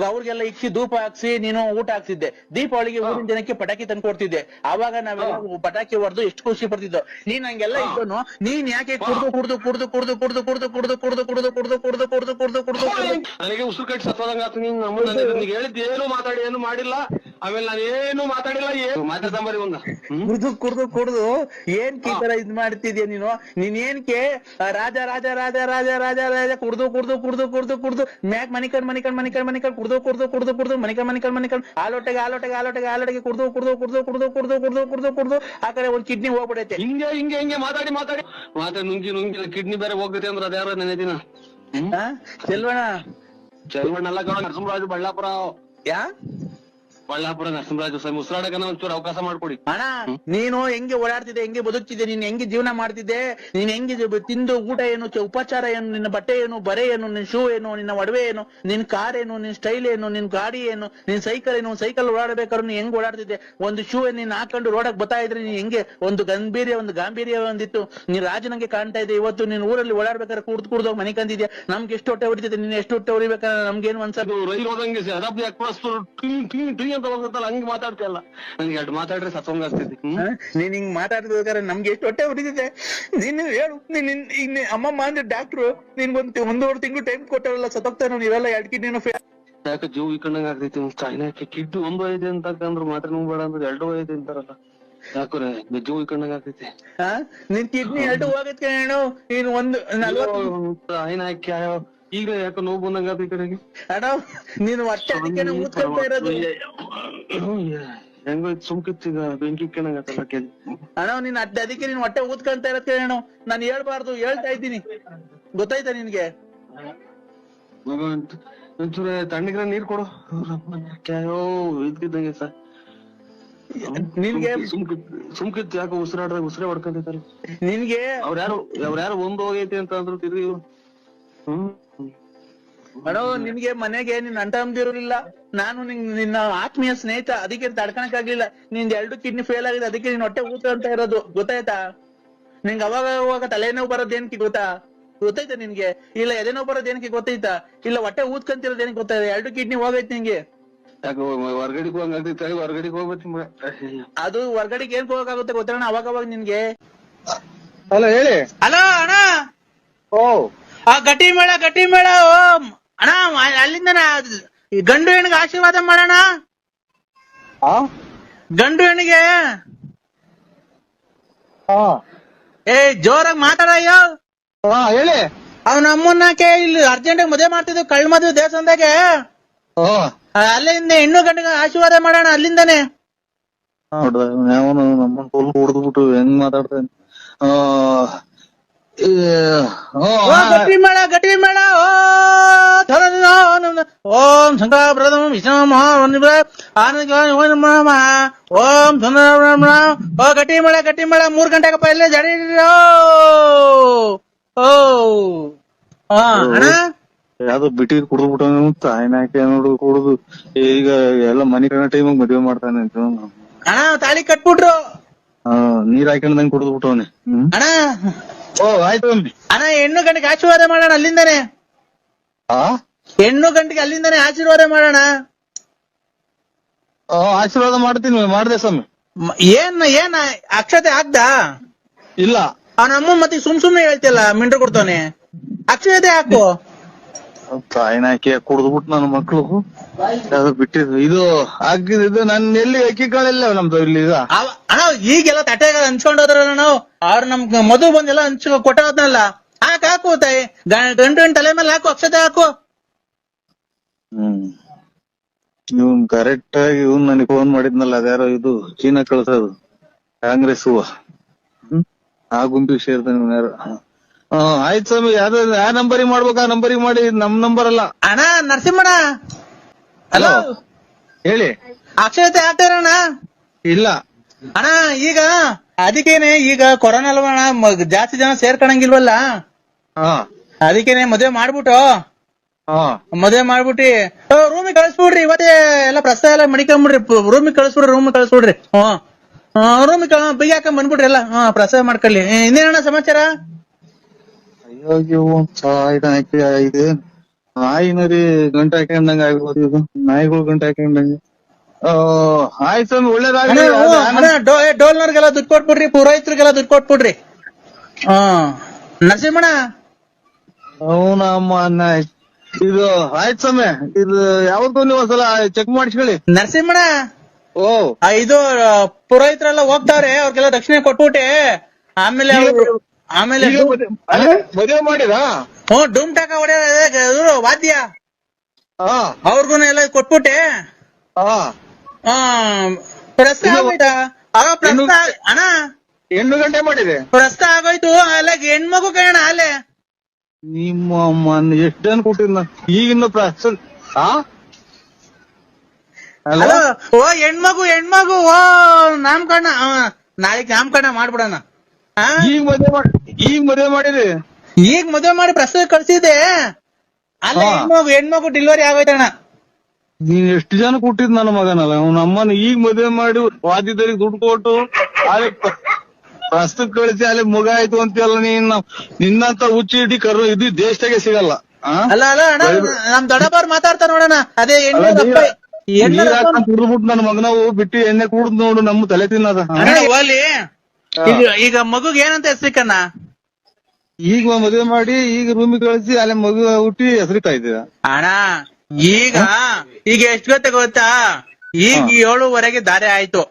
ಅವ್ರಿಗೆಲ್ಲ ಇಕ್ಕಿ ಧೂಪ ಹಾಕ್ಸಿ ನೀನು ಊಟ ಹಾಕ್ಸಿದ್ದೆ. ದೀಪಾವಳಿಗೆ ಊರಿನ ಜನಕ್ಕೆ ಪಟಾಕಿ ತಂದು ಕೊಡ್ತಿದ್ದೆ. ಅವಾಗ ನಾವೆಲ್ಲ ಪಟಾಕಿ ಹೊಡೆದು ಎಷ್ಟು ಖುಷಿ ಪಡ್ತಿದ್ದೋ. ನೀನ್ ಹಂಗೆಲ್ಲ ಇದ್ದನು. ನೀನ್ ಯಾಕೆ ಕುಡ್ದು ಕುಡ್ದು ಕುಡ್ದು ಕುಡ್ದು ಕುಡ್ದು ಕುಡ್ದು ಕುಡ್ದು ಕುಡ್ದು ಕುಡ್ದು ಕುಡ್ದು ಕುಡ್ದು ಕುಡ್ದು ಕುಡ್ದು ಕುಡ್ದು ನನಗೆ ಉಸಿರು ಕಟ್ಟಿ ಸತ್ತೋದಂಗ ಆತು. ನೀನ್ ಹೇಳಿದ್ ಏನು ಮಾತಾಡಿ ಏನು ಮಾಡಿಲ್ಲ, ಆಮೇಲೆ ನಾನು ಏನು ಮಾತಾಡಿಲ್ಲ, ಏನು ಮಾತಾಡ್ತಾಂಬರಿ ಒಂದ ಕುಡ್ದು ಕುಡ್ದು ಕುಡ್ದು ಏನ್ ಈ ತರ ಇದ್ ಮಾಡ್ತಿದ್ಯಾ ನೀನು? ನೀನ್ ಏನ್ಕೆ ರಾಜ ರಾಜ ರಾಜ ರಾಜ ರಾಜ ರಾಜ ಕುಡ್ದು ಕುಡ್ದು ಕುಡ್ದು ಕುಡ್ದು ಕುಡ್ದು ಮ್ಯಾಕ್ ಮನಿಕಂಡ್ ಮನಿಕಂಡ್ ಮನಿಕಂಡ್ ಮನಿಕಂಡ್ ಕುಡ್ದು ಕುಡ್ದು ಕುಡ್ದು ಕುಡ್ದು ಮನಿಕಂಡ್ ಮನಿಕಂಡ್ ಮನಿಕಂಡ್ ಆಲೋಟೆಗೆ ಆಲೋಟೆಗೆ ಆಲೋಟೆಗೆ ಆಲೋಟೆಗೆ ಕುಡ್ದು ಕುಡ್ದು ಕುಡ್ದು ಕುಡ್ದು ಕುಡ್ದು ಕುಡ್ದು ಕುಡ್ದು ಕುಡ್ದು ಆ ಕಡೆ ಒಂದ್ ಕಿಡ್ನಿ ಹೋಗ್ಬಿಡೈತೆ. ಹಿಂಗೆ ಹಿಂಗೆ ಹಿಂಗೆ ಮಾತಾಡಿ ಮಾತಾಡಿ ನುಂಗಿ ನುಂಗಿ ಕಿಡ್ನಿ ಬೇರೆ ಹೋಗ್ತೈತೆ ಅಂದ್ರೆ ಅದ್ಯಾರೋ ನೆನೆ ದಿನ ಚೆಲ್ವಣ ಚರ್ಮಣ್ಣ ಅಲ್ಲ ಕಣ, ನರಸಿಂಹರಾಜು ಬಳ್ಳಾಪುರ. ಯಾ ಬಳ್ಳಾಪುರ ನರಸಿಂಹರಾಜು ಉಸಿರಾಡಕನ ಒಂಚೂರು ಅವಕಾಶ ಮಾಡ್ಕೊಡಿ. ಅಣ್ಣ ನೀನು ಹೆಂಗೆ ಓಡಾಡ್ತಿದ್ದೆ, ಹೆಂಗೆ ಬದುಕ್ತಿದ್ದೆ, ನೀನ್ ಹೆಂಗೆ ಜೀವನ ಮಾಡ್ತಿದ್ದೆ, ನೀನ್ ಹೆಂಗೆ ತಿಂದು ಊಟ ಏನು, ಉಪಚಾರ ಏನು, ನಿನ್ನ ಬಟ್ಟೆ ಏನು, ಬರೆ ಏನು, ನಿನ್ ಶೂ ಏನು, ನಿನ್ನ ಒಡವೆ ಏನು, ನಿನ್ ಕಾರ್ ಏನು, ನಿನ್ ಸ್ಟೈಲ್ ಏನು, ನಿನ್ ಗಾಡಿ ಏನು, ನಿನ್ ಸೈಕಲ್ ಏನು, ಸೈಕಲ್ ಓಡಾಡ್ಬೇಕಾದ್ರೆ ನೀನ್ ಹೆಂಗ್ ಓಡಾಡ್ತಿದ್ದೆ, ಒಂದು ಶೂ ನೀನ್ ಹಾಕೊಂಡು ರೋಡಕ್ ಬರ್ತಾ ಇದ್ರೆ ನೀನ್ ಹೆಂಗೆ ಒಂದು ಗಾಂಭೀರ್ಯ ಒಂದಿತ್ತು. ನೀನ್ ರಾಜನಂಗೆ ಕಾಣ್ತಾ ಇದೆ. ಇವತ್ತು ನೀನ್ ಊರಲ್ಲಿ ಓಡಾಡ್ಬೇಕಾದ್ರೆ ಕುಡ್ದು ಕುಡ್ದೋಗ್ ಮನೆ ಕಂದಿದ್ಯಾ. ನಮ್ಗೆ ಎಷ್ಟು ಹೊಟ್ಟೆ ಹೊಡಿತೈತೆ, ನೀನ್ ಎಷ್ಟು ಹೊಟ್ಟೆ ಹೊಡಿಬೇಕಾದ್ರೆ ನಮ್ಗೇನು ಅನ್ಸಲ್ಲ. ರೈಲ್ ಹೋದಂಗೆ ಅದಾಬ್ದಿ ಎಕ್ಸ್ಪ್ರೆಸ್ ಅಂತ ಹೋಗುತ್ತಲ್ಲ ಹಂಗೆ ಮಾತಾಡ್ತಿಯಲ್ಲ. ನನ್ಗೆ ಎರಡು ಮಾತಾಡ್ರೆ ಸತ್ವಂಗ ಆಗ್ತೈತಿ. ನೀನ್ ಹಿಂಗ್ ಮಾತಾಡ್ಬೇಕಾದ್ರೆ ನಮ್ಗೆ ಎಷ್ಟು ಹೊಟ್ಟೆ ಹೊಡಿತೈತೆ. ನೀನ್ ಹೇಳು, ನೀನ್ ಅಮ್ಮಮ್ಮ ಅಂದ್ರೆ ಡಾಕ್ಟ್ರು ನಿನ್ಗೊಂದು 1.5 ತಿಂಗಳು ಟೈಮ್ ಕೊಟ್ಟಾರಲ್ಲ, ಸತ್ತೋಗ್ತಾನ ನೀವೆಲ್ಲ 2 ಕಿಡ್ನಿನೂ ಯಾಕೆ ಜೀವ ಇಕ್ಕಂಡಂಗ ಆಗ್ತೈತಿ. ಚಾಯ್ನಾಕ್ಕೆ ಕಿಡ್ನಿ 1 ಐತೆ ಅಂತಂದ್ರೆ ಮಾತ್ರ ಬೇಡ ಅಂದ್ರೆ 2 ಐತೆ ಅಂತಾರಲ್ಲ, ಯಾಕೋರೆ ಜೀವ ಇಕ್ಕಂಡಂಗ ಆಗ್ತೈತಿ. ನಿನ್ ಕಿಡ್ನಿ 2 ಹೋಗೈತೆ ಹೇಳು. ನೀನ್ 40 ಆಯ್ನಾಕಿ ಈಗ ಯಾಕೆ ನೋವು ಬಂದಂಗ ಆತ ಈ ಕಡೆಗೆ. ಅಣ್ಣ ನೀನು ಹೊಟ್ಟೆ ಅದಕ್ಕೆ ಊದ್ಕೊಂತ ಇರೋದು. ಹೆಂಗೋ ಸುಮ್ಕಿತ್ತು ಈಗ ಬೆಂಕಿ ಇಕ್ಕಂಡಂಗ ಅಣ್ಣ ನೀನ್ ಅದಕ್ಕೆ ನೀನ್ ಹೊಟ್ಟೆ ಊದ್ಕೊಂತ ಇರತ್ ಹೇಳು. ನಾನು ಹೇಳ್ಬಾರ್ದು, ಹೇಳ್ತಾ ಇದ್ದೀನಿ. ಗೊತ್ತಾಯ್ತಾ ನಿನ್ಗೆ? ಒಂಚೂರು ತಣ್ಣಗಿರ ನೀರ್ ಕೊಡು. ಇದ್ಕಿದ್ದಂಗೆ ಸರ್ ನಿನ್ಗೆ ಸುಮ್ಕಿತ್ತು ಯಾಕೆ ಉಸಿರಾಡ್ದಾಗ ಉಸಿರೇ ಹೊಡ್ಕೊಂತೈತಲ್ಲ ನಿನ್ಗೆ. ಅವ್ರ್ಯಾರು ಒಂದ್ ಹೋಗೈತಿ ಅಂತ ಅಂದ್ರು ತಿರ್ಗಿ. ಅಣ್ಣ ನಿನ್ಗೆ ಮನೆಗೆ ನಿನ್ ಅಂಟಂದಿರೋದಿಲ್ಲ. ನಾನು ನಿನ್ನ ಆತ್ಮೀಯ ಸ್ನೇಹಿತ, ಅದಕ್ಕೆ ತಡ್ಕಣಕ್ ಆಗ್ಲಿಲ್ಲ. ನಿನ್ 2 ಕಿಡ್ನಿ ಫೇಲ್ ಆಗಿದೆ, ಅದಕ್ಕೆ ನೀನ್ ಹೊಟ್ಟೆ ಊದ್ಕೊಂತ ಇರೋದು. ಗೊತ್ತಾಯ್ತಾ? ನಿಂಗೆ ಅವಾಗ ತಲೆನೋವು ಬರೋದೇನಕ್ಕೆ ಗೊತ್ತಾಯ್ತಾ ನಿನ್ಗೆ? ಇಲ್ಲ ಎದೆನೋವು ಬರೋದೇನಕ್ಕೆ ಗೊತ್ತಾಯ್ತಾ? ಇಲ್ಲ ಹೊಟ್ಟೆ ಊದ್ಕೊಂತಿರೋದೇನಕ್ಕೆ ಗೊತ್ತಾಯ್ತಾ? 2 ಕಿಡ್ನಿ ಹೋಗೈತಿ ನಿಂಗೆ. ಹೊರ್ಗಡೆಗೆ ಹೋಗಂಗೈತಿ, ಹೊರ್ಗಡೆಗೆ ಹೋಗ್ಬೇಕು. ಅದು ಹೊರ್ಗಡೆಗೆ ಏನ್ ಹೋಗಕ್ಕಾಗುತ್ತೆ ಗೊತ್ತಣ್ಣ ಅವಾಗ ನಿನ್ಗೆ. ಹಲೋ ಹೇಳಿ. ಹಲೋ ಅಣ್ಣ. ಓ ಗಟ್ಟಿ ಮೇಳ ಓ ಅಣ್ಣ, ಅಲ್ಲಿಂದ ಗಂಡು ಹೆಣ್ಣಿಗೆ ಆಶೀರ್ವಾದ ಮಾಡೋಣ. ಗಂಡು ಹೆಣ್ಣಿಗೆ ಏ ಜೋರಾಗಿ ಮಾತಾಡಯ್ಯೋ. ಹೇಳಿ. ಅವ್ನ ಅಮ್ಮನ್ನಕ್ಕೆ ಇಲ್ಲಿ ಅರ್ಜೆಂಟ್ ಮದುವೆ ಮಾಡ್ತಿದ್ವಿ, ಕಳ್ ಮದುವೆ ದೇವಸ್ಥಾನದಾಗೆ. ಅಲ್ಲಿಂದ ಹೆಣ್ಣು ಗಂಡಿಗೆ ಆಶೀರ್ವಾದ ಮಾಡೋಣ ಅಲ್ಲಿಂದಾನೆ. ನಮ್ಮನ್ ಹೊಡೆದ್ಬಿಟ್ಟು ಹೆಂಗ್ ಮಾತಾಡ್ತೇನೆ. ಗಟ್ಟಿ ಮೇಳ ಓಂ ಶಂಕರ ವಿಷ್ಣು ಓಂ ಗಟ್ಟಿ ಮೇಳ 3 ಗಂಟೆಗಪ್ಪ ಇಲ್ಲೇ ಜಡಿ. ಓ ಅಣ್ಣ ಯಾವ್ದೋ ಬಿಟ್ಟಿದ್ ಕುಡ್ದ್ಬಿಟ್ಟು ತಾಯಿನಾಕೆ ನೋಡು ಕುಡುದು ಈಗ ಎಲ್ಲ ಮನಿ ಕಣ ಟೈಮಾಗ ಮದ್ವೆ ಮಾಡ್ತಾನೆ. ಅಣ್ಣ ತಾಳಿ ಕಟ್ಬಿಟ್ರು. ನೀರ್ ಹಾಕೊಂಡಂಗ್ ಕುಡ್ದ್ಬಿಟ್ಟವನೆ. ಅಣ್ಣ ಓ ಆಯ್ತು ಅಣ್ಣ, ಹೆಣ್ಣು ಗಂಟಿಗೆ ಆಶೀರ್ವಾದ ಮಾಡೋಣ ಅಲ್ಲಿಂದಾನೆ. ಹೆಣ್ಣು ಗಂಟಿಗೆ ಅಲ್ಲಿಂದಾನೆ ಆಶೀರ್ವಾದ ಮಾಡೋಣ. ಆಶೀರ್ವಾದ ಮಾಡ್ತೀನಿ. ಮಾಡ್ದೆ ಸ್ವಾಮಿ. ಏನ್ ಅಕ್ಷತೆ ಹಾಕ್ದಾ? ಇಲ್ಲ. ಅವನ ಅಮ್ಮ ಮತ್ತೆ ಸುಮ್ನೆ ಹೇಳ್ತಿಯಲ್ಲ, ಮಿಂಡ್ರು ಕೊಡ್ತಾನೆ. ಅಕ್ಷತೆ ಹಾಕು. ತಾಯಿನಾಕಿ ಕುಡ್ದ್ಬಿಟ್ಟು ನನ್ನ ಮಕ್ಳು ಯಾವ್ದು ಬಿಟ್ಟಿದ್ದು ಇದು ಹಾಕಿದ್ದು. ನನ್ ಎಲ್ಲಿ ಅಕ್ಕಿ ಕಾಳೆಲ್ಲ ನಮ್ದು ಇಲ್ಲಿ ಈಗ. ಅಣ್ಣ ಈಗೆಲ್ಲ ತಟ್ಟೆಗ ಹಂಚ್ಕೊಂಡ್ ಹೋದ್ರಲ್ಲ ನಾವು. ಅವ್ರು ನಮ್ ಮಧು ಬಂದೆಲ್ಲ ಕೊಟ್ಟೋದ್ನಲ್ಲ. ಹಾಕು ತಾಯಿ, ಗಂಟು ತಲೆ ಮೇಲೆ ಹಾಕು, ಅಕ್ಷತೆ ಹಾಕು. ಇವನ್ ಕರೆಕ್ಟ್ ಆಗಿ ಇವನ್ ನನಗೆ ಫೋನ್ ಮಾಡಿದ್ನಲ್ಲ, ಅದ್ಯಾರೋ ಇದು ಚೀನಾ ಕಳ್ಸೋದು ಕಾಂಗ್ರೆಸ್ ಹೂವ. ಆ ಗುಂಪಿಗೆ ಸೇರ್ತಾನೆ ಇವನ್ ಯಾರು. ಆಯ್ತು ಸ್ವಾಮಿ. ಯಾವ ನಂಬರಿಗೆ ಮಾಡ್ಬೇಕು ಆ ನಂಬರಿಗೆ ಮಾಡಿ. ನಮ್ ನಂಬರ್ ಅಲ್ಲ ಅಣ್ಣ. ನರಸಿಂಹಣ್ಣ ಹಲೋ ಹೇಳಿ. ಅಕ್ಷತೆ ಹಾಕ್ತಾರಣ್ಣ? ಇಲ್ಲ ಅಣ್ಣ ಈಗ ಅದಕ್ಕೇನೆ ಈಗ ಕೊರೋನಾ ಅಲ್ವಣ್ಣ, ಜಾಸ್ತಿ ಜನ ಸೇರ್ಕೊಳಂಗಿಲ್ವಲ್ಲ. ಅದಕ್ಕೇನೆ ಮದ್ವೆ ಮಾಡ್ಬಿಟ್ಟು ರೂಮಿಗೆ ಕಳಿಸ್ಬಿಡ್ರಿ. ಇವತ್ತೇ ಎಲ್ಲ ಪ್ರಸ್ತಾವ ಎಲ್ಲ ಮಡಿಕೊಂಬಿಡ್ರಿ. ರೂಮಿಗೆ ಕಳಿಸ್ಬಿಡ್ರಿ. ರೂಮಿಗೆ ಬೈಕ್ ಹಾಕೊಂಡ್ ಬಂದ್ಬಿಡ್ರಿ ಎಲ್ಲ. ಪ್ರಸ್ತಾವ ಮಾಡ್ಕೊಳ್ಳಿ. ಇನ್ನೇನಣ್ಣ ಸಮಾಚಾರ? ಅಯ್ಯೋ ಇದೆ ನಾಯಿನರಿ ಗಂಟೆ ಹಾಕೊಂಡಂಗ ಆಗ್ಬೋದು ಇದು, ನಾಯಿಗಳು ಗಂಟೆ ಹಾಕೊಂಡಂಗೆ. ಆಯ್ತು ಸ್ವಾಮಿ, ಒಳ್ಳೇದಾಗ್ಲಿ. ಡೋಲ್ನವ್ರಿಗೆಲ್ಲ ದುಡ್ಡು ಕೊಟ್ಬಿಡ್ರಿ, ಪುರೋಹಿತರಿಗೆಲ್ಲ ದುಡ್ಡು ಕೊಟ್ಬಿಡ್ರಿ. ನರಸಿಂಹಣ್ಣ ಅವನಮ್ಮ ಇದು ಆಯ್ತು ಸ್ವಾಮಿ, ಇದು ಯಾವತ್ತೂ ನೀವು ಒಂದ್ಸಲ ಚೆಕ್ ಮಾಡಿಸ್ಕೊಳ್ಳಿ. ನರಸಿಂಹಣ್ಣ, ಓ ಇದು ಪುರೋಹಿತರೆಲ್ಲ ಹೋಗ್ತಾವ್ರೆ, ಅವ್ರಿಗೆಲ್ಲ ದಕ್ಷಿಣೆ ಕೊಟ್ಬಿಟ್ಟೆ. ಆಮೇಲೆ ಮದುವೆ ಮಾಡಿರಾ? ಡೂಮ್ ಟಾಕ ಹೊಡೆಯ ವಾದ್ಯ ಅವ್ರಿಗೂ ಎಲ್ಲ ಕೊಟ್ಬಿಟ್ಟೆ. ಪ್ರಸ್ತ ಆಗೋಯ್ತಾ? ಅಣ್ಣ ಹೆಣ್ಣು ಗಂಟೆ ಮಾಡಿದೆ, ಪ್ರಸ್ತ ಆಗೋಯ್ತು. ಅಲ್ಲ ಹೆಣ್ಮಗು ಕಣ ಅಲ್ಲೇ ನಿಮ್ಮ ಎಷ್ಟು ಜನ ಕೊಟ್ಟಿದ್ನ ಈಗಿನ ಓ ಹೆಣ್ಮಗು ಓ ನಾಮಕರಣ, ನಾಳೆಗ್ ನಾಮಕರಣ ಮಾಡ್ಬಿಡೋಣ. ಈಗ ಮದುವೆ ಮಾಡಿರಿ? ಈಗ ಮದುವೆ ಮಾಡಿ ಪ್ರಸ್ತಾವ ಕಳ್ಸಿದೆ. ಅಲ್ಲ ಹೆಣ್ಮಗು ಡೆಲಿವರಿ ಆಗೋಯ್ತಣ್ಣ. ನೀನ್ ಎಷ್ಟು ಜನ ಕೊಟ್ಟಿದ್ ನನ್ನ ಮಗನಲ್ಲ, ಅವ್ನ ಅಮ್ಮನ ಈಗ ಮದುವೆ ಮಾಡಿ ವಾದ್ಯದರಿಗೆ ದುಡ್ಡು ಕೊಟ್ಟು ಅಲ್ಲಿ ಪ್ರಸ್ತುತ ಕಳಿಸಿ ಅಲ್ಲಿ ಮಗ ಆಯ್ತು ಅಂತೆಲ್ಲ. ನಿನ್ನಂತ ಹುಚ್ಚಿ ಇಡೀ ಇದು ದೇಶದಾಗೆ ಸಿಗಲ್ಲ. ಅಲ್ಲ ಅಣ್ಣ, ನಮ್ ದೊಡ್ಡಪ್ಪ ಮಾತಾಡ್ತಾರ ನೋಡೋಣ. ಅದೇ ಕುಡಿದ್ಬಿಟ್ಟು ನನ್ನ ಮಗನವು ಬಿಟ್ಟು ಎಣ್ಣೆ ಕುಡ್ದು ನೋಡು, ನಮ್ಮ ತಲೆ ತಿನ್ನದ. ಈಗ ಮಗುಗ್ ಏನಂತ ಹೆಸರಿಕಣ್ಣ? ಈಗ ಮದುವೆ ಮಾಡಿ ಈಗ ರೂಮಿಗೆ ಕಳಿಸಿ ಅಲ್ಲಿ ಮಗು ಹುಟ್ಟಿ ಹೆಸರಿತಾ ಇದ್ದೀರ ಅಣ್ಣ. ಈಗ ಎಷ್ಟು ಗೊತ್ತಾ, ಈಗ 7:15 ದಾರಿ ಆಯ್ತು,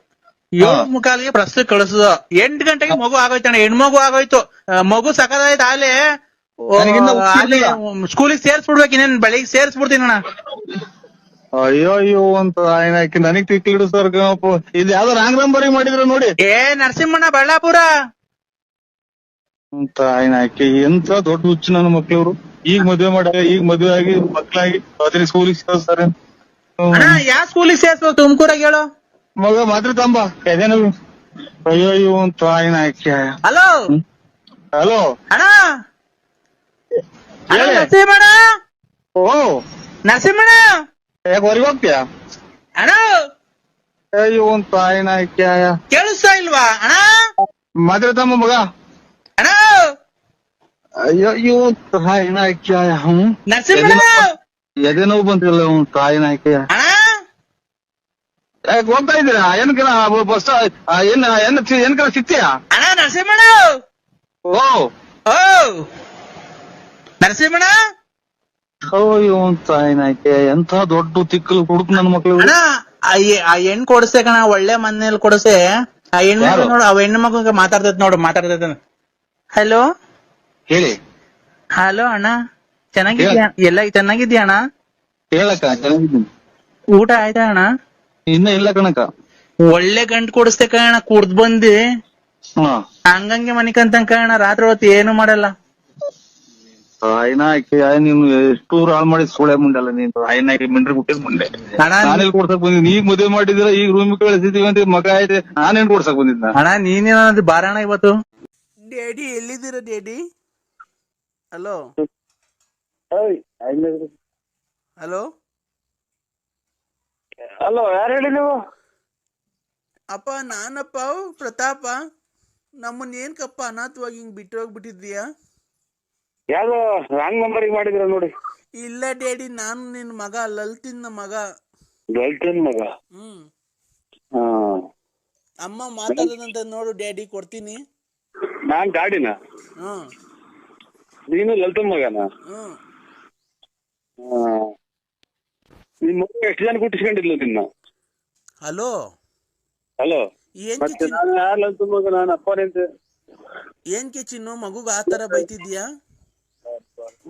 7:45 ಪ್ರಸ್ತುತ ಕಳಿಸುದು. 8 ಗಂಟೆಗೆ ಮಗು ಆಗೋಯ್ತಣ್ಣ, ಹೆಣ್ಮಗು ಆಗೋಯ್ತು. ಮಗು ಸಕದಾಯ್ತು. ಅಲ್ಲಿ ಸ್ಕೂಲಿಗೆ ಸೇರ್ಸ್ಬಿಡ್ಬೇಕು, ಇನ್ನೇನ್ ಬೆಳಿಗ್ಗೆ ಸೇರ್ಸ್ಬಿಡ್ತೀನಿ ಅಣ್ಣ. ಅಯ್ಯೋ ಅಂತ ಆಯ್ನಾಕಿ ನನಗ್ ತಿಕ್ಕಿಡು ಸರ್. ಇದು ಯಾವ್ದೋ ರಾಂಗ್ ನಂಬರಿಗೆ ಮಾಡಿದ್ರ ನೋಡಿ. ನರಸಿಂಹಣ್ಣ ಬಳ್ಳಾಪುರ ಅಂತ ಆಯ್ನಾಕಿ ಎಂತ ದೊಡ್ಡ ಹುಚ್ಚು ನನ್ನ ಮಕ್ಳವ್ರು. ಈಗ ಮದುವೆ ಆಗಿ ಮಕ್ಳಾಗಿ ಅದ್ರ ಸ್ಕೂಲಿಗೆ ಸೇರ್ಸ್ತಾರೆ. ಯಾವ ಸ್ಕೂಲಿಗೆ ಸೇರ್ಸ್ಬೇಕು? ತುಮಕೂರಾಗ ಹೇಳು. ಮಗ ಮಾತ್ರ ತಂಬ ಎದೇನು. ಅಯ್ಯೋ ಅಂತ ಆಯ್ನಾಕಿ. ಹಲೋ ಹಲೋ ಅಣ್ಣ, ನರಸಿಂಹಣ್ಣ. ಓ ನರಸಿಂಹಣ್ಣ, ಯಾಕೆ ಹೊರಗೆ ಹೋಗ್ತೀಯಾ ಅಣ್ಣ? ಅಯ್ಯೋ ಅಂತ ಆಯ್ನಾಕಿ. ಕೇಳಿಸ್ತಾ ಇಲ್ವಾ ಅಣ್ಣ? ಮಾತ್ರ ತಮ್ಮ ಮಗ. ಅಣ್ಣ ಅಯ್ಯೋ ತಾಯಿನಾಕಿ. ನರಸಿಂಹಣ್ಣ, ಎದೆ ನೋವು ಬಂತಿಲ್ಲ ತಾಯಿನಾಕಿ. ಯಾಕೆ ಹೋಗ್ತಾ ಇದ್ದೀರಾ? ಬಸ್ ಏನ್ಕರ ಸಿಗ್ತೀಯಾ? ಅಣ್ಣ ನರಸಿಂಹಣ್ಣ. ಓ ನರಸಿಂಹಣ್ಣ, ಅಯ್ಯೋ ತಾಯಿನಾಕಿ, ಎಂತ ದೊಡ್ಡ ತಿಕ್ಕಲು ಹುಡುಕ್ ನನ್ನ ಮಕ್ಳು. ಆ ಹೆಣ್ ಕೊಡಿಸೆ ಕಣ, ಒಳ್ಳೆ ಮನೇಲಿ ಕೊಡಿಸೆ. ಆ ಹೆಣ್ಮಕ್ಳು ನೋಡು, ಆ ಹೆಣ್ಣು ಮಗ ಮಾತಾಡ್ತೈತೆ. ಹಲೋ ಹೇಳಿ. ಹಲೋ ಅಣ್ಣ, ಚೆನ್ನಾಗಿದ್ಯಾ? ಎಲ್ಲ ಚೆನ್ನಾಗಿದ್ಯಾ ಅಣ್ಣ? ಹೇಳಕ್ಕ, ಚೆನ್ನಾಗಿದ್ದೀನಿ. ಊಟ ಆಯ್ತಾ ಅಣ್ಣ? ಇನ್ನ ಇಲ್ಲ ಕಣಕ. ಒಳ್ಳೆ ಗಂಟು ಕೊಡಿಸ್ತೆ ಕಣ, ಕುಡ್ದ್ ಬಂದಿ ಹಂಗಂಗೆ ಮನಿಕಂತ ಕಣ. ರಾತ್ರಿ ಹೊತ್ತು ಏನು ಮಾಡಲ್ಲ. ಆಯ್ನಾಕಿ, ನೀನು ಎಷ್ಟು ಹಾಳು ಮಾಡಿ ಸೋಳೆ ಮುಂಡಲ್ಲ ನೀನು. ಆಯ್ನಾಕಿ ಮಿಂಡ್ರಿ ಹುಟ್ಟಿದ್ ಮುಂಡೆ. ನಾನೆಲ್ಲಿ ಕೊಡ್ಸಕ್ ಬಂದಿದ್ದೀನಿ? ಈಗ ಮದುವೆ ಮಾಡಿದಿರ, ಈಗ ರೂಮಿಗೆ ಕಳಿಸಿದೀವಿ ಅಂತ ಮಗ ಆಯ್ತು. ನಾನೇನ್ ಕೊಡ್ಸಕ್ ಬಂದಿದ್ದ? ಅಣ್ಣ ನೀನೇನಾದ್ರು ಬಾರಣ ಇವತ್ತು. ಡ್ಯಾಡಿ ಎಲ್ಲಿದ್ದೀರ ಡ್ಯಾಡಿ? ಹಲೋ ಹಲೋ ಹಲೋ, ಯಾರು ಹೇಳಿ ನೀವು? ಅಪ್ಪ ನಾನಪ್ಪ, ಪ್ರತಾಪ. ನಮ್ಮನ್ನ ಏನ್ಕಪ್ಪ ಅನಾಥವಾಗಿ ಹಿಂಗ್ ಬಿಟ್ಟು ಹೋಗ್ಬಿಟ್ಟಿದ್ಯಾ? ಯಾವ್ದೋ ರಾಂಗ್ ನಂಬರಿಗೆ ಮಾಡಿದ್ರ ನೋಡಿ. ಇಲ್ಲ ಡ್ಯಾಡಿ, ನಾನು ನಿನ್ ಮಗ, ಲಲಿತಿನ ಮಗ. ಲಲಿತಿನ ಮಗ? ಅಮ್ಮ ಮಾತಾಡದಂತ ನೋಡು ಡ್ಯಾಡಿ, ಕೊಡ್ತೀನಿ. ನಾನ್ ಗಾಡಿನ? ನೀನು ಲಲಿತನ್ ಮಗನ? ನಿಮ್ ಮಗ ಎಷ್ಟು ಜನ ಕುಟ್ಟಿಸ್ಕೊಂಡಿದ್ಲು ನಿನ್ನ? ಹಲೋ ಹಲೋ, ಮತ್ತೆ ನಾನು ಯಾರು ಲಲಿತನ್ ಮಗ? ನಾನು ಅಪ್ಪನೇಂತೆ. ಏನ್ಕೆ ಚಿನ್ನು ಮಗುಗ ಆತರ ಬೈತಿದ್ಯಾ?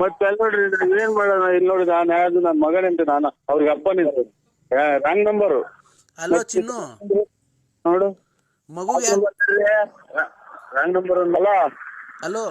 ಮತ್ತೆ ಅಲ್ಲಿ ನೋಡ್ರಿ, ಏನ್ ಮಾಡೋಣ? ಇಲ್ಲಿ ನೋಡಿ, ನಾನು ಯಾರು ನನ್ನ ಮಗನಂತೆ, ನಾನು ಅವ್ರಿಗೆ ಅಪ್ಪನಿಂತೆ. Wrong number. ಹಲೋ ಚಿನ್ನು, ನೋಡು ಮಗು ರಾಂಗ್ ನಂಬರ್. Hello, hello,